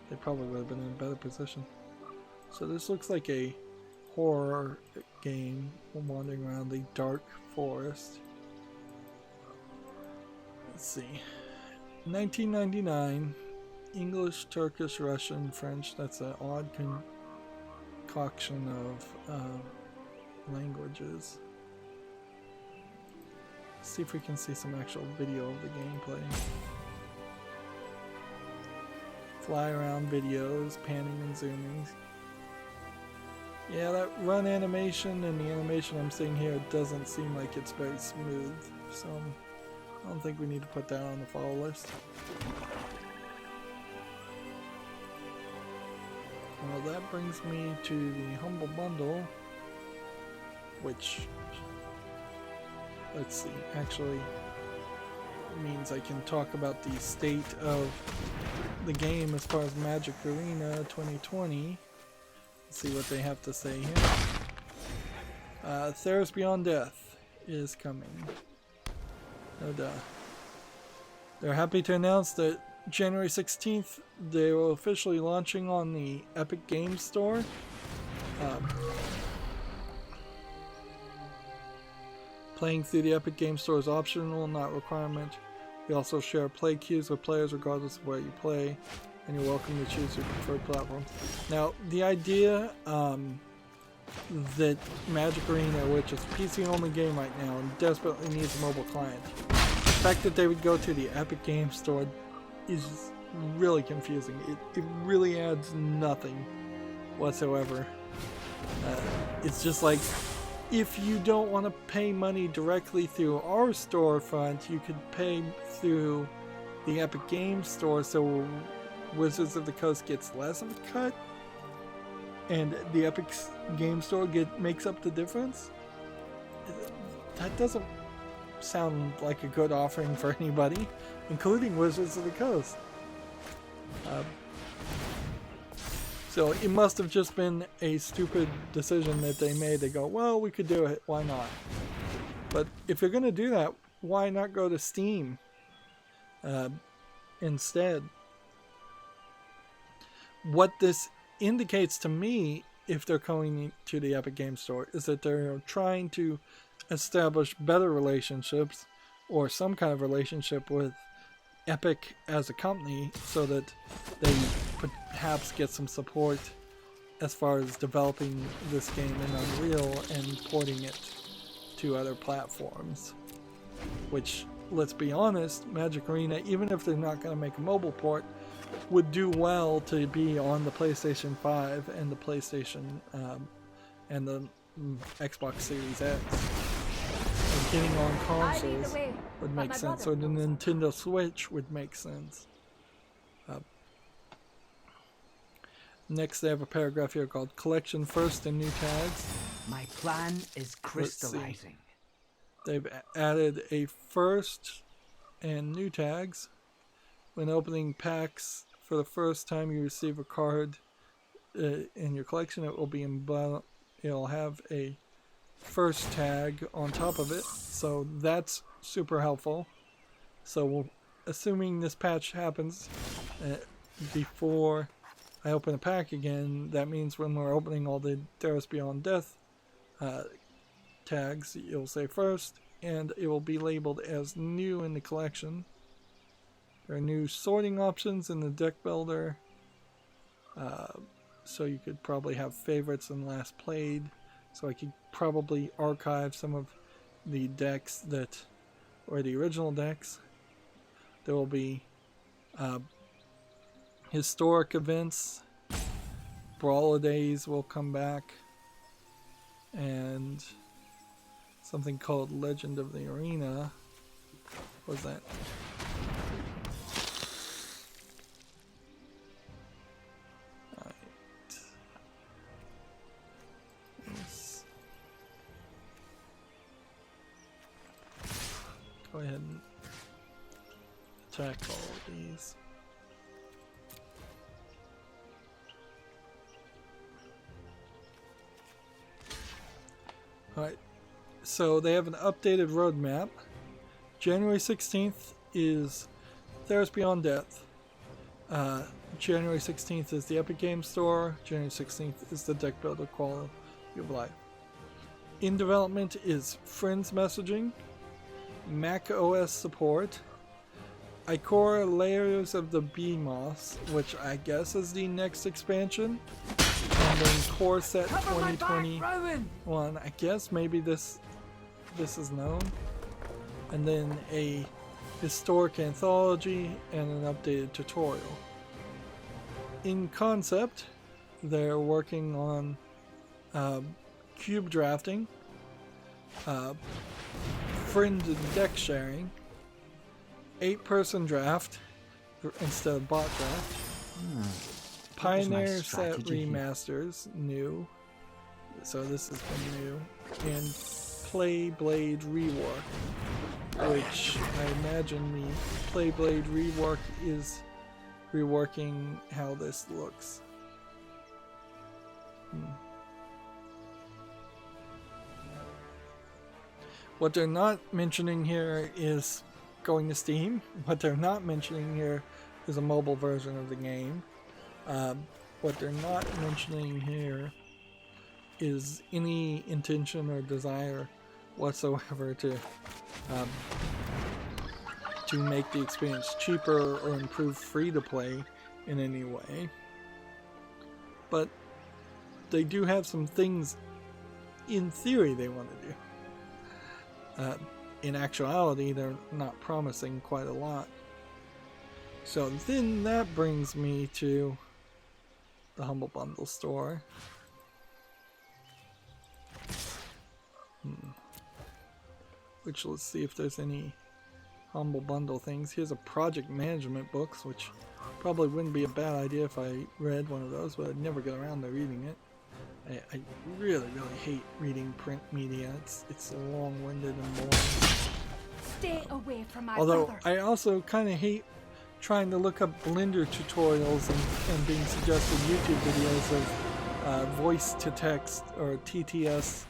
they probably would have been in a better position. So this looks like a horror game wandering around the dark forest. Let's see. 1999. English, Turkish, Russian, French. That's an odd concoction of languages. See if we can see some actual video of the gameplay. Fly around videos, panning and zooming. Yeah, that run animation and the animation I'm seeing here doesn't seem like it's very smooth, so I don't think we need to put that on the follow list. Well, that brings me to the Humble Bundle, which, let's see, actually means I can talk about the state of the game as far as Magic Arena 2020. Let's see what they have to say here. Theros Beyond Death is coming. No duh. They're happy to announce that January 16th they will officially launching on the Epic Games Store. Playing through the Epic Games Store is optional, not requirement. You also share play queues with players regardless of where you play, and you're welcome to choose your preferred platform. Now, the idea that Magic Arena, which is a PC-only game right now and desperately needs a mobile client, the fact that they would go to the Epic Games Store is really confusing. It really adds nothing whatsoever. It's just like, if you don't want to pay money directly through our storefront, you could pay through the Epic Games Store, so Wizards of the Coast gets less of a cut, and the Epic Games Store makes up the difference. That doesn't sound like a good offering for anybody, including Wizards of the Coast. So it must have just been a stupid decision that they made. They go, well, we could do it, why not? But if you're going to do that, why not go to Steam instead? What this indicates to me, if they're going to the Epic Games Store, is that they're trying to establish better relationships, or some kind of relationship with Epic as a company, so that they perhaps get some support as far as developing this game in Unreal and porting it to other platforms. Which, let's be honest, Magic Arena, even if they're not going to make a mobile port, would do well to be on the PlayStation 5 and the PlayStation and the Xbox Series X. And getting on consoles would make sense, or the Nintendo Switch would make sense. Next, they have a paragraph here called Collection First and New Tags. My plan is crystallizing. They've added a first and new tags. When opening packs for the first time, you receive a card in your collection. It will be it'll have a first tag on top of it, so that's super helpful. So assuming this patch happens before I open a pack again, that means when we're opening all the Theros Beyond Death tags, you'll say first, and it will be labeled as new in the collection. There are new sorting options in the deck builder, so you could probably have favorites and last played. So I could probably archive some of the decks or the original decks. There will be historic events. Brawler Days will come back, and something called Legend of the Arena. What was that? Go ahead and attack all of these. Alright, so they have an updated roadmap. January 16th is Theros Beyond Death. January 16th is the Epic Games Store. January 16th is the Deck Builder Quality of Life. In development is Friends Messaging, Mac OS support, Ikora Layers of the BMOS, which I guess is the next expansion, and then Core Set 2021. I guess maybe this is known, and then a historic anthology and an updated tutorial. In concept, they're working on cube drafting, friend deck sharing, 8-person draft instead of bot draft, Pioneer set remasters, new, so this has been new, and Play Blade rework, which I imagine the Play Blade rework is reworking how this looks. What they're not mentioning here is going to Steam. What they're not mentioning here is a mobile version of the game. What they're not mentioning here is any intention or desire whatsoever to make the experience cheaper or improve free-to-play in any way. But they do have some things in theory they want to do. In actuality, they're not promising quite a lot. So then that brings me to the Humble Bundle store. Which, let's see if there's any Humble Bundle things. Here's a project management books, which probably wouldn't be a bad idea if I read one of those, but I'd never get around to reading it. I really hate reading print media. It's long-winded and boring. Stay away from my Although brother. I also kind of hate trying to look up Blender tutorials and being suggested YouTube videos of voice-to-text or TTS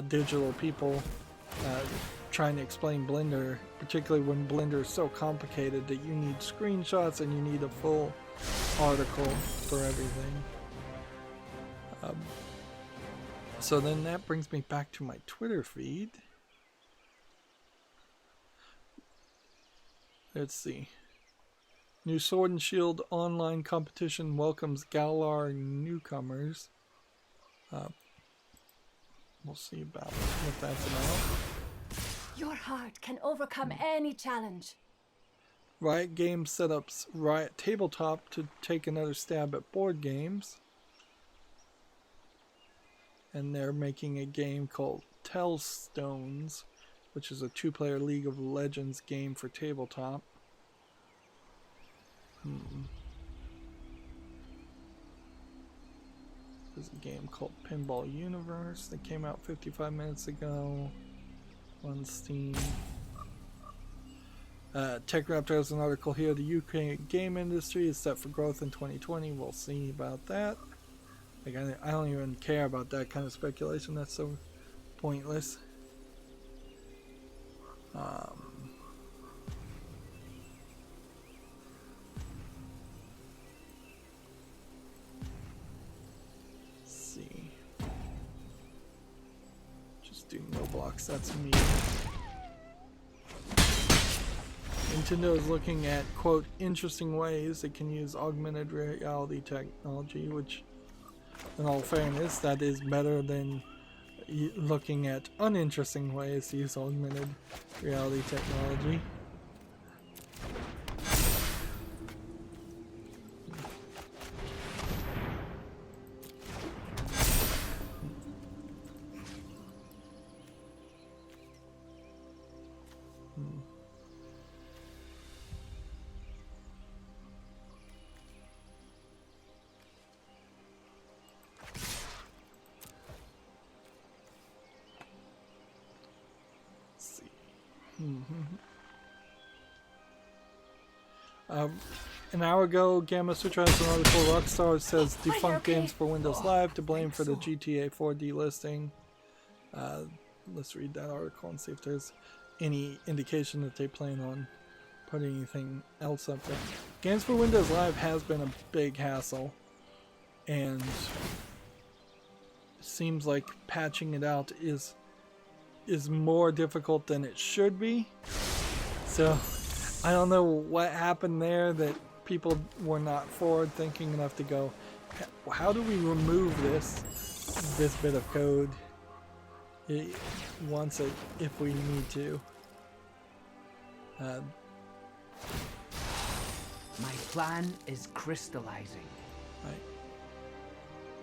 digital people trying to explain Blender, particularly when Blender is so complicated that you need screenshots and you need a full article for everything. So then that brings me back to my Twitter feed. Let's see. New Sword and Shield online competition welcomes Galar newcomers. We'll see about what that's about. Your heart can overcome any challenge. Riot Games set up Riot Tabletop to take another stab at board games. And they're making a game called Tellstones, which is a 2-player League of Legends game for tabletop. There's a game called Pinball Universe that came out 55 minutes ago on Steam. TechRaptor has an article here. The UK game industry is set for growth in 2020. We'll see about that. Like, I don't even care about that kind of speculation. That's so pointless. Let's see. Just do no blocks. That's me. Nintendo is looking at, quote, interesting ways it can use augmented reality technology, which, in all fairness, that is better than looking at uninteresting ways to use augmented reality technology. An hour ago, Gamma Sutra has an article. Rockstar says defunct games for Windows Live to blame for the GTA 4 delisting. Let's read that article and see if there's any indication that they plan on putting anything else up there. Games for Windows Live has been a big hassle, and seems like patching it out is more difficult than it should be. So I don't know what happened there that people were not forward thinking enough to go, how do we remove this bit of code once if we need to. My plan is crystallizing. Right.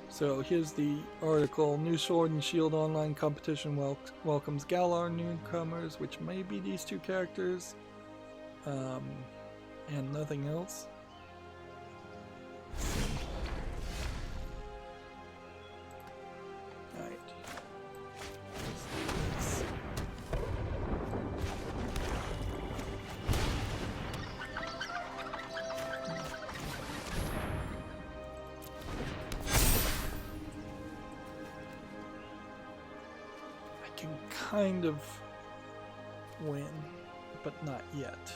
So here's the article. New Sword and Shield online competition welcomes Galar newcomers, which may be these two characters, and nothing else. Alright. I can kind of win, but not yet.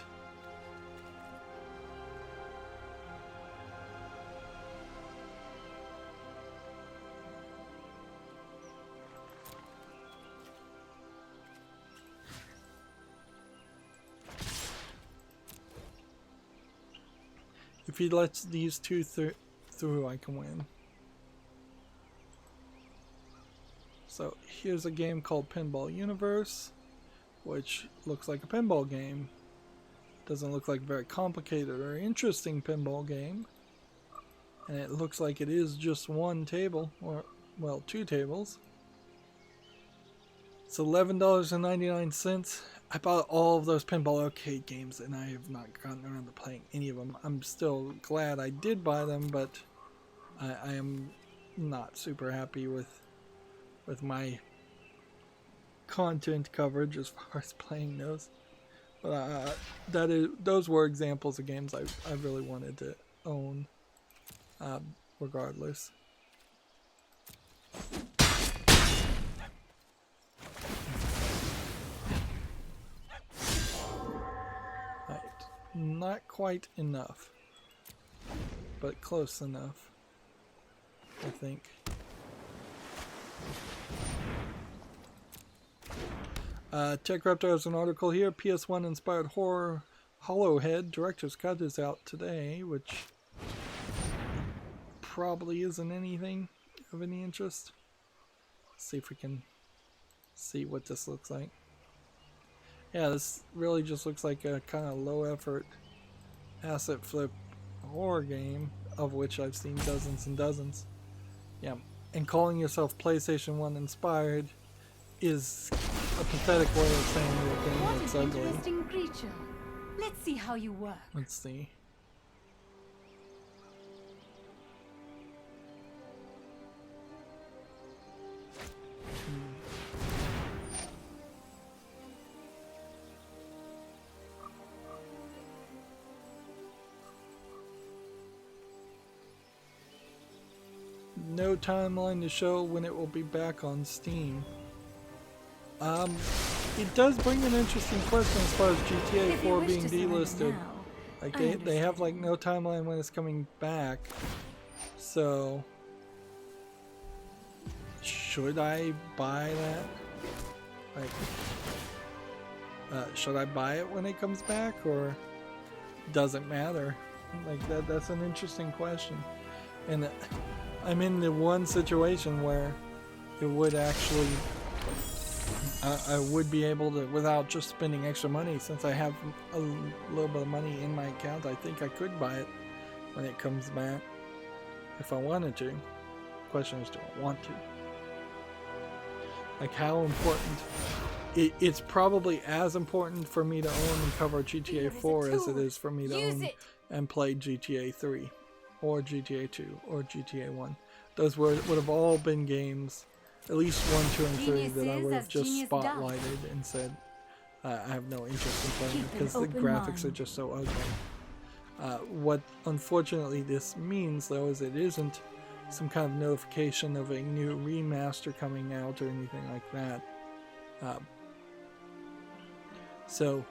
If he lets these two through, I can win. So here's a game called Pinball Universe, which looks like a pinball game. Doesn't look like a very complicated or interesting pinball game. And it looks like it is just one table, or, well, two tables. It's $11.99. I bought all of those pinball arcade games and I have not gotten around to playing any of them. I'm still glad I did buy them, but I am not super happy with my content coverage as far as playing those. But those were examples of games I really wanted to own, regardless. Not quite enough, but close enough, I think. TechRaptor has an article here. PS1 inspired horror Hollowhead Director's Cut is out today, which probably isn't anything of any interest. Let's see if we can see what this looks like. Yeah, this really just looks like a kind of low-effort asset flip horror game, of which I've seen dozens and dozens. Yeah, and calling yourself PlayStation 1 inspired is a pathetic way of saying your game looks ugly. What an interesting creature. Let's see how you work. Let's see. no timeline to show when it will be back on Steam. It does bring an interesting question as far as GTA 4 being delisted. Like they have like no timeline when it's coming back. So should I buy that? Like should I buy it when it comes back, or does it matter? Like that's an interesting question. And I'm in the one situation where it would actually I would be able to, without just spending extra money, since I have a little bit of money in my account, I think I could buy it when it comes back if I wanted to. The question is, do I want to? Like, how important? It's probably as important for me to own and cover GTA 4 as it is for me to own and play GTA 3 or GTA 2 or GTA 1. Those would have all been games, at least 1, 2, and 3, that I would have just spotlighted and said I have no interest in playing because the graphics are just so ugly. What unfortunately this means, though, is it isn't some kind of notification of a new remaster coming out or anything like that. So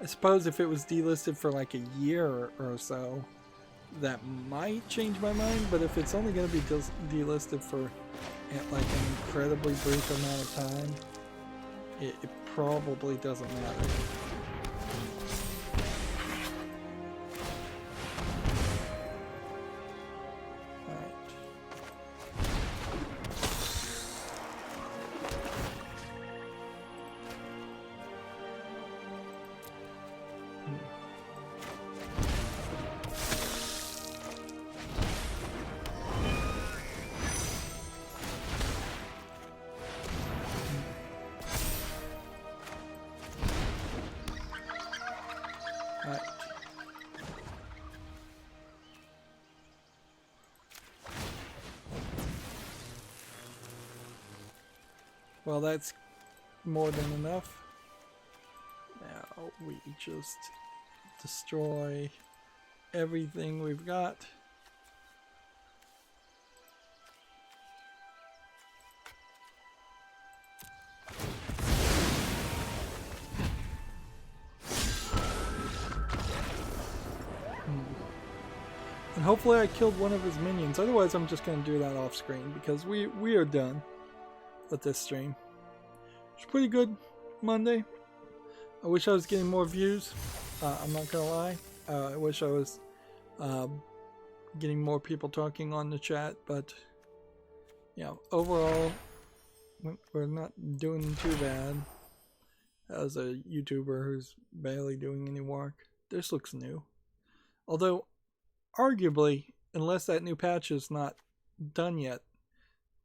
I suppose if it was delisted for like a year or so, that might change my mind. But if it's only going to be delisted for like an incredibly brief amount of time, it probably doesn't matter. Well, that's more than enough. Now we just destroy everything we've got. And hopefully I killed one of his minions. Otherwise I'm just going to do that off screen because we are done with this stream. It's pretty good Monday. I wish I was getting more views. I'm not gonna lie. I wish I was getting more people talking on the chat, but yeah, overall we're not doing too bad. As a YouTuber who's barely doing any work, this looks new. Although, arguably, unless that new patch is not done yet,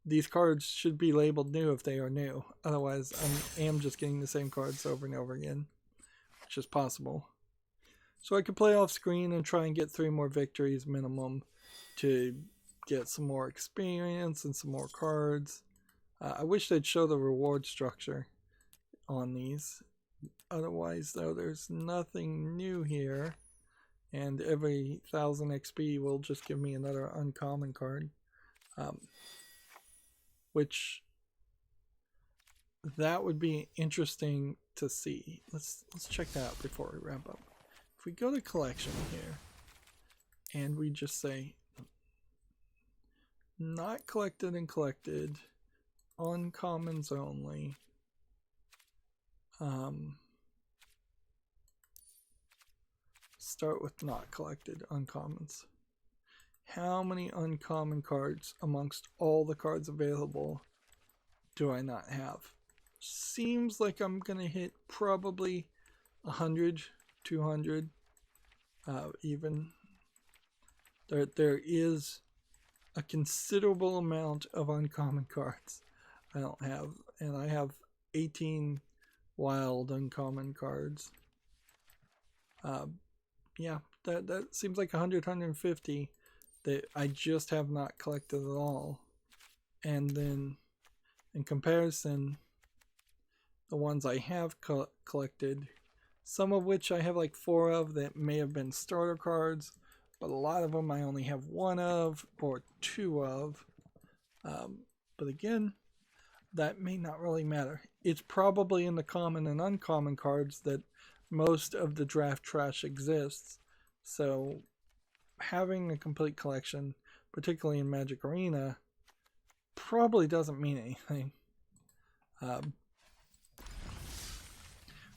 these cards should be labeled new if they are new. Otherwise, I am just getting the same cards over and over again, which is possible. So I could play off screen and try and get 3 more victories minimum to get some more experience and some more cards. I wish they'd show the reward structure on these. Otherwise, though, there's nothing new here. And every 1000 XP will just give me another uncommon card. Which that would be interesting to see. Let's check that out before we wrap up. If we go to collection here and we just say not collected and collected, uncommons only. Start with not collected uncommons. How many uncommon cards amongst all the cards available do I not have? Seems like I'm gonna hit probably 100, 200, even. There is a considerable amount of uncommon cards I don't have, and I have 18 wild uncommon cards. Yeah, that seems like 100, 150 that I just have not collected at all. And then in comparison, the ones I have collected, some of which I have like 4 of that may have been starter cards, but a lot of them I only have one of or two of. But again, that may not really matter. It's probably in the common and uncommon cards that most of the draft trash exists. So having a complete collection, particularly in Magic Arena, probably doesn't mean anything.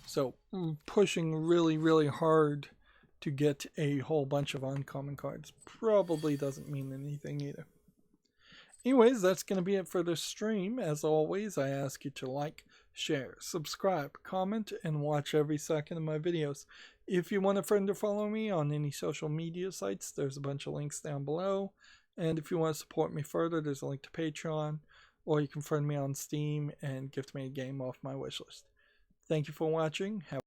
So pushing really, really hard to get a whole bunch of uncommon cards probably doesn't mean anything either. Anyways, that's going to be it for this stream. As always, I ask you to like, share, subscribe, comment, and watch every second of my videos. If you want a friend to follow me on any social media sites, there's a bunch of links down below. And if you want to support me further, there's a link to Patreon, or you can friend me on Steam and gift me a game off my wishlist. Thank you for watching.